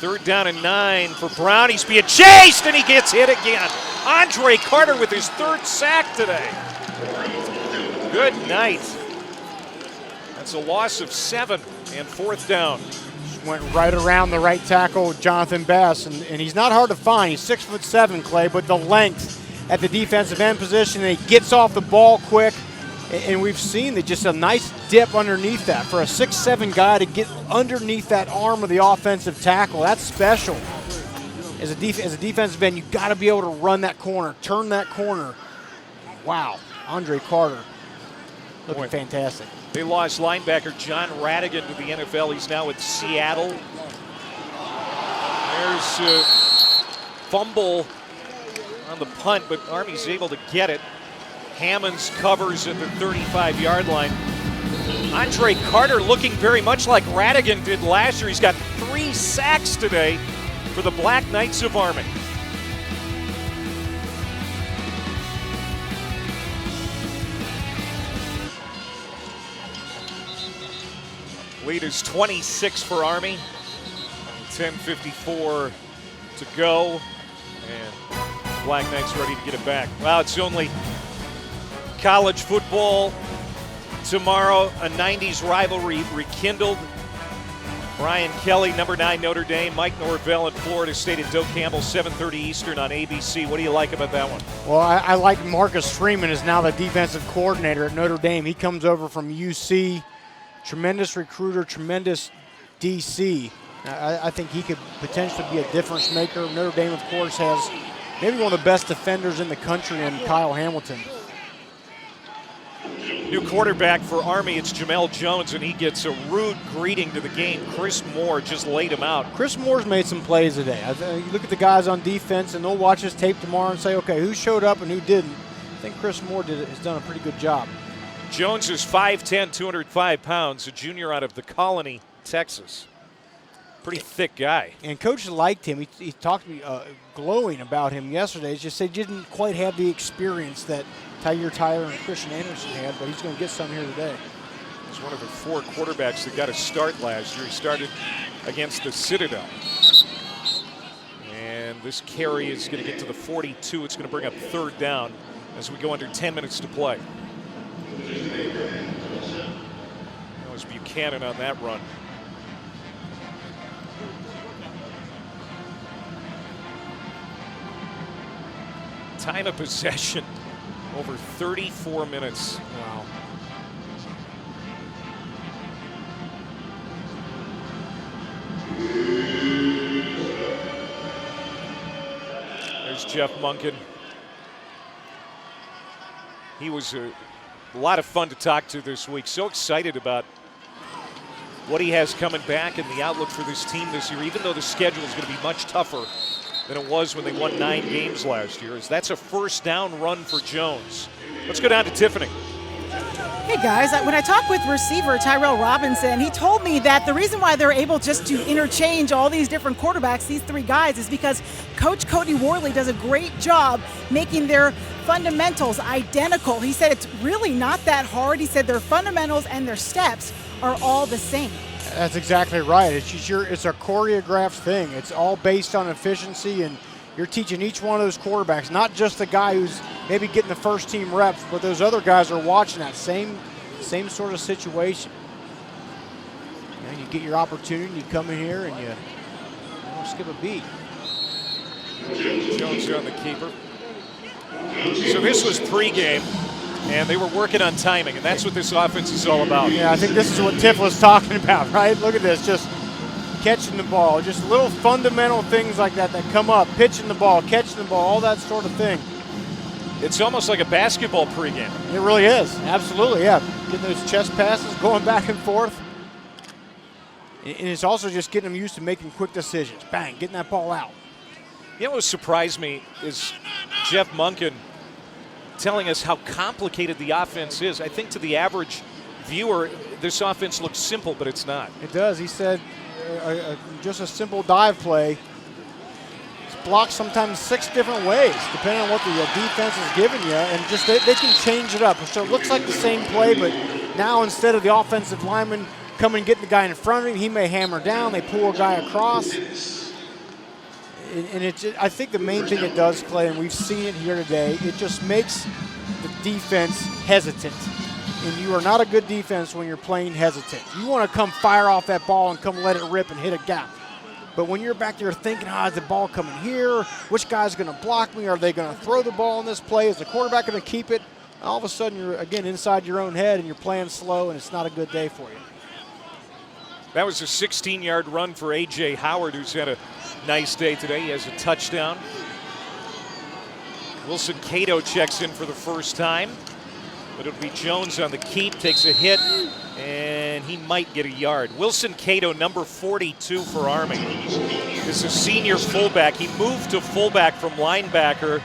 Third down and 9 for Brown. He's being chased, and he gets hit again. Andre Carter with his 3rd sack today. Good night. That's a loss of 7 and 4th down. went right around the right tackle, Jonathan Bass, and he's not hard to find. He's 6'7", Clay, but the length at the defensive end position, and he gets off the ball quick, and we've seen that just a nice dip underneath that. For a 6'7" guy to get underneath that arm of the offensive tackle, that's special. As a defensive end, you got to be able to run that corner, turn that corner. Wow, Andre Carter looking fantastic. They lost linebacker John Radigan to the NFL. He's now with Seattle. There's a fumble on the punt, but Army's able to get it. Hammonds covers at the 35-yard line. Andre Carter looking very much like Radigan did last year. He's got 3 sacks today for the Black Knights of Army. Lead is 26 for Army. 10:54 to go. And Black Knights ready to get it back. Well, it's only college football tomorrow. A 90s rivalry rekindled. Brian Kelly, number 9 Notre Dame. Mike Norvell at Florida State at Doak Campbell, 7:30 Eastern on ABC. What do you like about that one? Well, I like Marcus Freeman is now the defensive coordinator at Notre Dame. He comes over from UC. Tremendous recruiter, tremendous DC. I think he could potentially be a difference maker. Notre Dame, of course, has maybe one of the best defenders in the country in Kyle Hamilton. New quarterback for Army, it's Jamel Jones, and he gets a rude greeting to the game. Chris Moore just laid him out. Chris Moore's made some plays today. You look at the guys on defense, and they'll watch his tape tomorrow and say, okay, who showed up and who didn't. I think Chris Moore has done a pretty good job. Jones is 5'10", 205 pounds, a junior out of the Colony, Texas. Pretty thick guy. And Coach liked him. He talked to me glowing about him yesterday. He just said he didn't quite have the experience that Tyler and Christian Anderson had, but he's going to get some here today. He's one of the 4 quarterbacks that got a start last year. He started against the Citadel. And this carry is going to get to the 42. It's going to bring up 3rd down as we go under 10 minutes to play. That was Buchanan on that run. Time of possession over 34 minutes. Wow. There's Jeff Monken. He was a lot of fun to talk to this week. So excited about what he has coming back and the outlook for this team this year, even though the schedule is going to be much tougher than it was when they won 9 games last year. That's a 1st down run for Jones. Let's go down to Tiffany. Hey guys, when I talked with receiver Tyrell Robinson, he told me that the reason why they're able just to interchange all these different quarterbacks, these 3 guys, is because Coach Cody Worley does a great job making their fundamentals identical. He said it's really not that hard. He said their fundamentals and their steps are all the same. That's exactly right. It's a choreographed thing. It's all based on efficiency, and you're teaching each one of those quarterbacks, not just the guy who's maybe getting the first team reps, but those other guys are watching that same sort of situation. You get your opportunity, you come in here and you don't skip a beat. Jones on the keeper. So this was pregame, and they were working on timing, and that's what this offense is all about. Yeah, I think this is what Tiff was talking about, right? Look at this, just catching the ball, just little fundamental things like that come up, pitching the ball, catching the ball, all that sort of thing. It's almost like a basketball pregame. It really is, absolutely, yeah. Getting those chest passes, going back and forth. And it's also just getting them used to making quick decisions. Bang, getting that ball out. You know what surprised me is Jeff Monken telling us how complicated the offense is. I think to the average viewer, this offense looks simple, but it's not. It does. He said just a simple dive play. It's blocked sometimes 6 different ways, depending on what the defense is giving you, and just they can change it up. So it looks like the same play, but now instead of the offensive lineman coming and getting the guy in front of him, he may hammer down, they pull a guy across. And I think the main thing it does, Clay, and we've seen it here today, it just makes the defense hesitant. and you are not a good defense when you're playing hesitant. You want to come fire off that ball and come let it rip and hit a gap. But when you're back there thinking, is the ball coming here? Which guy's going to block me? Are they going to throw the ball in this play? Is the quarterback going to keep it? All of a sudden, you're, again, inside your own head, and you're playing slow, and it's not a good day for you. That was a 16-yard run for A.J. Howard, who's had a nice day today. He has a touchdown. Wilson Cato checks in for the first time. But it'll be Jones on the keep, takes a hit, and he might get a yard. Wilson Cato, number 42 for Army. This is a senior fullback. He moved to fullback from linebacker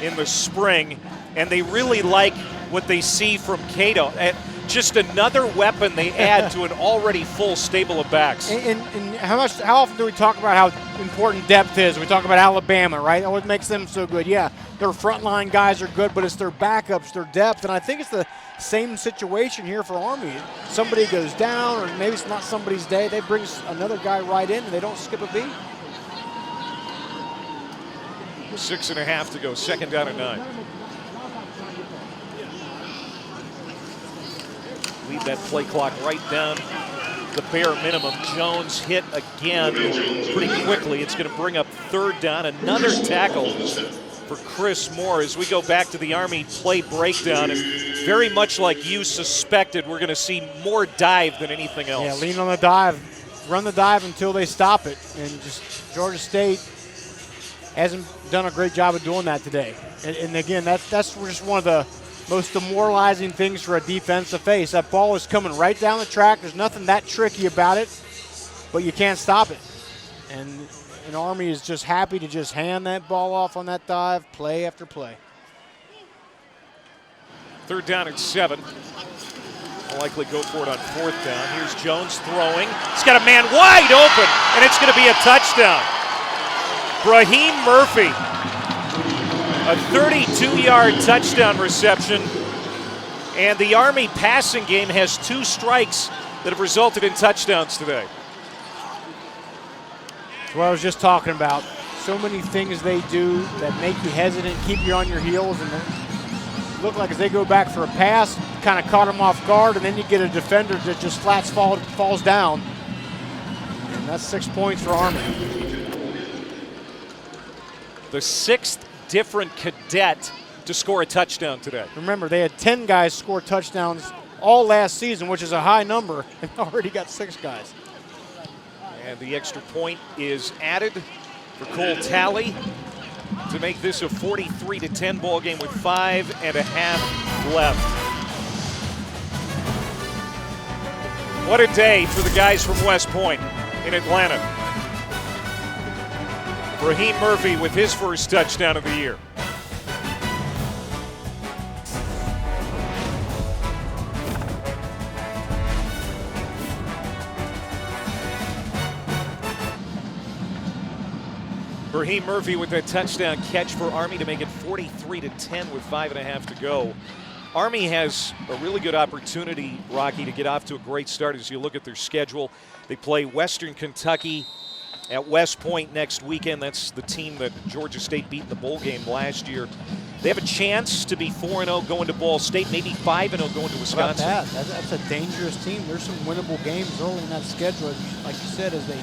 in the spring, and they really like what they see from Cato. Just another weapon they add to an already full stable of backs. And how often do we talk about how important depth is? We talk about Alabama, right? What makes them so good? Yeah, their frontline guys are good, but it's their backups, their depth. And I think it's the same situation here for Army. Somebody goes down, or maybe it's not somebody's day. They bring another guy right in, and they don't skip a beat. 6.5 to go, second down and 9. Lead that play clock right down the bare minimum. Jones hit again pretty quickly. It's going to bring up third down. Another tackle for Chris Moore as we go back to the Army play breakdown. And very much like you suspected, we're going to see more dive than anything else. Yeah, lean on the dive. Run the dive until they stop it. And just Georgia State hasn't done a great job of doing that today. And again, that's just one of the most demoralizing things for a defense to face. That ball is coming right down the track. There's nothing that tricky about it, but you can't stop it. And Army is just happy to just hand that ball off on that dive, play after play. Third down and 7. I'll likely go for it on fourth down. Here's Jones throwing. He's got a man wide open, and it's going to be a touchdown. Raheem Murphy. A 32-yard touchdown reception, and the Army passing game has 2 strikes that have resulted in touchdowns today. That's what I was just talking about. So many things they do that make you hesitant, keep you on your heels, and look like as they go back for a pass, kind of caught them off guard, and then you get a defender that just falls down. And that's 6 points for Army. The 6th different cadet to score a touchdown today. Remember, they had 10 guys score touchdowns all last season, which is a high number, and already got 6 guys. And the extra point is added for Cole Talley to make this a 43-10 ball game with 5.5 left. What a day for the guys from West Point in Atlanta. Raheem Murphy with his first touchdown of the year. Raheem Murphy with that touchdown catch for Army to make it 43-10 with 5.5 to go. Army has a really good opportunity, Rocky, to get off to a great start as you look at their schedule. They play Western Kentucky at West Point next weekend. That's the team that Georgia State beat in the bowl game last year. They have a chance to be 4-0 going to Ball State, maybe 5-0 going to Wisconsin. That's a dangerous team. There's some winnable games early in that schedule, like you said, as they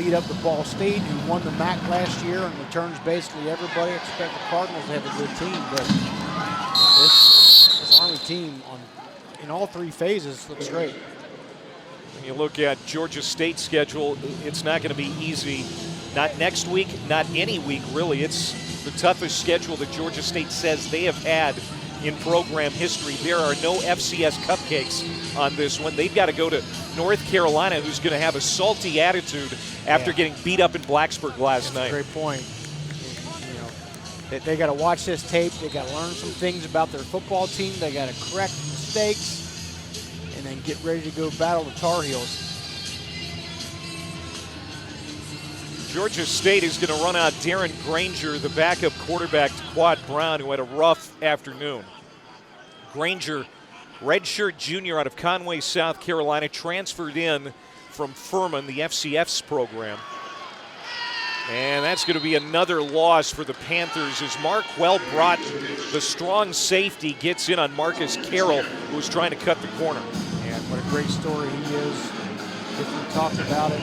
lead up to Ball State, who won the MAC last year and returns basically everybody. Expect the Cardinals to have a good team, but this Army team in all 3 phases looks great. When you look at Georgia State's schedule, it's not going to be easy. Not next week, not any week, really. It's the toughest schedule that Georgia State says they have had in program history. There are no FCS cupcakes on this one. They've got to go to North Carolina, who's going to have a salty attitude after getting beat up in Blacksburg last night. Great point. You know, they got to watch this tape. They got to learn some things about their football team. They got to correct mistakes and then get ready to go battle the Tar Heels. Georgia State is going to run out Darren Granger, the backup quarterback to Quad Brown, who had a rough afternoon. Granger, redshirt junior out of Conway, South Carolina, transferred in from Furman, the FCS program. And that's going to be another loss for the Panthers as Marquel Broughton, the strong safety, gets in on Marcus Carroll, who was trying to cut the corner. And what a great story he is. If we talked about it,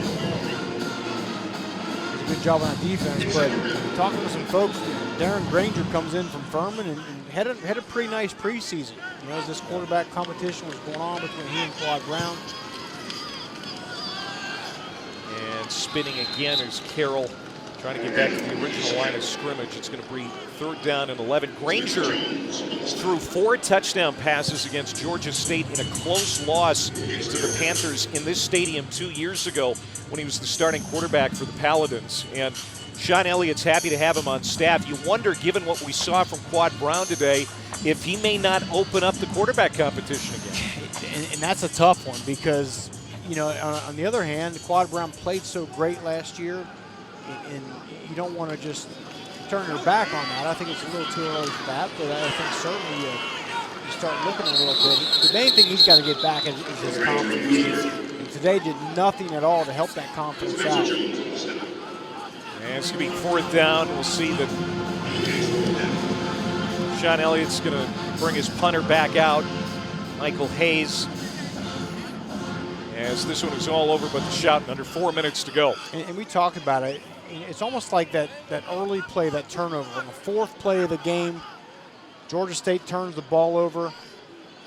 did a good job on defense, but talking to some folks, Darren Granger comes in from Furman and had a pretty nice preseason. You know, as this quarterback competition was going on between he and Quad Brown. And spinning again is Carroll, trying to get back to the original line of scrimmage. It's going to be 3rd down and 11. Granger threw 4 touchdown passes against Georgia State in a close loss to the Panthers in this stadium 2 years ago when he was the starting quarterback for the Paladins. And Sean Elliott's happy to have him on staff. You wonder, given what we saw from Quad Brown today, if he may not open up the quarterback competition again. And that's a tough one because, you know, on the other hand, Quad Brown played so great last year, and you don't want to just turn your back on that. I think it's a little too early for that, but I think certainly you start looking a little bit. The main thing he's got to get back is his confidence. And today did nothing at all to help that confidence out. And it's going to be 4th down. We'll see that Sean Elliott's going to bring his punter back out, Michael Hayes, as this one is all over but the shout, under 4 minutes to go. And we talked about it. It's almost like that early play, that turnover. On the 4th play of the game, Georgia State turns the ball over,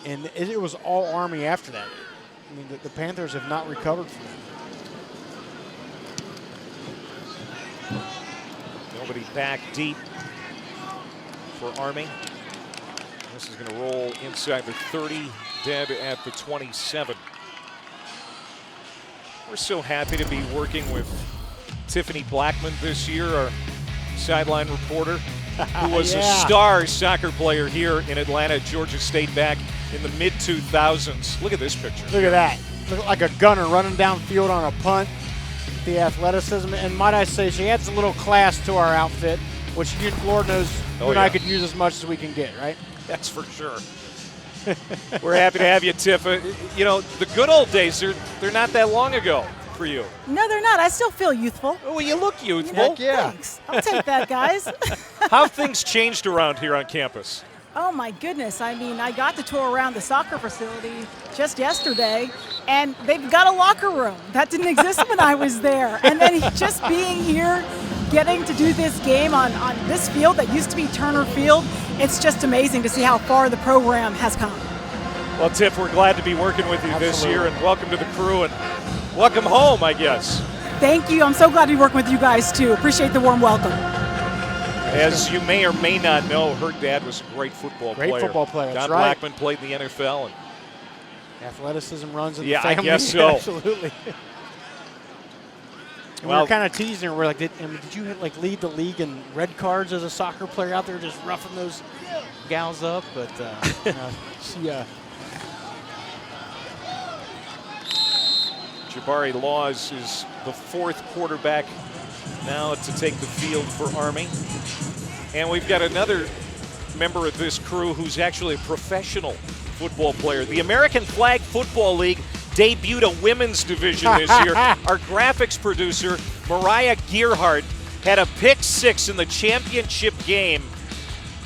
and it was all Army after that. I mean, the Panthers have not recovered from that. Nobody back deep for Army. This is going to roll inside the 30, dead at the 27. We're so happy to be working with Tiffany Blackman this year, our sideline reporter, who was a star soccer player here in Atlanta at Georgia State back in the mid-2000s. Look at this picture. Look at that. Look like a gunner running downfield on a punt. The athleticism, and might I say, she adds a little class to our outfit, which Lord knows you and I could use as much as we can get, right? That's for sure. We're happy to have you, Tiff. You know, the good old days, they're not that long ago for you. No, they're not. I still feel youthful. Oh, well, you look youthful. Heck yeah. Thanks. I'll take that, guys. How have things changed around here on campus? Oh, my goodness. I mean, I got to tour around the soccer facility just yesterday, and they've got a locker room. That didn't exist when I was there. And then just being here, getting to do this game on this field that used to be Turner Field, it's just amazing to see how far the program has come. Well, Tiff, we're glad to be working with you this year, and welcome to the crew, and welcome home, I guess. Thank you. I'm so glad to be working with you guys, too. Appreciate the warm welcome. As you may or may not know, her dad was a great football player. Great football player, Don that's right. Blackman played in the NFL. And athleticism runs in the yeah, family. I guess so. Absolutely. And Well, we were kind of teasing her. We're like, did you lead the league in red cards as a soccer player out there, just roughing those gals up? But she. Jabari Laws is the 4th quarterback now to take the field for Army. And we've got another member of this crew who's actually a professional football player. The American Flag Football League debuted a women's division this year. Our graphics producer, Mariah Gearhart, had a pick 6 in the championship game.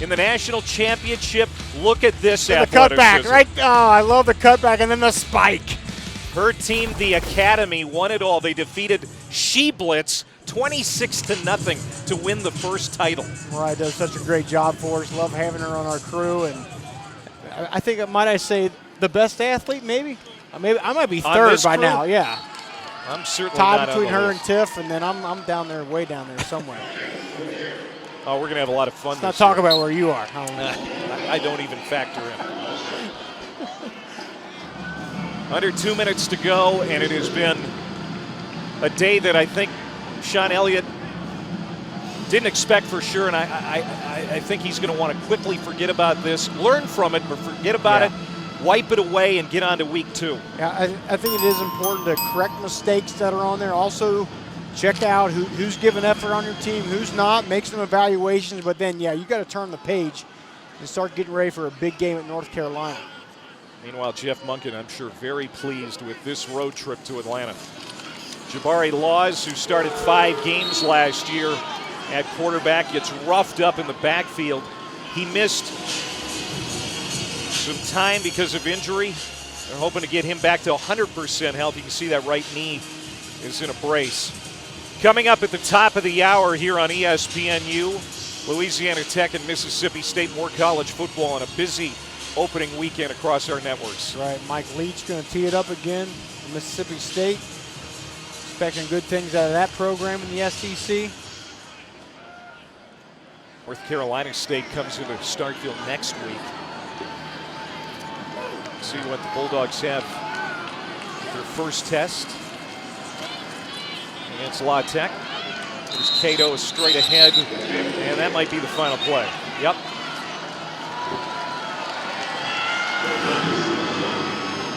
In the national championship, look at this athleticism. The cutback, right? Oh, I love the cutback, and then the spike. Her team, the Academy, won it all. They defeated She-Blitz 26-0 to win the first title. Mariah does such a great job for us. Love having her on our crew, and I think, might I say, the best athlete, maybe? Maybe I might be third by now. Yeah. I'm certainly tied not between on the her list. and Tiff, and then I'm down there, way down there somewhere. Oh, we're going to have a lot of fun Let's not this talk year. about where you are. I don't even factor in. Under 2 minutes to go, and it has been a day that I think Sean Elliott didn't expect for sure, and I think he's going to want to quickly forget about this, learn from it, but forget about it, wipe it away, and get on to week 2. Yeah, I think it is important to correct mistakes that are on there. Also, check out who's giving effort on your team, who's not, make some evaluations, but then, you got to turn the page and start getting ready for a big game at North Carolina. Meanwhile, Jeff Monken, I'm sure, very pleased with this road trip to Atlanta. Jabari Laws, who started 5 games last year at quarterback, gets roughed up in the backfield. He missed some time because of injury. They're hoping to get him back to 100% health. You can see that right knee is in a brace. Coming up at the top of the hour here on ESPNU, Louisiana Tech and Mississippi State, more college football on a busy opening weekend across our networks. Right, Mike Leach going to tee it up again for Mississippi State. Expecting good things out of that program in the SEC. North Carolina State comes into Starkville next week. See what the Bulldogs have with their first test against La Tech. There's Cato straight ahead, and that might be the final play. Yep.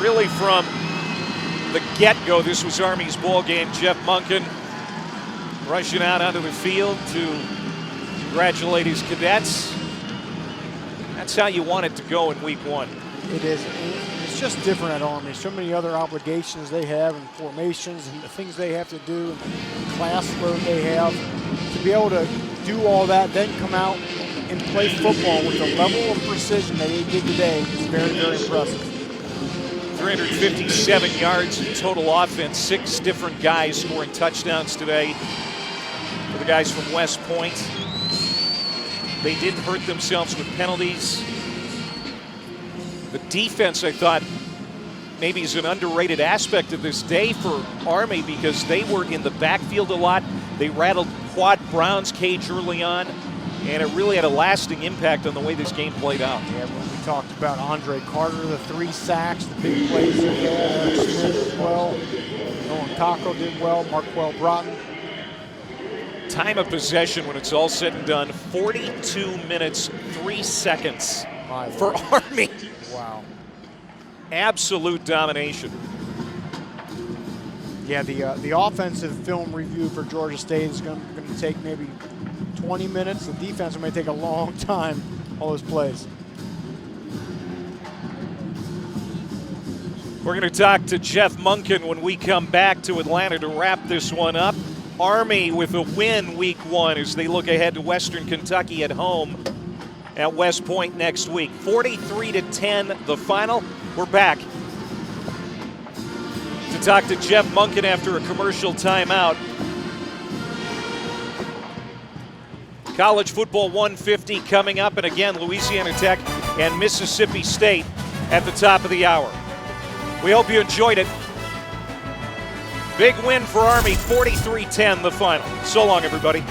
Really from the get-go, this was Army's ball game. Jeff Monken rushing out onto the field to congratulate his cadets. That's how you want it to go in week 1. It is. It's just different at Army. So many other obligations they have and formations and the things they have to do and the class load they have. To be able to do all that, then come out and play football with the level of precision that they did today is very, very impressive. 357 yards in total offense, 6 different guys scoring touchdowns today for the guys from West Point. They didn't hurt themselves with penalties. The defense, I thought, maybe is an underrated aspect of this day for Army because they were in the backfield a lot. They rattled Quad Brown's cage early on, and it really had a lasting impact on the way this game played out. Yeah, when we talked about Andre Carter, the 3 sacks, the big plays he had, Eric Smith as well. Nolan Taco did well, Marquell Broughton. Time of possession when it's all said and done, 42 minutes, 3 seconds for Army. Wow. Absolute domination. Yeah, the offensive film review for Georgia State is going to take maybe 20 minutes. The defense may take a long time, all those plays. We're going to talk to Jeff Monken when we come back to Atlanta to wrap this one up. Army with a win week 1 as they look ahead to Western Kentucky at home at West Point next week. 43-10 the final. We're back to talk to Jeff Monken after a commercial timeout. College football 150 coming up, and again, Louisiana Tech and Mississippi State at the top of the hour. We hope you enjoyed it. Big win for Army, 43-10 the final. So long, everybody.